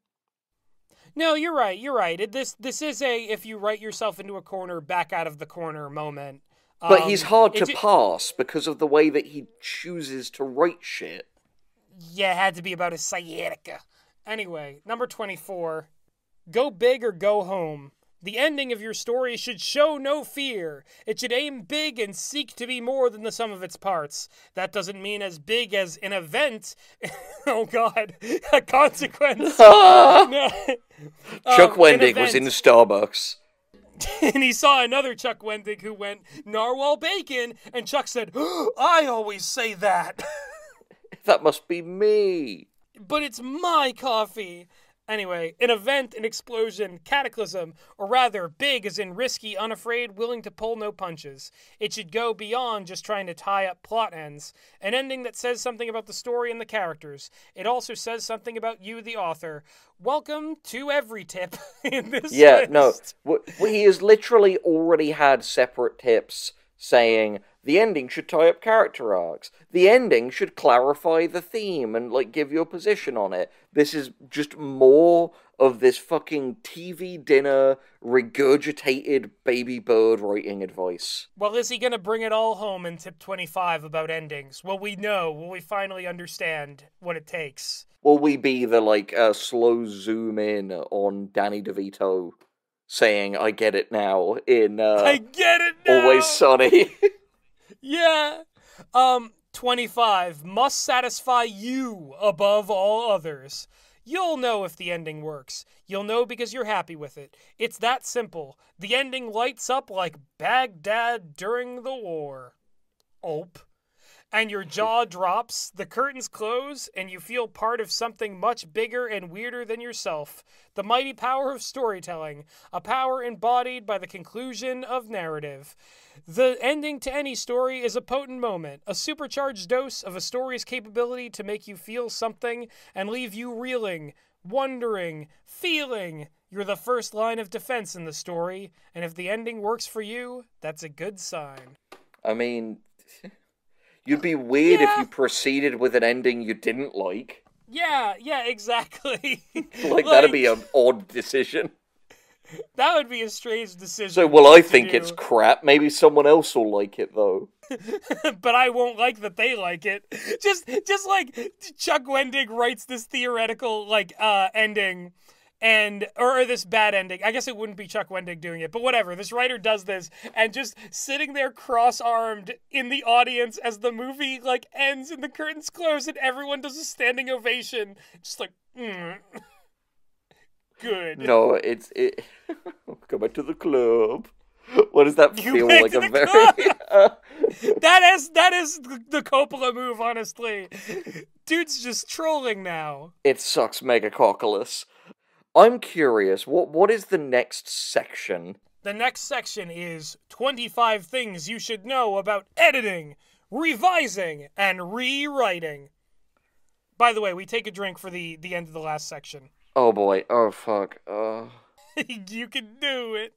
No, you're right. You're right. This is a if you write yourself into a corner, back out of the corner moment. But he's hard to pass because of the way that he chooses to write shit. Yeah, it had to be about his sciatica. Anyway, number 24. Go big or go home. The ending of your story should show no fear. It should aim big and seek to be more than the sum of its parts. That doesn't mean as big as an event. Oh, God. A consequence. No. Chuck Wendig was in Starbucks. And he saw another Chuck Wendig who went, narwhal bacon, and Chuck said, I always say that. That must be me. But it's my coffee. Anyway, an event, an explosion, cataclysm, or rather, big as in risky, unafraid, willing to pull no punches. It should go beyond just trying to tie up plot ends. An ending that says something about the story and the characters. It also says something about you, the author. Welcome to every tip in this list. No. He has literally already had separate tips saying the ending should tie up character arcs. The ending should clarify the theme and, like, give you a position on it. This is just more of this fucking TV dinner regurgitated baby bird writing advice. Well, is he gonna bring it all home in tip 25 about endings? Will we know? Will we finally understand what it takes? Will we be the, like, slow zoom in on Danny DeVito saying, I get it now, in, I get it now! Always Sunny? Yeah. 25. Must satisfy you above all others. You'll know if the ending works. You'll know because you're happy with it. It's that simple. The ending lights up like Baghdad during the war. Ope. And your jaw drops, the curtains close, and you feel part of something much bigger and weirder than yourself. The mighty power of storytelling, a power embodied by the conclusion of narrative. The ending to any story is a potent moment, a supercharged dose of a story's capability to make you feel something and leave you reeling, wondering, feeling. You're the first line of defense in the story, and if the ending works for you, that's a good sign. I mean, you'd be weird if you proceeded with an ending you didn't like. Yeah, exactly. Like, that'd be an odd decision. That would be a strange decision. So, well, I think it's crap. Maybe someone else will like it, though. But I won't like that they like it. Just like Chuck Wendig writes this theoretical, like, ending, or this bad ending. I guess it wouldn't be Chuck Wendig doing it, but whatever. This writer does this, and just sitting there cross-armed in the audience as the movie, like, ends and the curtains close and everyone does a standing ovation. Just like, Good. No, it. Go back to the club. What does that feel like? A very. That is the Coppola move, honestly. Dude's just trolling now. It sucks, Megacoculus. I'm curious. What is the next section? The next section is 25 things you should know about editing, revising, and rewriting. By the way, we take a drink for the end of the last section. Oh boy. Oh fuck. You can do it.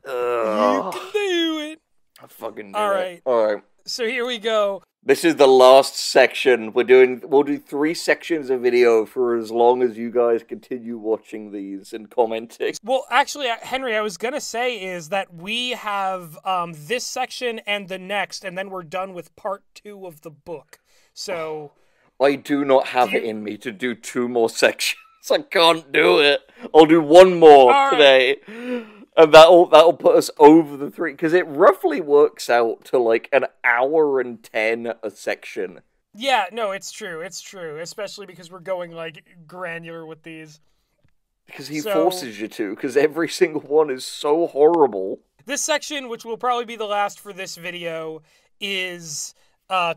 You can do it. I fucking do it. All right. So here we go. This is the last section. We'll do 3 sections of video for as long as you guys continue watching these and commenting. Well, actually, Henry, I was gonna say is that we have this section and the next, and then we're done with part 2 of the book. So I do not have it in me to do 2 more sections. I can't do it. I'll do 1 more today. And that'll put us over the 3, because it roughly works out to like an hour and 10 a section. Yeah, no, it's true, especially because we're going like granular with these. Because he forces you to, because every single one is so horrible. This section, which will probably be the last for this video, is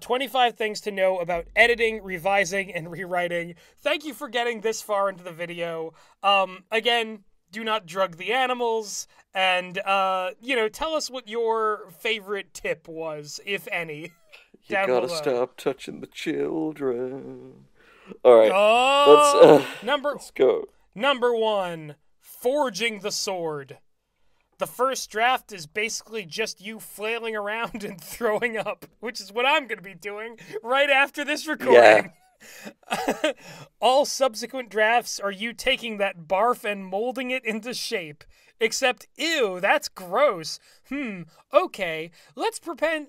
25 things to know about editing, revising, and rewriting. Thank you for getting this far into the video. Again, do not drug the animals, and, tell us what your favorite tip was, if any. You gotta stop touching the children. Alright, let's go. Number 1, forging the sword. The first draft is basically just you flailing around and throwing up, which is what I'm going to be doing right after this recording. Yeah. All subsequent drafts are you taking that barf and molding it into shape. Except, ew, that's gross. Okay, let's pretend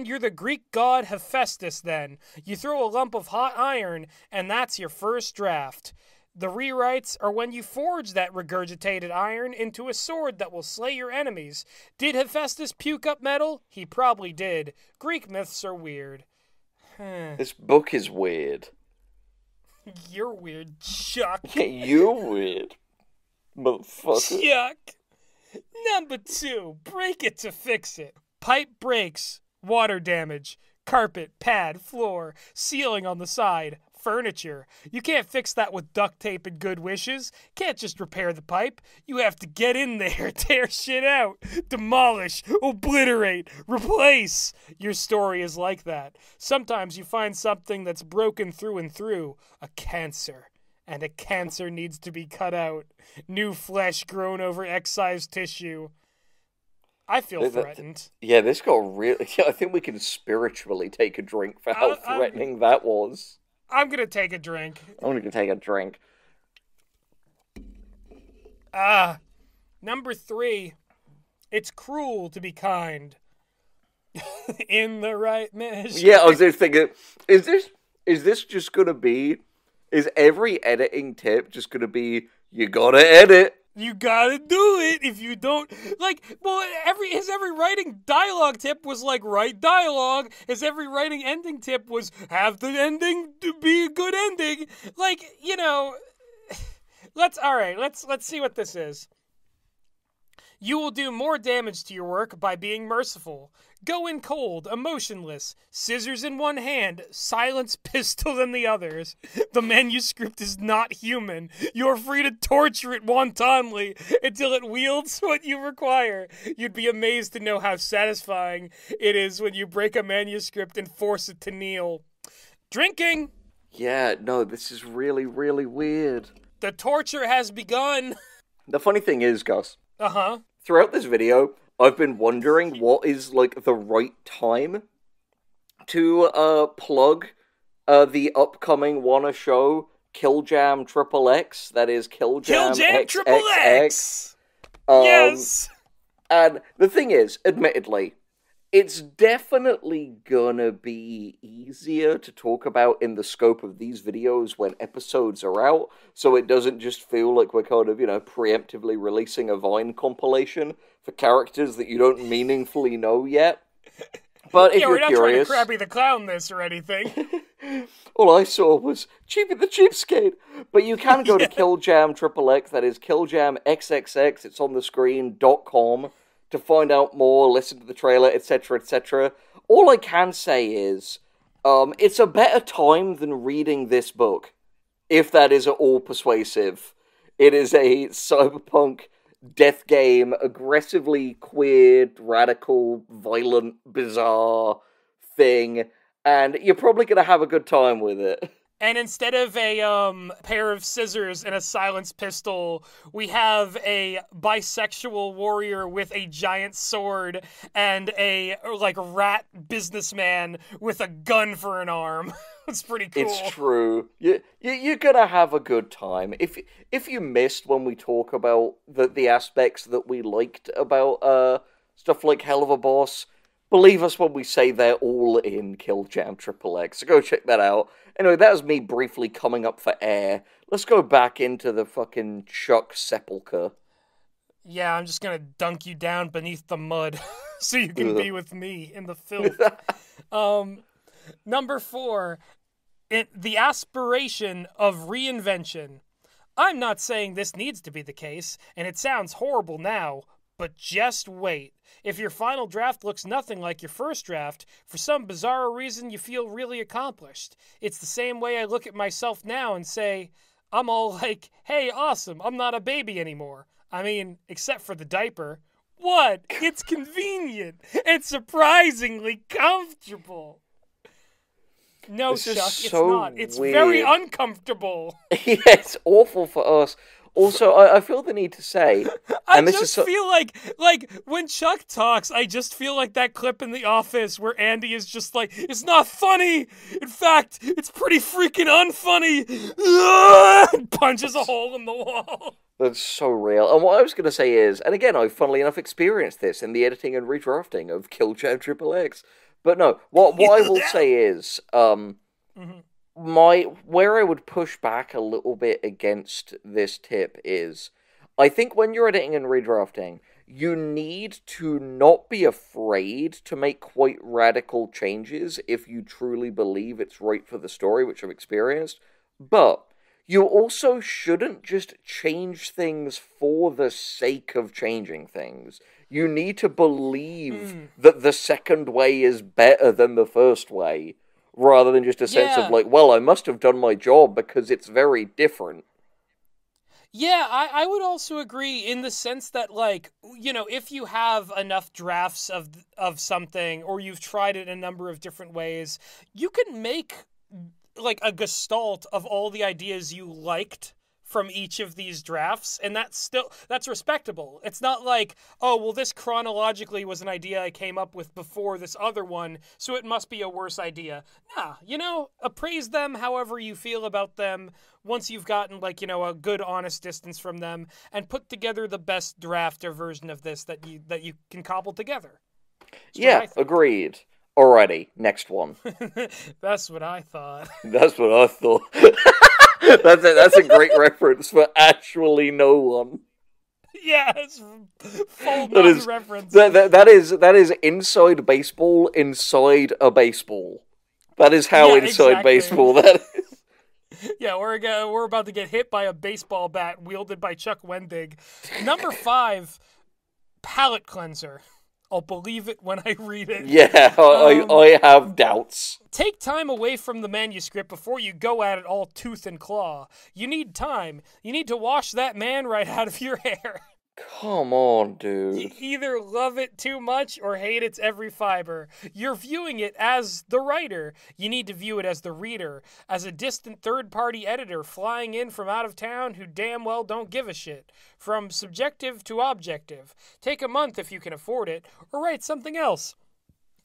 you're the Greek god Hephaestus then. You throw a lump of hot iron, and that's your first draft. The rewrites are when you forge that regurgitated iron into a sword that will slay your enemies. Did Hephaestus puke up metal? He probably did. Greek myths are weird. This book is weird. You're weird, Chuck. You're weird. Motherfucker. Chuck. Number 2, break it to fix it. Pipe breaks, water damage, carpet, pad, floor, ceiling on the side, furniture. You can't fix that with duct tape and good wishes. Can't just repair the pipe. You have to get in there, tear shit out, demolish, obliterate, replace. Your story is like that. Sometimes you find something that's broken through and through, a cancer. And a cancer needs to be cut out. New flesh grown over excised tissue. I feel threatened. Yeah, this got really... I think we can spiritually take a drink for how threatening that was. I'm going to take a drink. I'm going to take a drink. Number 3. It's cruel to be kind. In the right measure. Yeah, I was just thinking, is this just going to be... Is every editing tip just going to be, you gotta edit? You gotta do it. If you don't, his every writing dialogue tip was like, write dialogue. His every writing ending tip was, have the ending to be a good ending. Like, you know, let's see what this is. You will do more damage to your work by being merciful. Go in cold, emotionless, scissors in one hand, silence pistol in the others. The manuscript is not human. You are free to torture it wantonly until it wields what you require. You'd be amazed to know how satisfying it is when you break a manuscript and force it to kneel. Drinking! Yeah, no, this is really, really weird. The torture has begun. The funny thing is, Gus. Uh-huh. Throughout this video, I've been wondering what is, like, the right time to, plug, the upcoming Wanna show, Killjam XXX, that is Killjam XXX. Yes! And the thing is, admittedly, it's definitely gonna be easier to talk about in the scope of these videos when episodes are out, so it doesn't just feel like we're kind of, preemptively releasing a Vine compilation for characters that you don't meaningfully know yet. But if you're curious... we're not trying to Krabby the Clown this or anything. All I saw was Cheapy the Cheapskate. But you can go to Killjam XXX, that is Killjam XXX, it's on the screen, .com, to find out more, listen to the trailer, etc., etc. All I can say is, it's a better time than reading this book, if that is at all persuasive. It is a cyberpunk death game, aggressively queer, radical, violent, bizarre thing, and you're probably going to have a good time with it. And instead of a pair of scissors and a silenced pistol, we have a bisexual warrior with a giant sword and a, rat businessman with a gun for an arm. It's pretty cool. It's true. You're gonna have a good time. If you missed when we talk about the aspects that we liked about stuff like Hell of a Boss, believe us when we say they're all in Killjam XXX. So go check that out. Anyway, that was me briefly coming up for air. Let's go back into the fucking Chuck sepulcher. Yeah, I'm just gonna dunk you down beneath the mud so you can be with me in the filth. Number 4, the aspiration of reinvention. I'm not saying this needs to be the case, and it sounds horrible now, but just wait. If your final draft looks nothing like your first draft, for some bizarre reason you feel really accomplished. It's the same way I look at myself now and say, I'm all like, hey, awesome, I'm not a baby anymore. I mean, except for the diaper. What? It's convenient. It's surprisingly comfortable. No, This is Chuck, it's so not. It's very weird. uncomfortable. Yeah, it's awful for us. Also, I feel the need to say, I and this is just so, feel like when Chuck talks, I just feel like that clip in The Office where Andy is just like, it's not funny. In fact, it's pretty freaking unfunny. And punches a hole in the wall. that's so real. And what I was going to say is, and again, I funnily enough experienced this in the editing and redrafting of Kill Chat Triple X. But no, what I will say is, Mhm. where I would push back a little bit against this tip is, I think when you're editing and redrafting, you need to not be afraid to make quite radical changes if you truly believe it's right for the story, which I've experienced. But you also shouldn't just change things for the sake of changing things. You need to believe that the second way is better than the first way, rather than just a sense of Yeah. like, well, I must have done my job because it's very different. Yeah, I would also agree in the sense that, like, you know, if you have enough drafts of something, or you've tried it a number of different ways, you can make like a gestalt of all the ideas you liked from each of these drafts, and that's respectable. It's not like, oh, well, this chronologically was an idea I came up with before this other one, so it must be a worse idea. Nah, you know, appraise them however you feel about them once you've gotten, like, you know, a good honest distance from them, and put together the best draft or version of this that you can cobble together. Yeah, agreed. Alrighty, next one. That's what I thought. That's what I thought. That's a great reference for actually no one. Yeah, it's full That is reference. that is inside baseball inside a baseball. That is how Yeah, inside exactly. baseball that is. Yeah, we're about to get hit by a baseball bat wielded by Chuck Wendig. Number 5, palate cleanser. I'll believe it when I read it. Yeah, I have doubts. Take time away from the manuscript before you go at it all tooth and claw. You need time. You need to wash that man right out of your hair. Come on, You dude. either love it too much or hate its every fiber. You're viewing it as the writer. You need to view it as the reader, as a distant third-party editor flying in from out of town who damn well don't give a shit. From subjective to objective. Take a month if you can afford it, or write something else.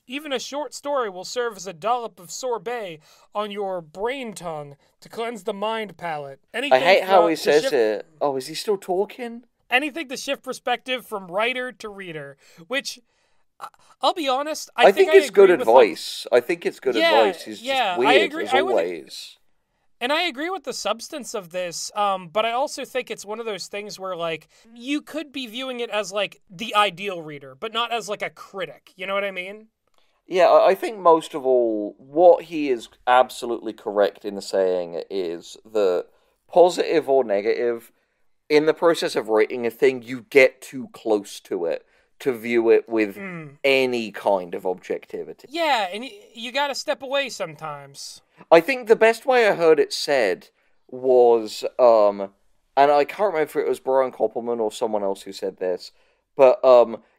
Even a short story will serve as a dollop of sorbet on your brain tongue to cleanse the mind palate. I hate how he says it. Oh, is he still talking? Anything to shift perspective from writer to reader, which, I'll be honest, I think it's good advice. I think it's good advice. He's just weird, as always. And I agree with the substance of this, but I also think it's one of those things where, like, you could be viewing it as, like, the ideal reader, but not as, like, a critic. You know what I mean? Yeah, I think most of all, what he is absolutely correct in saying is that, positive or negative, in the process of writing a thing, you get too close to it to view it with any kind of objectivity. Yeah, and you gotta step away sometimes. I think the best way I heard it said was, and I can't remember if it was Brian Koppelman or someone else who said this, but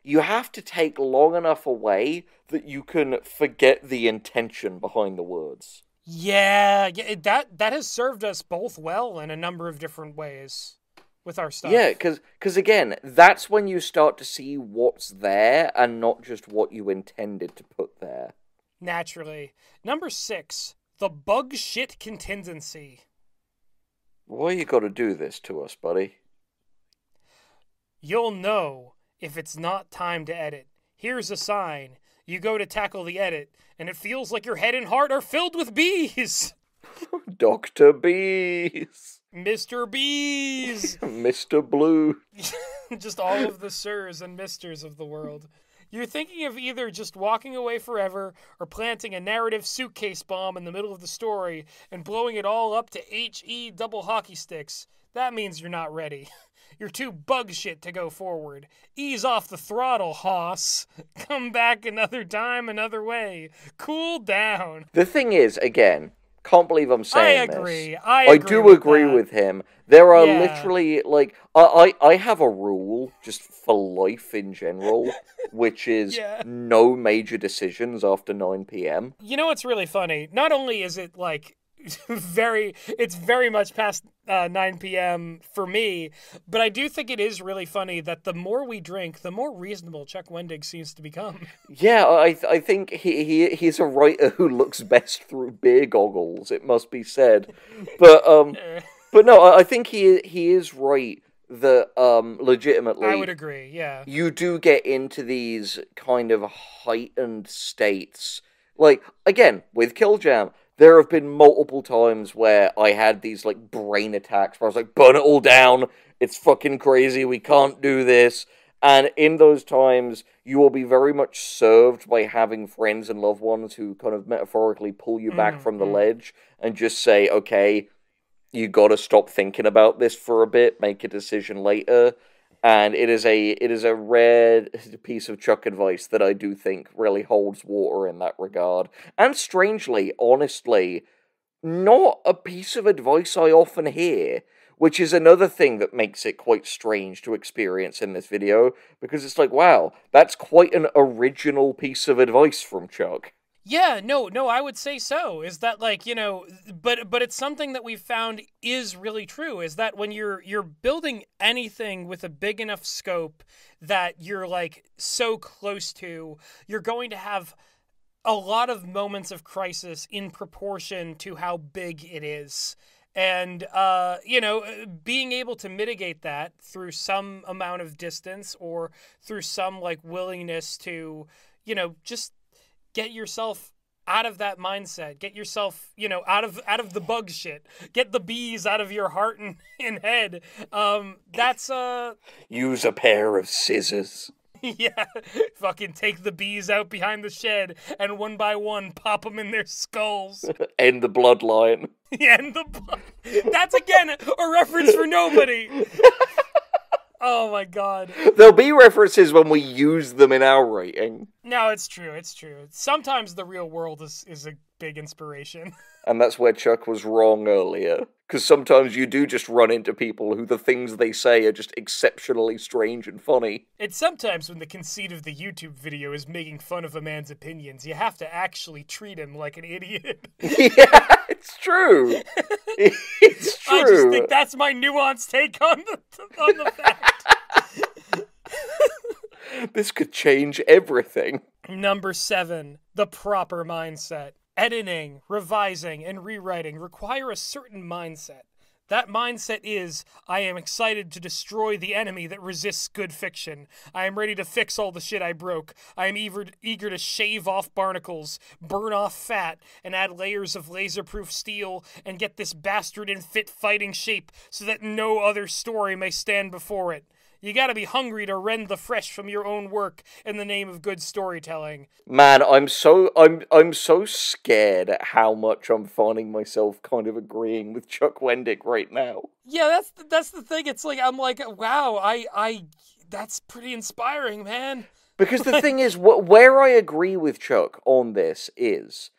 you have to take long enough away that you can forget the intention behind the words. Yeah, that has served us both well in a number of different ways with our stuff. Yeah, because again, that's when you start to see what's there and not just what you intended to put there. Naturally. Number 6, the bug shit contingency. Why you gotta do this to us, buddy? You'll know if it's not time to edit. Here's a sign. You go to tackle the edit, and it feels like your head and heart are filled with bees. Dr. Bees! Mr. Bees! Mr. Blue. Just all of the sirs and misters of the world. You're thinking of either just walking away forever or planting a narrative suitcase bomb in the middle of the story and blowing it all up to HE double hockey sticks. That means you're not ready. You're too bug shit to go forward. Ease off the throttle, hoss. Come back another time, another way. Cool down. The thing is, again, can't believe I'm saying this. I do with agree that. with him. There are Yeah. literally, like, I have a rule, just for life in general, which is Yeah. no major decisions after 9 p.m. You know what's really funny? Not only is it, like, it's very much past 9 p.m. for me, but I do think it is really funny that the more we drink, the more reasonable Chuck Wendig seems to become. Yeah, I think he's a writer who looks best through beer goggles, it must be said. But no, I think he is right that legitimately I would agree, yeah. you do get into these kind of heightened states. Like, again, with Killjam, there have been multiple times where I had these, like, brain attacks where I was like, burn it all down, it's fucking crazy, we can't do this. And in those times, you will be very much served by having friends and loved ones who kind of metaphorically pull you back from the ledge and just say, okay, you gotta stop thinking about this for a bit, make a decision later. And it is a rare piece of Chuck advice that I do think really holds water in that regard. And strangely, honestly, not a piece of advice I often hear, which is another thing that makes it quite strange to experience in this video, because it's like, wow, that's quite an original piece of advice from Chuck. Yeah, no, I would say so. Is that, like, you know, but it's something that we've found is really true, is that when you're building anything with a big enough scope that you're, like, so close to, you're going to have a lot of moments of crisis in proportion to how big it is. And, you know, being able to mitigate that through some amount of distance or through some, like, willingness to, you know, just get yourself out of that mindset. Get yourself, you know, out of the bug shit. Get the bees out of your heart and head. That's Use a pair of scissors. yeah, fucking take the bees out behind the shed and one by one pop them in their skulls. End the bloodline. End the blood. That's again a reference for nobody. Oh my god. There'll be references when we use them in our rating. No, it's true, it's true. Sometimes the real world is a big inspiration. And that's where Chuck was wrong earlier. Because sometimes you do just run into people who the things they say are just exceptionally strange and funny. It's sometimes when the conceit of the YouTube video is making fun of a man's opinions, you have to actually treat him like an idiot. Yeah, it's true. It's true. I just think that's my nuanced take on the fact. This could change everything. Number 7, the proper mindset. Editing, revising, and rewriting require a certain mindset. That mindset is, I am excited to destroy the enemy that resists good fiction. I am ready to fix all the shit I broke. I am eager to shave off barnacles, burn off fat, and add layers of laser-proof steel, and get this bastard in fit fighting shape so that no other story may stand before it. You gotta be hungry to rend the flesh from your own work in the name of good storytelling. Man, I'm so scared at how much I'm finding myself kind of agreeing with Chuck Wendig right now. Yeah, that's the thing. It's like, I'm like, wow, I that's pretty inspiring, man. Because the thing is, where I agree with Chuck on this is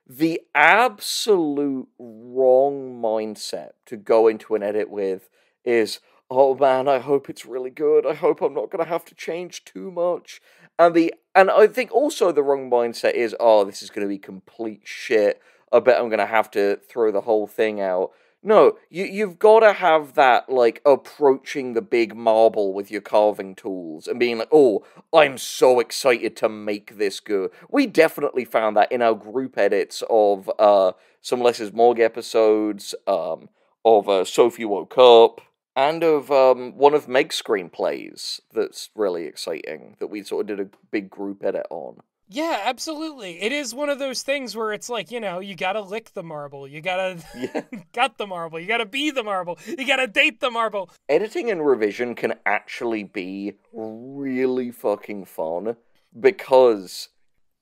the absolute wrong mindset to go into an edit with is, oh man, I hope it's really good. I hope I'm not going to have to change too much. And I think also the wrong mindset is, oh, this is going to be complete shit. I bet I'm going to have to throw the whole thing out. No, you've got to have that, like, approaching the big marble with your carving tools and being like, oh, I'm so excited to make this good. We definitely found that in our group edits of some Less is Morgue episodes, of Sophie Woke Up, and of one of Meg's screenplays that's really exciting, that we sort of did a big group edit on. Yeah, absolutely. It is one of those things where it's like, you know, you gotta lick the marble, you gotta gut the marble, you gotta be the marble, you gotta date the marble. Editing and revision can actually be really fucking fun, because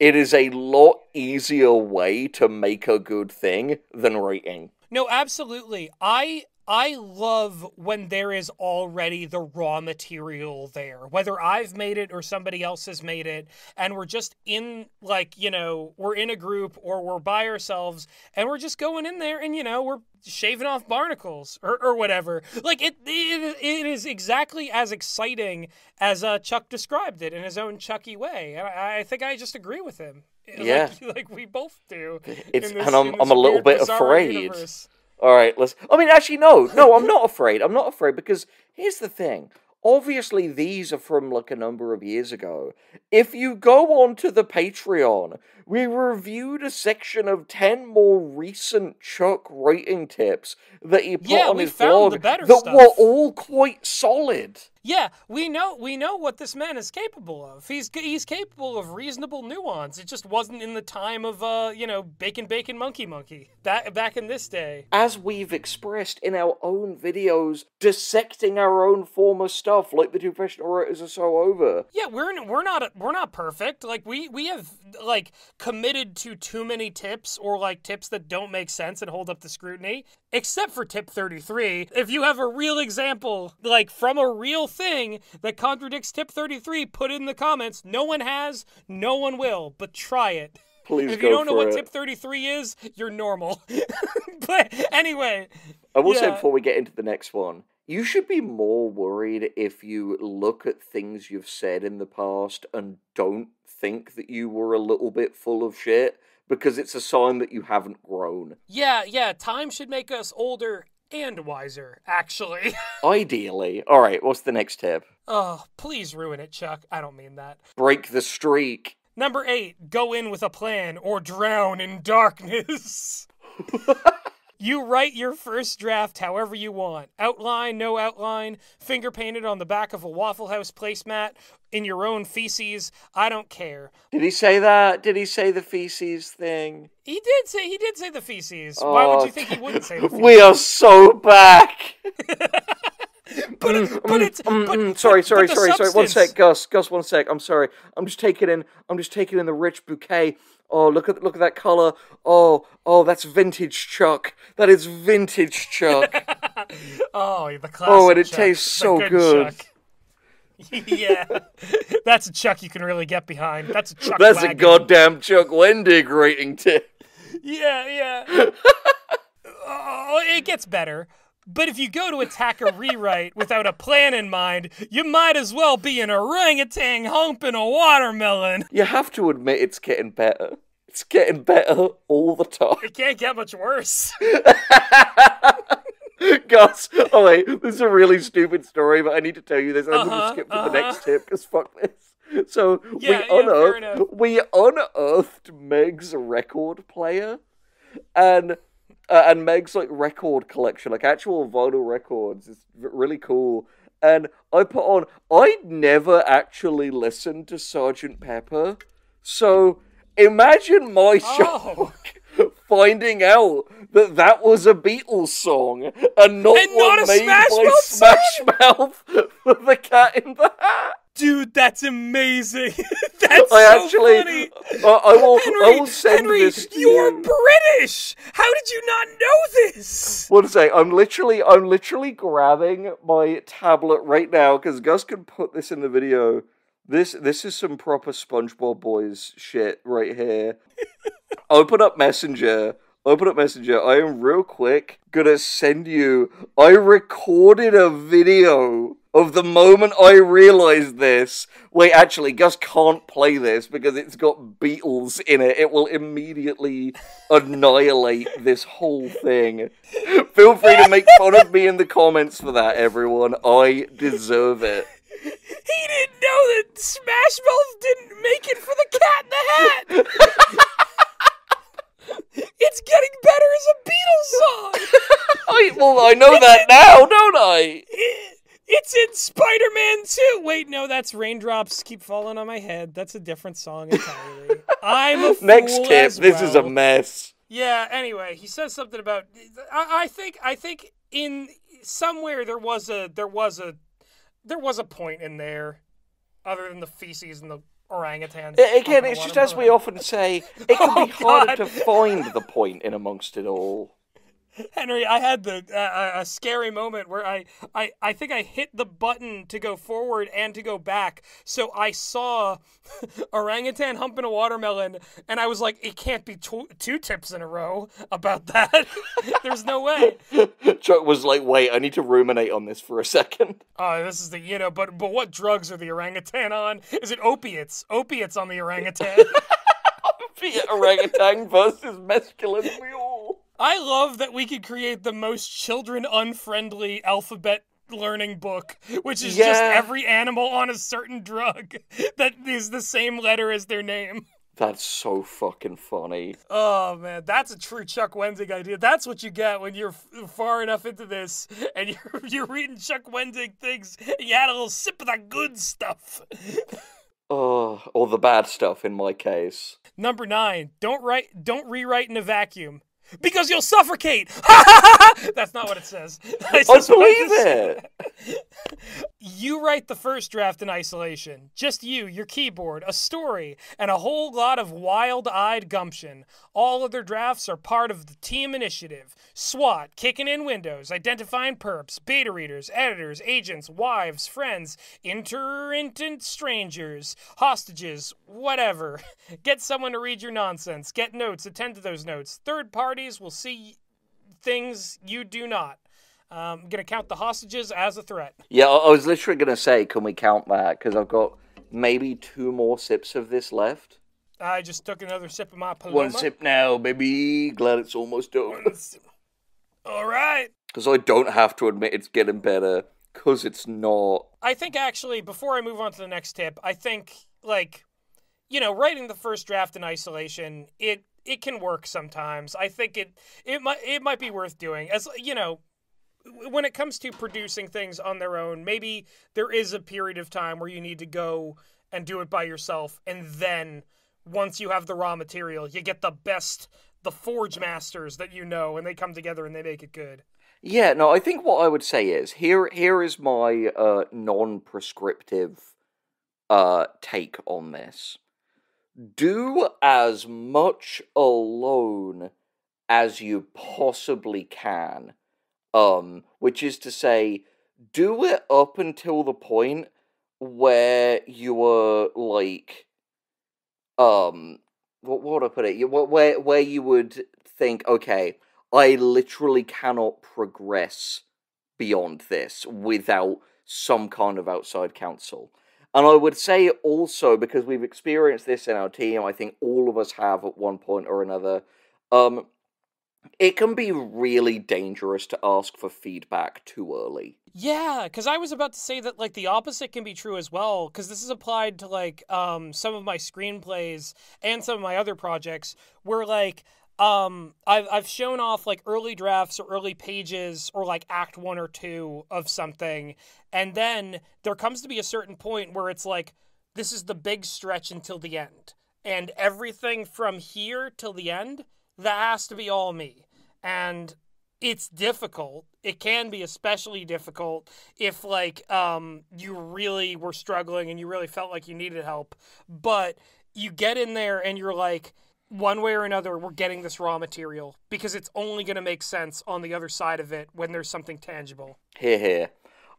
it is a lot easier way to make a good thing than writing. No, absolutely. I I love when there is already the raw material there, whether I've made it or somebody else has made it, and we're just in, like, you know, we're in a group or we're by ourselves, and we're just going in there and, you know, we're shaving off barnacles or whatever. Like, it is exactly as exciting as Chuck described it in his own Chucky way. And I think I just agree with him. Yeah. Like we both do. I'm a little bit afraid. Universe. All right, I mean, actually, no, I'm not afraid. I'm not afraid because here's the thing. Obviously, these are from, like, a number of years ago. If you go onto the Patreon, we reviewed a section of 10 more recent Chuck rating tips that he put on his blog that were all quite solid. Yeah, we know what this man is capable of. He's capable of reasonable nuance. It just wasn't in the time of bacon monkey back in this day. As we've expressed in our own videos, dissecting our own former stuff, like the two professional writers are so over. Yeah, we're not perfect. Like we have, like, committed to too many tips, or like tips that don't make sense and hold up to scrutiny. Except for tip 33. If you have a real example, like, from a real thing that contradicts tip 33, put it in the comments. No one has, no one will, but try it. Please if you don't know what tip 33 is, you're normal. But anyway. I will say before we get into the next one, you should be more worried if you look at things you've said in the past and don't think that you were a little bit full of shit, because it's a sign that you haven't grown. Yeah, time should make us older and wiser, actually. Ideally. Alright, what's the next tip? Oh, please ruin it, Chuck. I don't mean that. Break the streak. Number 8, go in with a plan or drown in darkness. You write your first draft however you want. Outline, no outline, finger painted on the back of a Waffle House placemat, in your own feces. I don't care. Did he say that? Did he say the feces thing? He did say the feces. Why would you think he wouldn't say the feces? We are so back! Sorry. One sec, Gus, 1 sec. I'm sorry. I'm just taking in the rich bouquet. Oh, look at that color. Oh, that's vintage Chuck. That is vintage Chuck. Oh, the classic. Oh, and it Chuck. tastes so good. Yeah, that's a Chuck you can really get behind. That's a Chuck. That's wagon. A goddamn Chuck Wendig rating tip. Yeah. Oh, it gets better. But if you go to attack a rewrite without a plan in mind, you might as well be an orangutan humping a watermelon. You have to admit it's getting better. It's getting better all the time. It can't get much worse. Gus, oh wait, this is a really stupid story, but I need to tell you this. I'm going to skip to the next tip, because fuck this. So, we unearthed Meg's record player, and Meg's, like, record collection, like actual vinyl records, is really cool. And I'd never actually listened to Sgt. Pepper, so imagine my shock finding out that was a Beatles song and not one made by Smash Mouth for the Cat in the Hat. Dude, that's amazing. That's funny. I will send this to you. You're British. How did you not know this? What to say? I'm literally grabbing my tablet right now because Gus can put this in the video. This is some proper SpongeBob Boys shit right here. Open up Messenger. I am real quick gonna send you. I recorded a video of the moment I realized this. Wait, actually, Gus can't play this because it's got Beatles in it. It will immediately annihilate this whole thing. Feel free to make fun of me in the comments for that, everyone. I deserve it. He didn't know that Smash Mouth didn't make it for the Cat in the Hat. It's getting better as a Beatles song. I know that now, don't I? It's in Spider-Man 2. Wait, no, that's Raindrops Keep Falling on My Head. That's a different song entirely. I'm a fool. Next tip. As well. This is a mess. Yeah. Anyway, he says something about. I think in somewhere there was a point in there, other than the feces and the orangutans. Again, it's just as we often say, it can be harder to find the point in amongst it all. Henry, I had a scary moment where I think I hit the button to go forward and to go back. So I saw orangutan humping a watermelon, and I was like, it can't be two tips in a row about that. There's no way. Chuck was like, wait, I need to ruminate on this for a second. Oh, this is but what drugs are the orangutan on? Is it opiates? Opiates on the orangutan. Orangutan versus masculine mule. I love that we could create the most children-unfriendly alphabet learning book, which is just every animal on a certain drug that is the same letter as their name. That's so fucking funny. Oh, man, that's a true Chuck Wendig idea. That's what you get when you're far enough into this and you're reading Chuck Wendig things and you had a little sip of that good stuff. Oh, or the bad stuff in my case. Number 9, don't rewrite in a vacuum. Because you'll suffocate! That's not what it says. I believe it! You write the first draft in isolation. Just you, your keyboard, a story, and a whole lot of wild-eyed gumption. All other drafts are part of the team initiative. SWAT, kicking in windows, identifying perps, beta readers, editors, agents, wives, friends, intermittent strangers, hostages, whatever. Get someone to read your nonsense. Get notes, attend to those notes. Third parties will see things you do not. I'm going to count the hostages as a threat. Yeah, I was literally going to say, can we count that? Because I've got maybe 2 more sips of this left. I just took another sip of my Paloma. 1 sip now, baby. Glad it's almost over. All right. Because I don't have to admit it's getting better, because it's not. I think, actually, before I move on to the next tip, I think, writing the first draft in isolation, it can work sometimes. I think it might be worth doing. As when it comes to producing things on their own, maybe there is a period of time where you need to go and do it by yourself, and then once you have the raw material, you get the forge masters that and they come together and they make it good. Yeah, no, I think what I would say is, here is my non-prescriptive take on this. Do as much alone as you possibly can. Which is to say, do it up until the point where you are like, what would I put it? Where you would think, okay, I literally cannot progress beyond this without some kind of outside counsel. And I would say also, because we've experienced this in our team, I think all of us have at one point or another, it can be really dangerous to ask for feedback too early. Yeah, because I was about to say that, the opposite can be true as well, because this is applied to, some of my screenplays and some of my other projects, where, I've shown off, early drafts or early pages or, act 1 or 2 of something, and then there comes to be a certain point where it's this is the big stretch until the end, and everything from here till the end, that has to be all me. And it's difficult. It can be especially difficult if, you really were struggling and you really felt like you needed help. But you get in there and you're one way or another, we're getting this raw material because it's only going to make sense on the other side of it when there's something tangible. Here.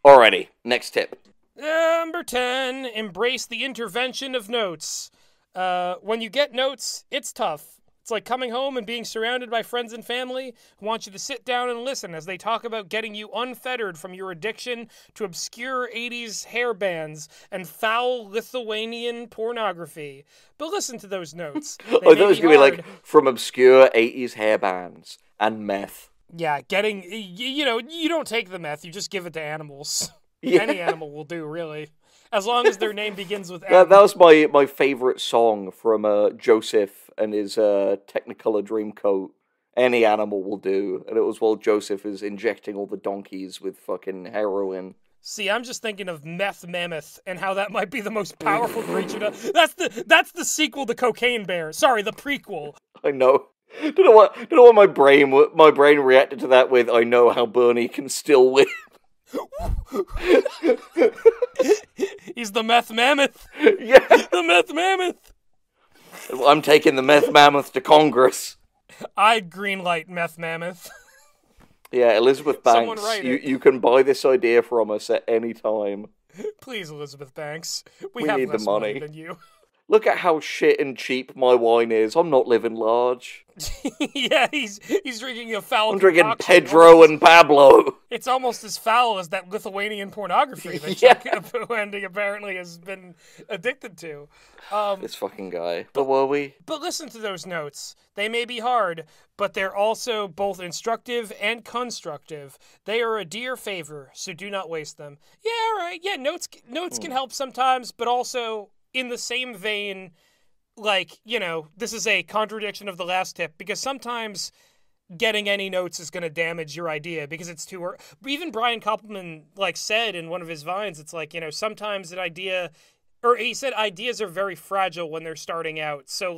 Alrighty, next tip. Number 10, embrace the intervention of notes. When you get notes, it's tough. It's like coming home and being surrounded by friends and family who want you to sit down and listen as they talk about getting you unfettered from your addiction to obscure 80s hair bands and foul Lithuanian pornography. But listen to those notes. I thought it was going to be from obscure 80s hair bands and meth. Yeah, you don't take the meth, you just give it to animals. Yeah. Any animal will do, really. As long as their name begins with M. That was my favourite song from Joseph and his Technicolor Dreamcoat. Any animal will do. And it was while Joseph is injecting all the donkeys with fucking heroin. See, I'm just thinking of Meth Mammoth and how that might be the most powerful creature. That's the sequel to Cocaine Bear. Sorry, the prequel. I know. Don't know what my brain reacted to that with. I know how Bernie can still win. He's the Meth Mammoth. Yeah. The Meth Mammoth. I'm taking the Meth Mammoth to Congress. I'd greenlight Meth Mammoth. Yeah, Elizabeth Someone Banks, write you, it. you can buy this idea from us at any time. Please, Elizabeth Banks. We We have need the less money money. than you. Look at how shit and cheap my wine is. I'm not living large. Yeah, he's drinking a foul I'm drinking concoction. Pedro and Pablo. It's almost as foul as that Lithuanian pornography that Yeah. Chuck Wendig apparently has been addicted to. This fucking guy. Where were we? But listen to those notes. They may be hard, but they're also both instructive and constructive. They are a dear favor, so do not waste them. Yeah, all right. Yeah, notes can help sometimes, but also in the same vein, like, this is a contradiction of the last tip, because sometimes getting any notes is going to damage your idea because it's too early. Even Brian Koppelman, said in one of his vines, it's like, sometimes an idea, or he said ideas are very fragile when they're starting out. So,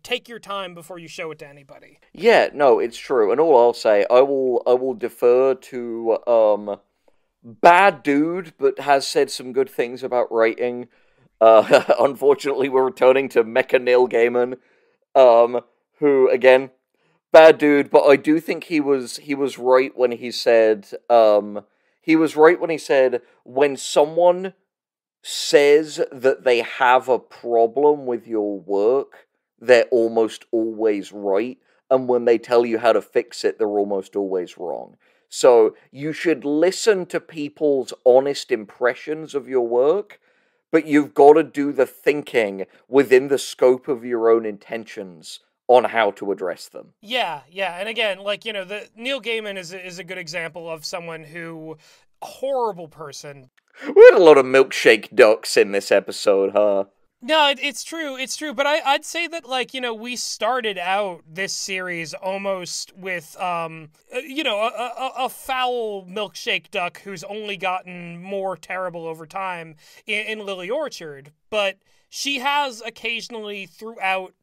take your time before you show it to anybody. Yeah, no, it's true. And all I'll say, I will defer to bad dude, but has said some good things about writing. Unfortunately, we're returning to Mecha Neil Gaiman, who again, bad dude, but I do think he was right when he said when someone says that they have a problem with your work, they're almost always right, and when they tell you how to fix it, they're almost always wrong. So you should listen to people's honest impressions of your work, but you've got to do the thinking within the scope of your own intentions on how to address them. Yeah, and again, the Neil Gaiman is a good example of someone who, a horrible person. We had a lot of milkshake ducks in this episode, huh? No, it's true, but I'd say that, we started out this series almost with, a foul milkshake duck who's only gotten more terrible over time in Lily Orchard, but she has occasionally throughout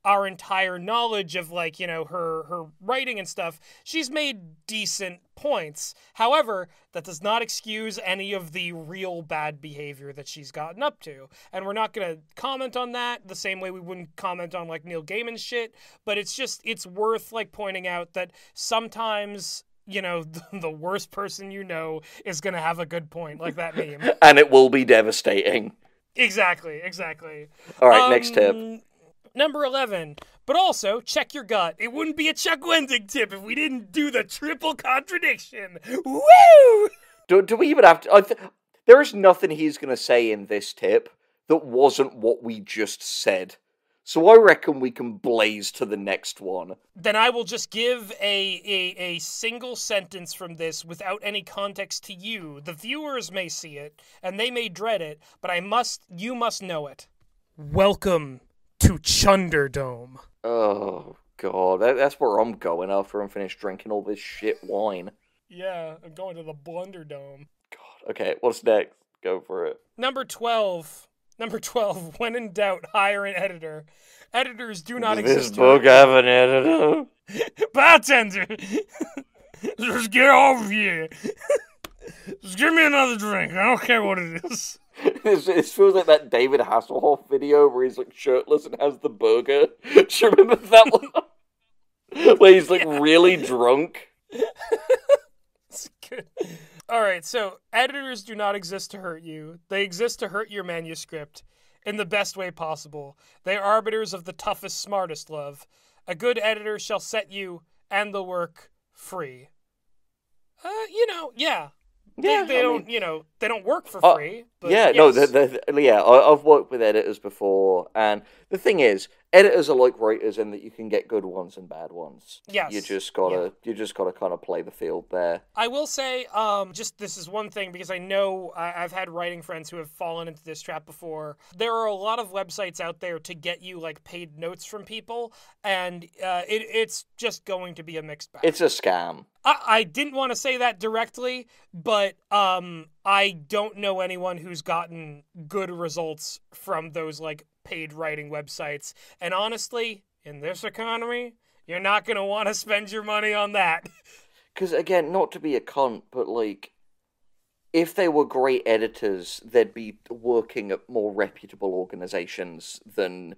our entire knowledge of, her writing and stuff, she's made decent points. However, that does not excuse any of the real bad behavior that she's gotten up to. And we're not going to comment on that the same way we wouldn't comment on, Neil Gaiman's shit, but it's worth, pointing out that sometimes, the worst person is going to have a good point, like that meme. And it will be devastating. Exactly. All right, next tip. Number 11, but also, check your gut. It wouldn't be a Chuck Wendig tip if we didn't do the triple contradiction. Woo! Do we even have to... there is nothing he's going to say in this tip that wasn't what we just said. So I reckon we can blaze to the next one. Then I will just give a single sentence from this without any context to you. The viewers may see it, and they may dread it, but you must know it. Welcome to Chunderdome. Oh, God. That's where I'm going after I'm finished drinking all this shit wine. Yeah, I'm going to the Blunderdome. God. Okay, what's next? Go for it. Number 12. When in doubt, hire an editor. Editors do not exist. Does this book have an editor? Bartender! Just get over here. Just give me another drink. I don't care what it is. It feels like that David Hasselhoff video where he's shirtless and has the burger. Do you remember that one? Where he's really drunk. It's good. Alright, so editors do not exist to hurt you. They exist to hurt your manuscript in the best way possible. They are arbiters of the toughest, smartest love. A good editor shall set you and the work free. Yeah. They don't work for free. But yeah, yes. I've worked with editors before, and the thing is, editors are like writers in that you can get good ones and bad ones. Yes. You just gotta kind of play the field there. I will say, just this is one thing, because I know I've had writing friends who have fallen into this trap before. There are a lot of websites out there to get you paid notes from people, and it's just going to be a mixed bag. It's a scam. I didn't want to say that directly, but I don't know anyone who's gotten good results from those paid writing websites. And honestly, in this economy, you're not going to want to spend your money on that. Because again, not to be a cunt, but if they were great editors, they'd be working at more reputable organizations than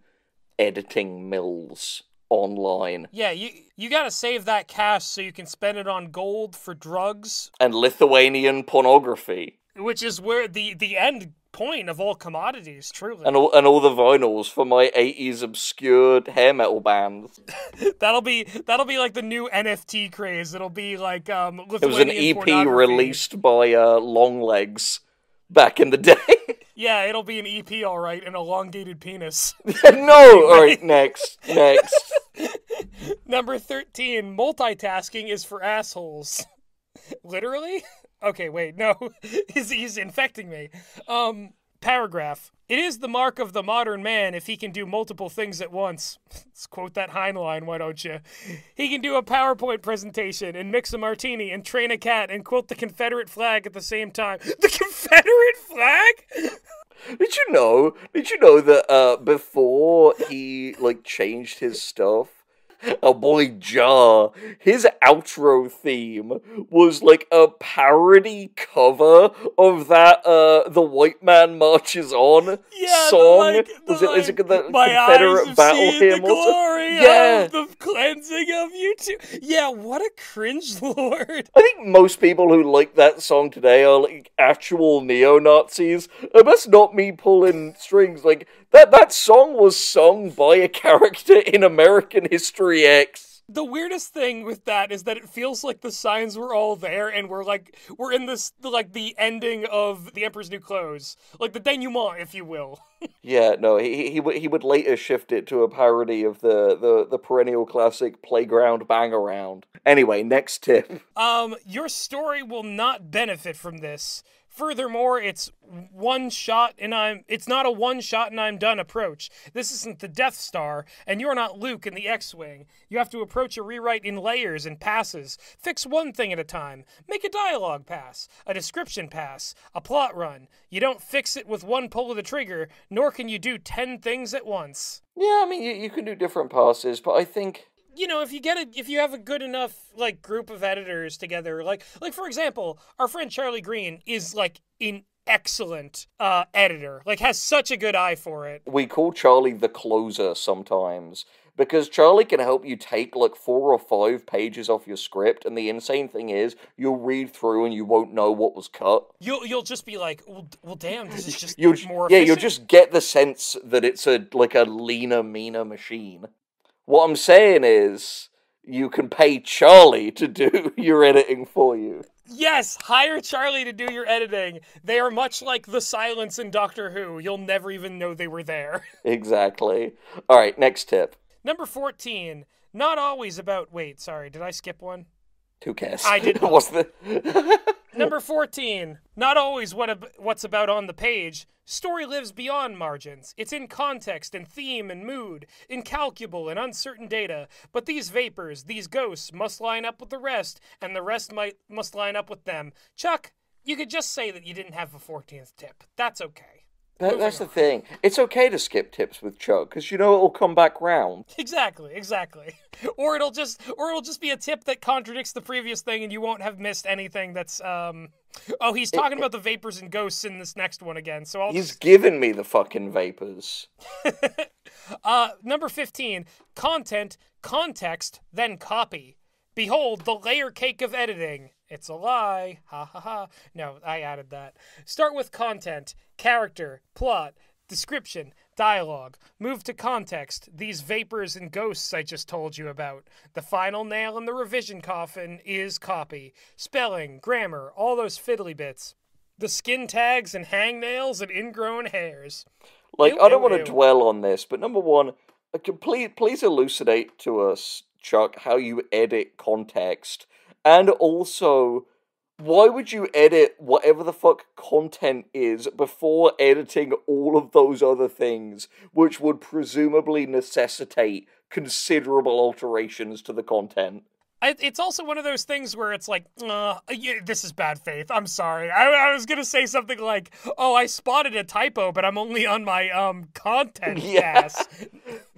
editing mills. online. Yeah, you gotta save that cash so you can spend it on gold for drugs. And Lithuanian pornography. Which is where the end point of all commodities, truly. And all the vinyls for my 80s obscure hair metal bands. That'll be like the new NFT craze. It'll be like Lithuanian It was an EP pornography. released by Longlegs back in the day. Yeah, it'll be an EP, all right, an elongated penis. No! Alright, next. Number 13, multitasking is for assholes. Literally? Okay, wait, no. He's infecting me. Paragraph. It is the mark of the modern man if he can do multiple things at once. Let's quote that Heinlein, why don't you? He can do a PowerPoint presentation and mix a martini and train a cat and quote the Confederate flag at the same time. The Confederate flag? Did you know that before he changed his stuff, our boy Ja, his outro theme was like a parody cover of that The White Man Marches On song. Is it the Confederate battle hymn? The glory of the cleansing of you two. Yeah, what a cringe lord. I think most people who like that song today are like actual neo-Nazis. And that's not me pulling strings. Like, that song was sung by a character in American History X. The weirdest thing with that is that it feels like the signs were all there and we're in this, like, the ending of The Emperor's New Clothes. Like, the denouement, if you will. Yeah, no, he would later shift it to a parody of the perennial classic Playground Bang Around. Anyway, next tip. Your story will not benefit from this. Furthermore, it's not a one shot and I'm done approach. This isn't the Death Star, and you're not Luke in the X-Wing. You have to approach a rewrite in layers and passes. Fix one thing at a time. Make a dialogue pass, a description pass, a plot run. You don't fix it with one pull of the trigger, nor can you do 10 things at once. Yeah, I mean, you can do different passes, but I think... You know, if you have a good enough, like, group of editors together, like for example, our friend Charlie Green is, like, an excellent editor, like, has such a good eye for it. We call Charlie the closer sometimes, because Charlie can help you take, like, 4 or 5 pages off your script, and the insane thing is, you'll read through and you won't know what was cut. You'll just be like, well damn, this is just more efficient. Yeah, you'll just get the sense that it's a leaner, meaner machine. What I'm saying is, you can pay Charlie to do your editing for you. Yes, hire Charlie to do your editing. They are much like the silence in Doctor Who. You'll never even know they were there. Exactly. Alright, next tip. Number 14. Not always about... Wait, sorry, did I skip one? Who cares? I did. What's the... Number 14. Not always what's about on the page. Story lives beyond margins. It's in context and theme and mood, incalculable and uncertain data. But these vapors, these ghosts, must line up with the rest, and the rest must line up with them. Chuck, you could just say that you didn't have a 14th tip. That's okay. That's the thing. It's okay to skip tips with Chuck, because you know it'll come back round. Exactly. Or it'll just be a tip that contradicts the previous thing, and you won't have missed anything that's Oh, he's talking about the vapors and ghosts in this next one again. So he's given me the fucking vapors. Number 15. Content, context, then copy. Behold, the layer cake of editing. It's a lie. Ha ha ha. No, I added that. Start with content, character, plot, description, dialogue. Move to context, these vapors and ghosts I just told you about. The final nail in the revision coffin is copy. Spelling, grammar, all those fiddly bits. The skin tags and hangnails and ingrown hairs. Like, I don't want to dwell on this, but number one, please elucidate to us, Chuck, how you edit context. And also, why would you edit whatever the fuck content is before editing all of those other things, which would presumably necessitate considerable alterations to the content? It's also one of those things where it's like, this is bad faith. I'm sorry. I was going to say something like, oh, I spotted a typo, but I'm only on my content pass.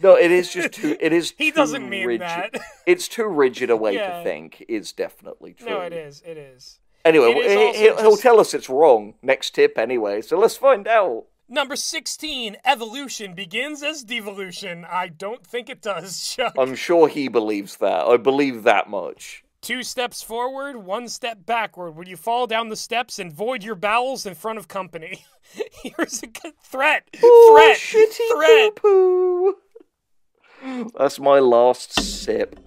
No, it is just too... He doesn't mean rigid. that. It's too rigid a way to think. It's definitely true. No, it is. Anyway, he'll tell us it's wrong. Next tip, anyway. So let's find out. Number 16, evolution begins as devolution. I don't think it does, Chuck. I'm sure he believes that. I believe that much. 2 steps forward, 1 step backward. When you fall down the steps and void your bowels in front of company. Here's a good threat. Oh, shitty poo-poo. That's my last sip.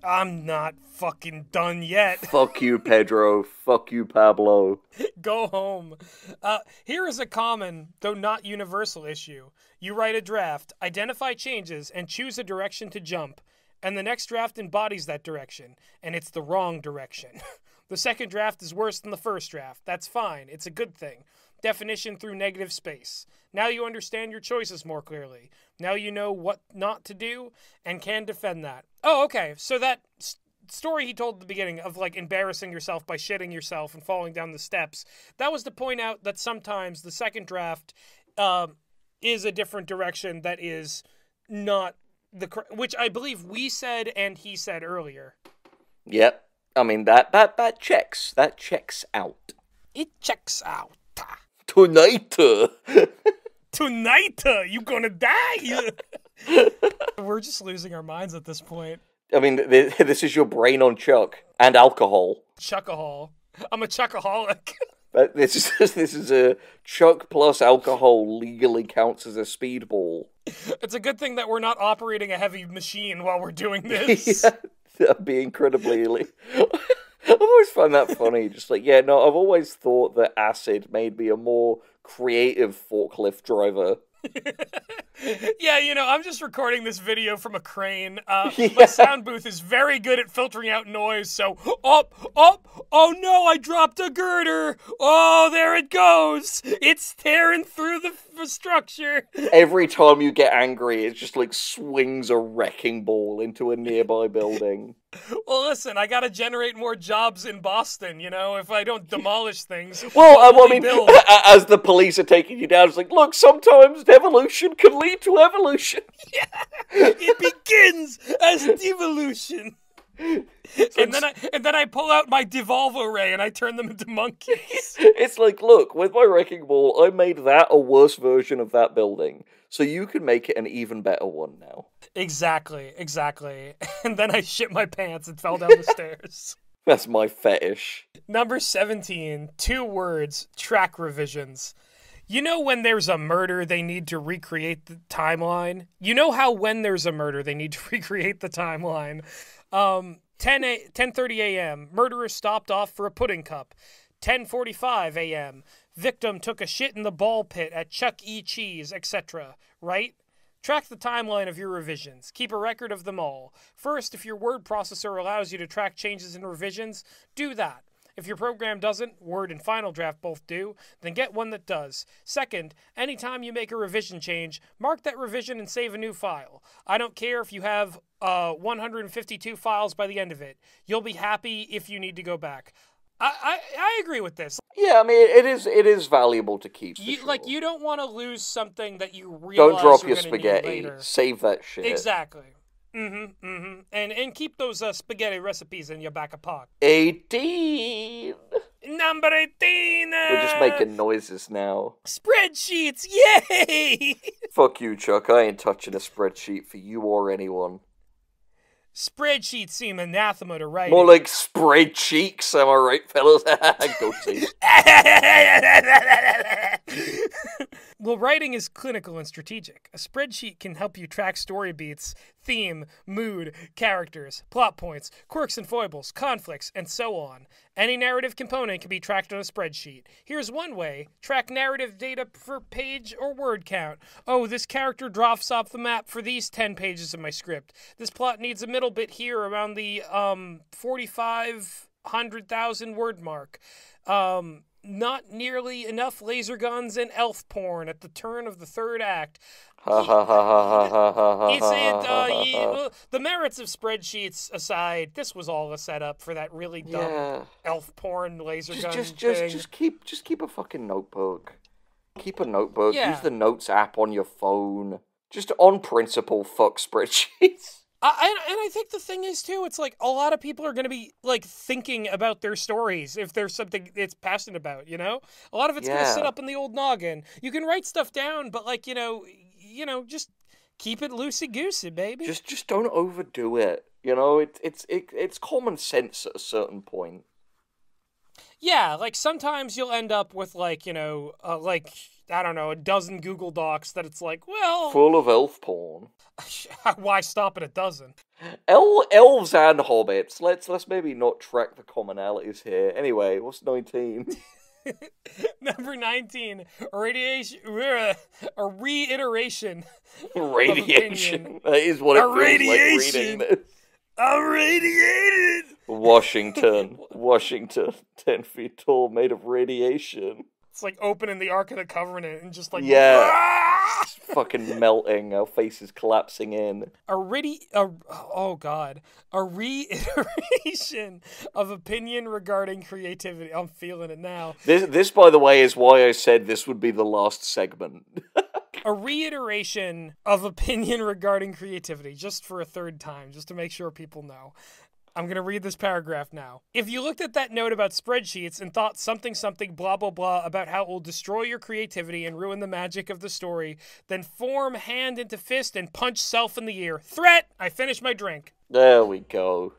I'm not fucking done yet. Fuck you, Pedro. Fuck you, Pablo. Go home. Here is a common, though not universal, issue. You write a draft, identify changes, and choose a direction to jump. And the next draft embodies that direction. And it's the wrong direction. The second draft is worse than the first draft. That's fine. It's a good thing. Definition through negative space. Now you understand your choices more clearly. Now you know what not to do and can defend that. Oh, okay. So that story he told at the beginning of, like, embarrassing yourself by shitting yourself and falling down the steps, that was to point out that sometimes the second draft is a different direction that is not the... Which I believe we said and he said earlier. Yep. I mean, that checks. That checks out. It checks out. Tonight. Tonight, you gonna die. We're just losing our minds at this point. I mean, this is your brain on Chuck and alcohol. Chuckahol. I'm a chuckaholic. This is a Chuck plus alcohol legally counts as a speedball. It's a good thing that we're not operating a heavy machine while we're doing this. Yeah, that'd be incredibly... I've always found that funny. Just like, yeah, no, I've always thought that acid made me a more creative forklift driver. Yeah, you know, I'm just recording this video from a crane. My sound booth is very good at filtering out noise, so... Oh no, I dropped a girder! Oh, there it goes! It's tearing through the structure! Every time you get angry, it just, like, swings a wrecking ball into a nearby building. Well, listen, I gotta generate more jobs in Boston, you know, if I don't demolish things. Well, I mean, as the police are taking you down, it's like, look, sometimes devolution can lead to evolution. Yeah, it begins as devolution. And then I pull out my devolvo ray and I turn them into monkeys. It's like, look, with my wrecking ball, I made that a worse version of that building. So you can make it an even better one now. Exactly. And then I shit my pants and fell down the stairs. That's my fetish. Number 17, 2 words, track revisions. You know when there's a murder, they need to recreate the timeline? You know how when there's a murder, they need to recreate the timeline? 10:30 a.m., murderer stopped off for a pudding cup. 10:45 a.m., victim took a shit in the ball pit at Chuck E. Cheese, etc. Right? Track the timeline of your revisions. Keep a record of them all. First, if your word processor allows you to track changes and revisions, do that. If your program doesn't, Word and Final Draft both do, then get one that does. Second, anytime you make a revision change, mark that revision and save a new file. I don't care if you have 152 files by the end of it. You'll be happy if you need to go back. I agree with this. Yeah, I mean, it is valuable to keep. Sure. Like, you don't want to lose something that you realize don't drop you're your gonna spaghetti. need later. Save that shit. Exactly. And keep those spaghetti recipes in your back pocket. 18. Number 18. We're just making noises now. Spreadsheets, yay! Fuck you, Chuck. I ain't touching a spreadsheet for you or anyone. Spreadsheets seem anathema to write. More like spread cheeks, am I right, fellas? Go see. Well, writing is clinical and strategic. A spreadsheet can help you track story beats, theme, mood, characters, plot points, quirks and foibles, conflicts, and so on. Any narrative component can be tracked on a spreadsheet. Here's one way. Track narrative data for page or word count. Oh, this character drops off the map for these 10 pages of my script. This plot needs a middle bit here around the 4,500,000 word mark. Not nearly enough laser guns and elf porn at the turn of the third act. The merits of spreadsheets aside, this was all a setup for that really dumb elf porn laser gun thing. Just keep a fucking notebook. Keep a notebook. Yeah. Use the notes app on your phone. Just on principle, fuck spreadsheets. And I think the thing is, too, it's like a lot of people are going to be, like, thinking about their stories if there's something it's passionate about, you know? A lot of it's going to sit up in the old noggin. You can write stuff down, but, like, just keep it loosey-goosey, baby. Just don't overdo it. You know, it's common sense at a certain point. Yeah, like, sometimes you'll end up with, like, I don't know, a dozen Google Docs that it's like, well... Full of elf porn. Why stop at a dozen? Elves and hobbits. Let's maybe not track the commonalities here. Anyway, what's 19? Number 19, a reiteration. Radiation. That is what it feels like reading this. Irradiated! Washington, 10 feet tall, made of radiation. It's like opening the Ark of the Covenant and just like... Yeah. Just fucking melting, our faces collapsing in. A reiteration of opinion regarding creativity. I'm feeling it now. This, by the way, is why I said this would be the last segment. A reiteration of opinion regarding creativity, just for a third time, just to make sure people know. I'm going to read this paragraph now. If you looked at that note about spreadsheets and thought something blah blah blah about how it will destroy your creativity and ruin the magic of the story, then form hand into fist and punch self in the ear. Threat! I finished my drink. There we go.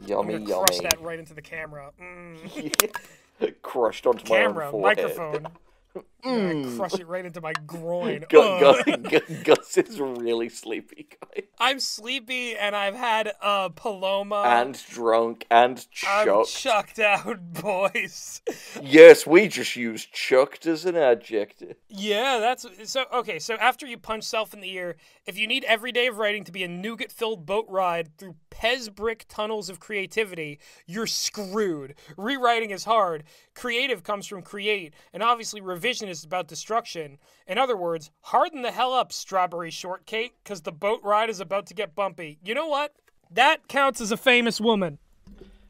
Yummy, I'm gonna crush that right into the camera. Crushed onto my own forehead. Microphone. Crush it right into my groin. Gus is really sleepy, guys. I'm sleepy and I've had a Paloma. And drunk and chucked. I'm chucked out, boys. Yes, we just used chucked as an adjective. Yeah, that's... So after you punch self in the ear, if you need every day of writing to be a nougat-filled boat ride through Pez brick tunnels of creativity, you're screwed. Rewriting is hard. Creative comes from create, and obviously revision is about destruction. In other words, harden the hell up, strawberry shortcake, because the boat ride is about to get bumpy. You know what? That counts as a famous woman.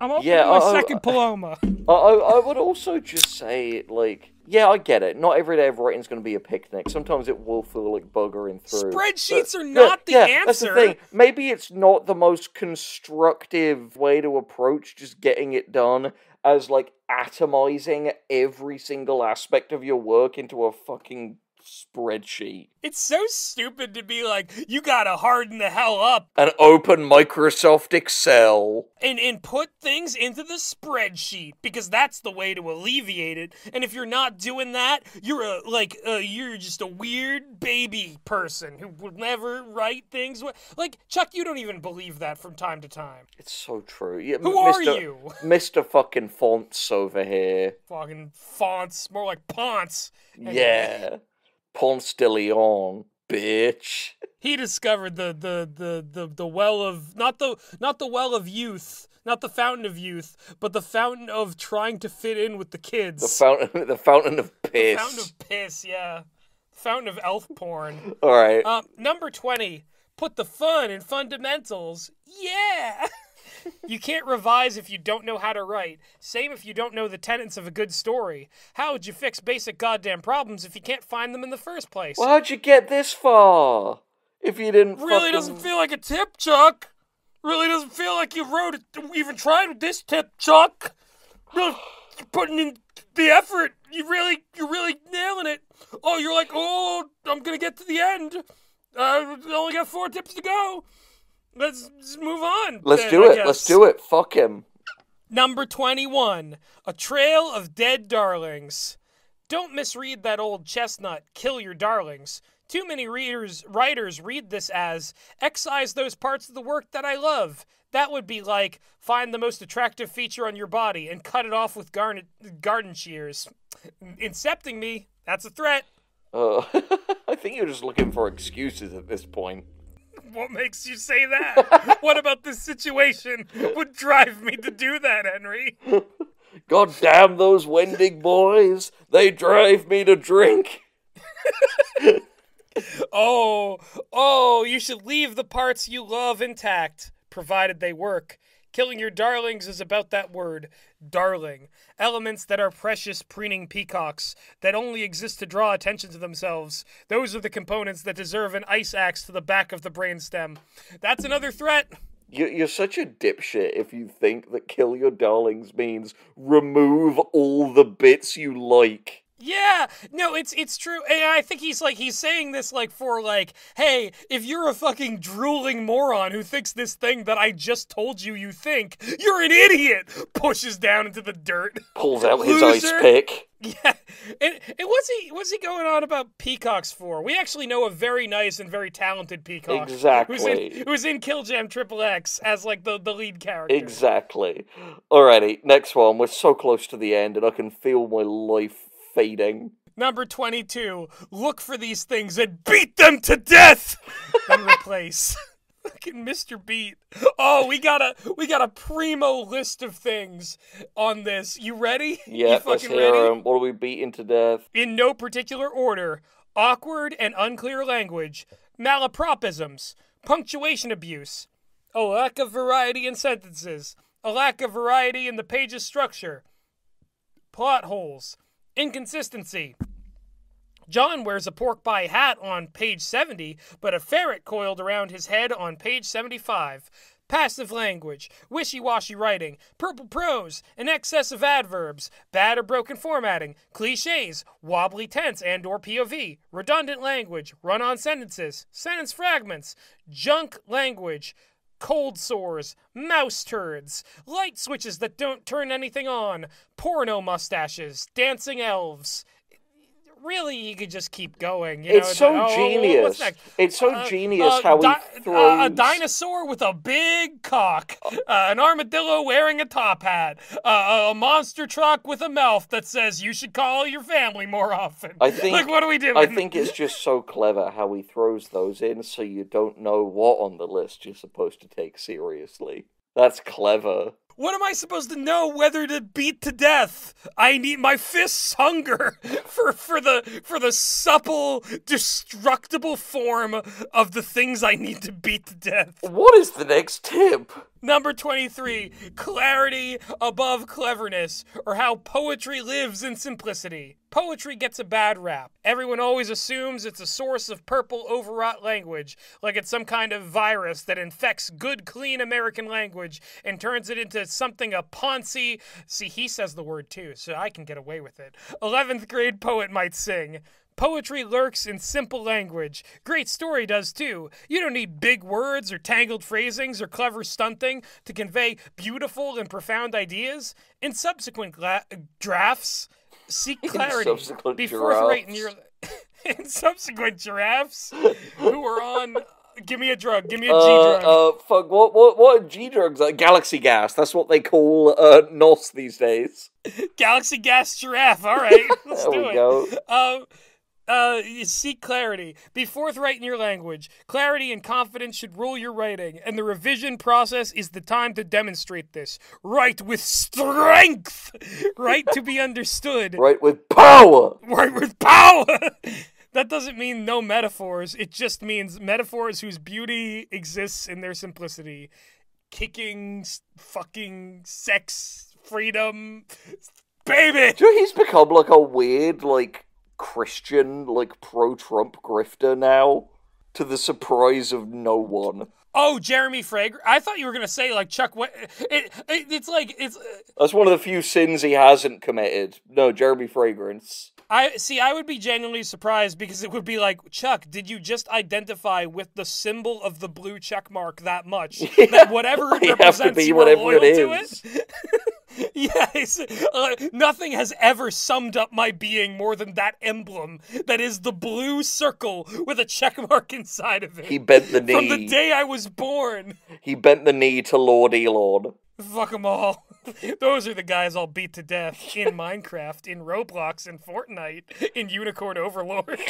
I'm opening my second Paloma. I would also just say, like, yeah, I get it. Not every day of writing is going to be a picnic. Sometimes it will feel like buggering through. Spreadsheets are not the answer. That's the thing. Maybe it's not the most constructive way to approach just getting it done as, like, atomizing every single aspect of your work into a fucking spreadsheet. It's so stupid to be like, you gotta harden the hell up. And open Microsoft Excel. And put things into the spreadsheet, because that's the way to alleviate it. And if you're not doing that, you're you're just a weird baby person who would never write things. Like, Chuck, you don't even believe that from time to time. It's so true. Yeah, who are you? Mr. fucking Fonts over here. Fucking Fonts, more like Ponce. Anyway. Yeah. Ponce de Leon, bitch. He discovered the well of not the well of youth, not the fountain of youth, but the fountain of trying to fit in with the kids. The fountain of piss. The fountain of piss, yeah. The fountain of elf porn. All right. Number 20. Put the fun in fundamentals. Yeah. You can't revise if you don't know how to write. Same if you don't know the tenets of a good story. How would you fix basic goddamn problems if you can't find them in the first place? Well, how'd you get this far? If you didn't really doesn't feel like a tip, Chuck. Really doesn't feel like you wrote it, even tried with this tip, Chuck. Really putting in the effort. You're really nailing it. Oh, you're like, I'm gonna get to the end. I only got 4 tips to go. Let's just move on. Let's do it. Fuck him. Number 21. A trail of dead darlings. Don't misread that old chestnut, kill your darlings. Too many writers read this as, excise those parts of the work that I love. That would be like, find the most attractive feature on your body and cut it off with garden shears. Incepting me, that's a threat. I think you're just looking for excuses at this point. What makes you say that? What about this situation would drive me to do that, Henry? God damn those Wendig boys. They drive me to drink. Oh, you should leave the parts you love intact, provided they work. Killing your darlings is about that word, darling. Elements that are precious preening peacocks, that only exist to draw attention to themselves. Those are the components that deserve an ice axe to the back of the brainstem. That's another threat. You're such a dipshit if you think that kill your darlings means remove all the bits you like. Yeah, no, it's true. And I think he's saying this for hey, if you're a fucking drooling moron who thinks this thing that I just told you think, you're an idiot. Pushes down into the dirt. Pulls out his ice pick. Yeah, and what's he going on about peacocks for? We actually know a very nice and very talented peacock. Exactly. Who's in Killjam XXX as the lead character. Exactly. Alrighty, next one. We're so close to the end, and I can feel my life fading. Number 22. Look for these things and beat them to death. Then replace. Fucking Mr. Beat. Oh, we got a primo list of things on this. You ready? Yeah, let's hear them. What are we beating to death? In no particular order. Awkward and unclear language. Malapropisms. Punctuation abuse. A lack of variety in sentences. A lack of variety in the page's structure. Plot holes. Inconsistency. John wears a pork pie hat on page 70, but a ferret coiled around his head on page 75. Passive language, wishy-washy writing, purple prose, an excess of adverbs, bad or broken formatting, cliches, wobbly tense and or POV, redundant language, run-on sentences, sentence fragments, junk language, cold sores, mouse turds, light switches that don't turn anything on, porno mustaches, dancing elves. Really, you could just keep going. It's so genius. It's so genius how he throws... A dinosaur with a big cock. An armadillo wearing a top hat. A monster truck with a mouth that says you should call your family more often. I think, what are we doing? I think it's just so clever how he throws those in so you don't know what on the list you're supposed to take seriously. That's clever. What am I supposed to know whether to beat to death? I need my fists hunger for the supple, destructible form of the things I need to beat to death. What is the next tip? Number 23, clarity above cleverness, or how poetry lives in simplicity. Poetry gets a bad rap. Everyone always assumes it's a source of purple overwrought language, like it's some kind of virus that infects good, clean American language and turns it into something a Ponzi... See, he says the word too, so I can get away with it. 11th grade poet might sing. Poetry lurks in simple language. Great story does too. You don't need big words or tangled phrasings or clever stunting to convey beautiful and profound ideas. In subsequent drafts, seek clarity before writing your... In subsequent giraffes who are on... Give me a drug. Give me a G-drug. Fuck, what are G-drugs? Galaxy gas. That's what they call NOS these days. Galaxy gas giraffe. All right. Let's do it. Go. You seek clarity. Be forthright in your language. Clarity and confidence should rule your writing, and the revision process is the time to demonstrate this. Write with strength. Write to be understood. Write with power. Write with power. That doesn't mean no metaphors. It just means metaphors whose beauty exists in their simplicity. Kicking, fucking, sex, freedom, baby. Do you know he's become like a weird, Christian, pro-Trump grifter now? To the surprise of no one. Oh, Jeremy Fragrance. I thought you were going to say, Chuck Wendig. That's one of the few sins he hasn't committed. No, Jeremy Fragrance. I would be genuinely surprised because it would be like, Chuck, did you just identify with the symbol of the blue check mark that much? Yeah, that whatever it represents, you are loyal to it? Yes, nothing has ever summed up my being more than that emblem that is the blue circle with a check mark inside of it. He bent the knee. From the day I was born. He bent the knee to Lord Elon. Fuck them all. Those are the guys I'll beat to death in Minecraft, in Roblox, in Fortnite, in Unicorn Overlord.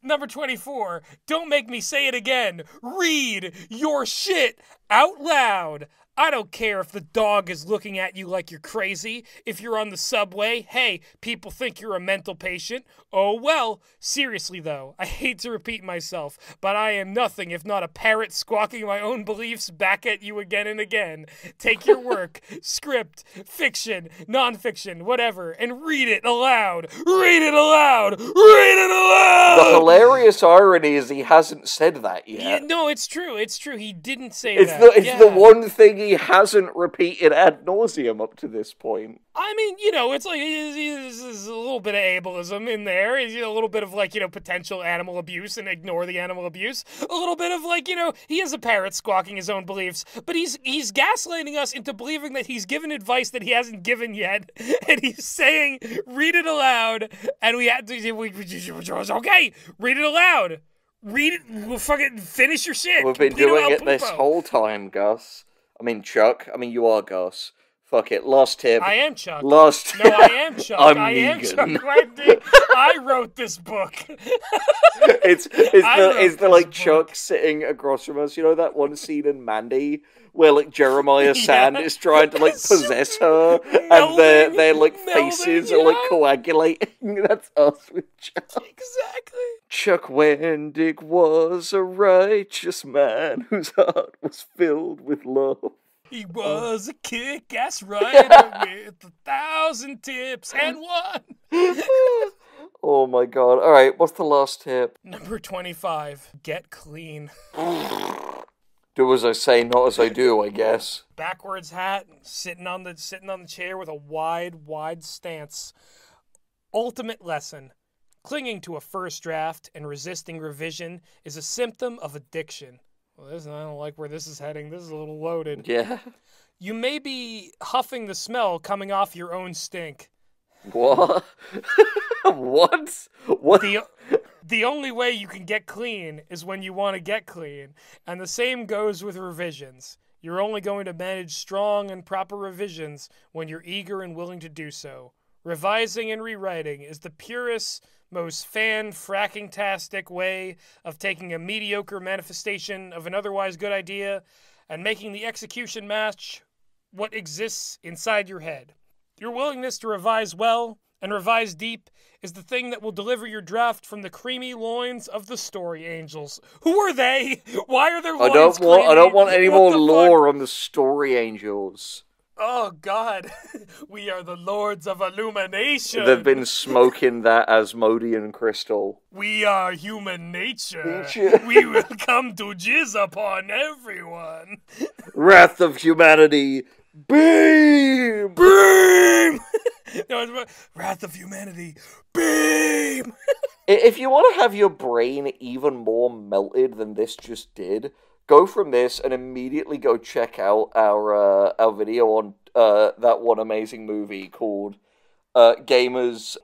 Number 24, don't make me say it again. Read your shit out loud. I don't care if the dog is looking at you like you're crazy. If you're on the subway, hey, people think you're a mental patient. Oh well. Seriously though, I hate to repeat myself, but I am nothing if not a parrot squawking my own beliefs back at you again and again. Take your work, script, fiction, nonfiction, whatever, and read it aloud. Read it aloud. Read it aloud. The hilarious irony is he hasn't said that yet. Yeah, no, it's true. It's true. He didn't say It's that. it's the one thing he hasn't repeated ad nauseum up to this point. I mean, it's like there's a little bit of ableism in there. A little bit of like, potential animal abuse and ignore the animal abuse. A little bit of like, he is a parrot squawking his own beliefs, but he's gaslighting us into believing that he's given advice that he hasn't given yet, and he's saying, "Read it aloud," and we had to. Okay, read it aloud. Read it. We'll fucking finish your shit. We've been doing it this whole time, Gus. I mean, Chuck. I mean, you are Gus. Fuck it. Last tip. I am Chuck. Last. No, I am Chuck. I'm I Negan. am Chuck Wendig. I wrote this book. It's the like Chuck sitting across from us. You know that one scene in Mandy where like Jeremiah Sand is trying to like possess her, and their like faces are like coagulating. That's us with Chuck. Exactly. Chuck Wendig was a righteous man whose heart was filled with love. He was a kick-ass writer with 1,000 tips and one. Oh my god. Alright, what's the last tip? Number 25. Get clean. Do as I say, not as I do, I guess. Backwards hat, sitting on the chair with a wide stance. Ultimate lesson. Clinging to a first draft and resisting revision is a symptom of addiction. Well, I don't like where this is heading. This is a little loaded. Yeah. You may be huffing the smell coming off your own stink. What? What? What? The only way you can get clean is when you want to get clean. And the same goes with revisions. You're only going to manage strong and proper revisions when you're eager and willing to do so. Revising and rewriting is the purest, most fan-fracking-tastic way of taking a mediocre manifestation of an otherwise good idea and making the execution match what exists inside your head. Your willingness to revise well and revise deep is the thing that will deliver your draft from the creamy loins of the story angels. Who are they? Why are their loins creamy? I don't want any more lore on the story angels. Oh, God. We are the lords of illumination. They've been smoking that Asmodean crystal. We are human nature. We will come to jizz upon everyone. Wrath of humanity. Beam! Beam! No, Wrath of humanity. Beam! If you want to have your brain even more melted than this just did, go from this and immediately go check out our video on that one amazing movie called Gamers,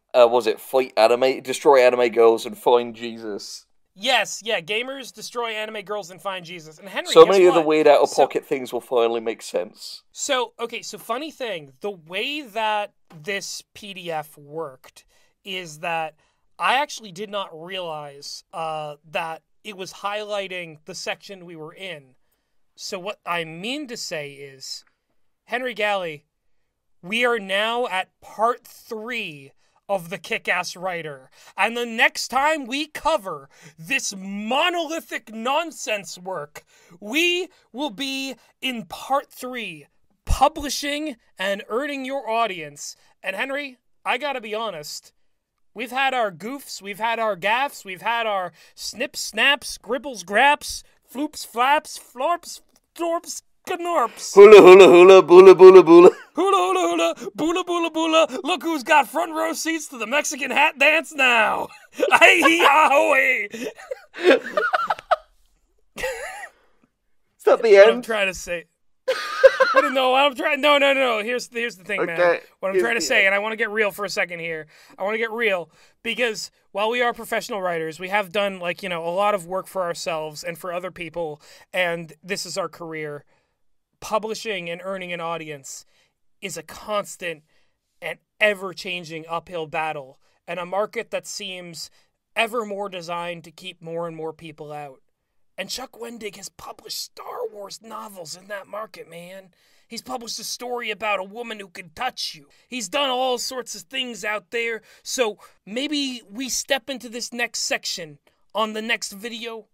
Destroy Anime Girls and Find Jesus. Yes, yeah, gamers destroy anime girls and find Jesus. And Henry, so many of the weird out-of-pocket things will finally make sense. So funny thing, the way that this PDF worked is that I actually did not realize that it was highlighting the section we were in. So what I mean to say is, Henry Galley, we are now at part 3 of the Kick-Ass Writer. And the next time we cover this monolithic nonsense work, we will be in part 3, publishing and earning your audience. And Henry, I gotta be honest, we've had our goofs, we've had our gaffs, we've had our snips, snaps, gribbles, graps, floops, flaps, florps, thorps, Knorps. Hula hula hula, bula bula bula. Hula hula hula, bula bula bula. Look who's got front row seats to the Mexican hat dance now. Hey-hee-ah-ho-hey. Is that the What end? I'm trying to say. No. Here's the thing, man. What I'm trying to say, and I want to get real for a second here. I want to get real because while we are professional writers, we have done a lot of work for ourselves and for other people, and this is our career. Publishing and earning an audience is a constant and ever-changing uphill battle, and a market that seems ever more designed to keep more and more people out. And Chuck Wendig has published Star Wars novels in that market, man. He's published a story about a woman who can touch you. He's done all sorts of things out there. So maybe we step into this next section on the next video,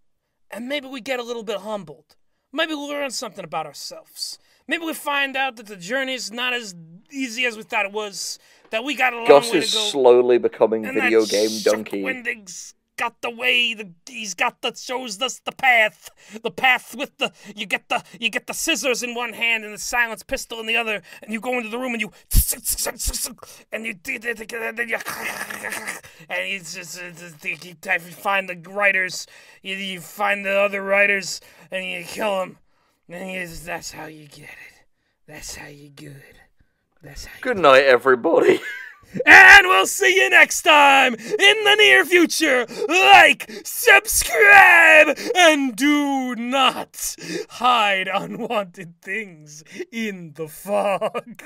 and maybe we get a little bit humbled. Maybe we learn something about ourselves. Maybe we find out that the journey is not as easy as we thought it was, that we got a long Gus way is to go. slowly becoming And video that game Chuck donkey. Wendig's got the way, shows us the path with you get the scissors in one hand and the silence pistol in the other, and you go into the room and you find the writers, you find the other writers, and you kill them, and that's how you get it. That's how you good. That's how you Good night, everybody. And we'll see you next time in the near future. Like, subscribe, and do not hide unwanted things in the fog.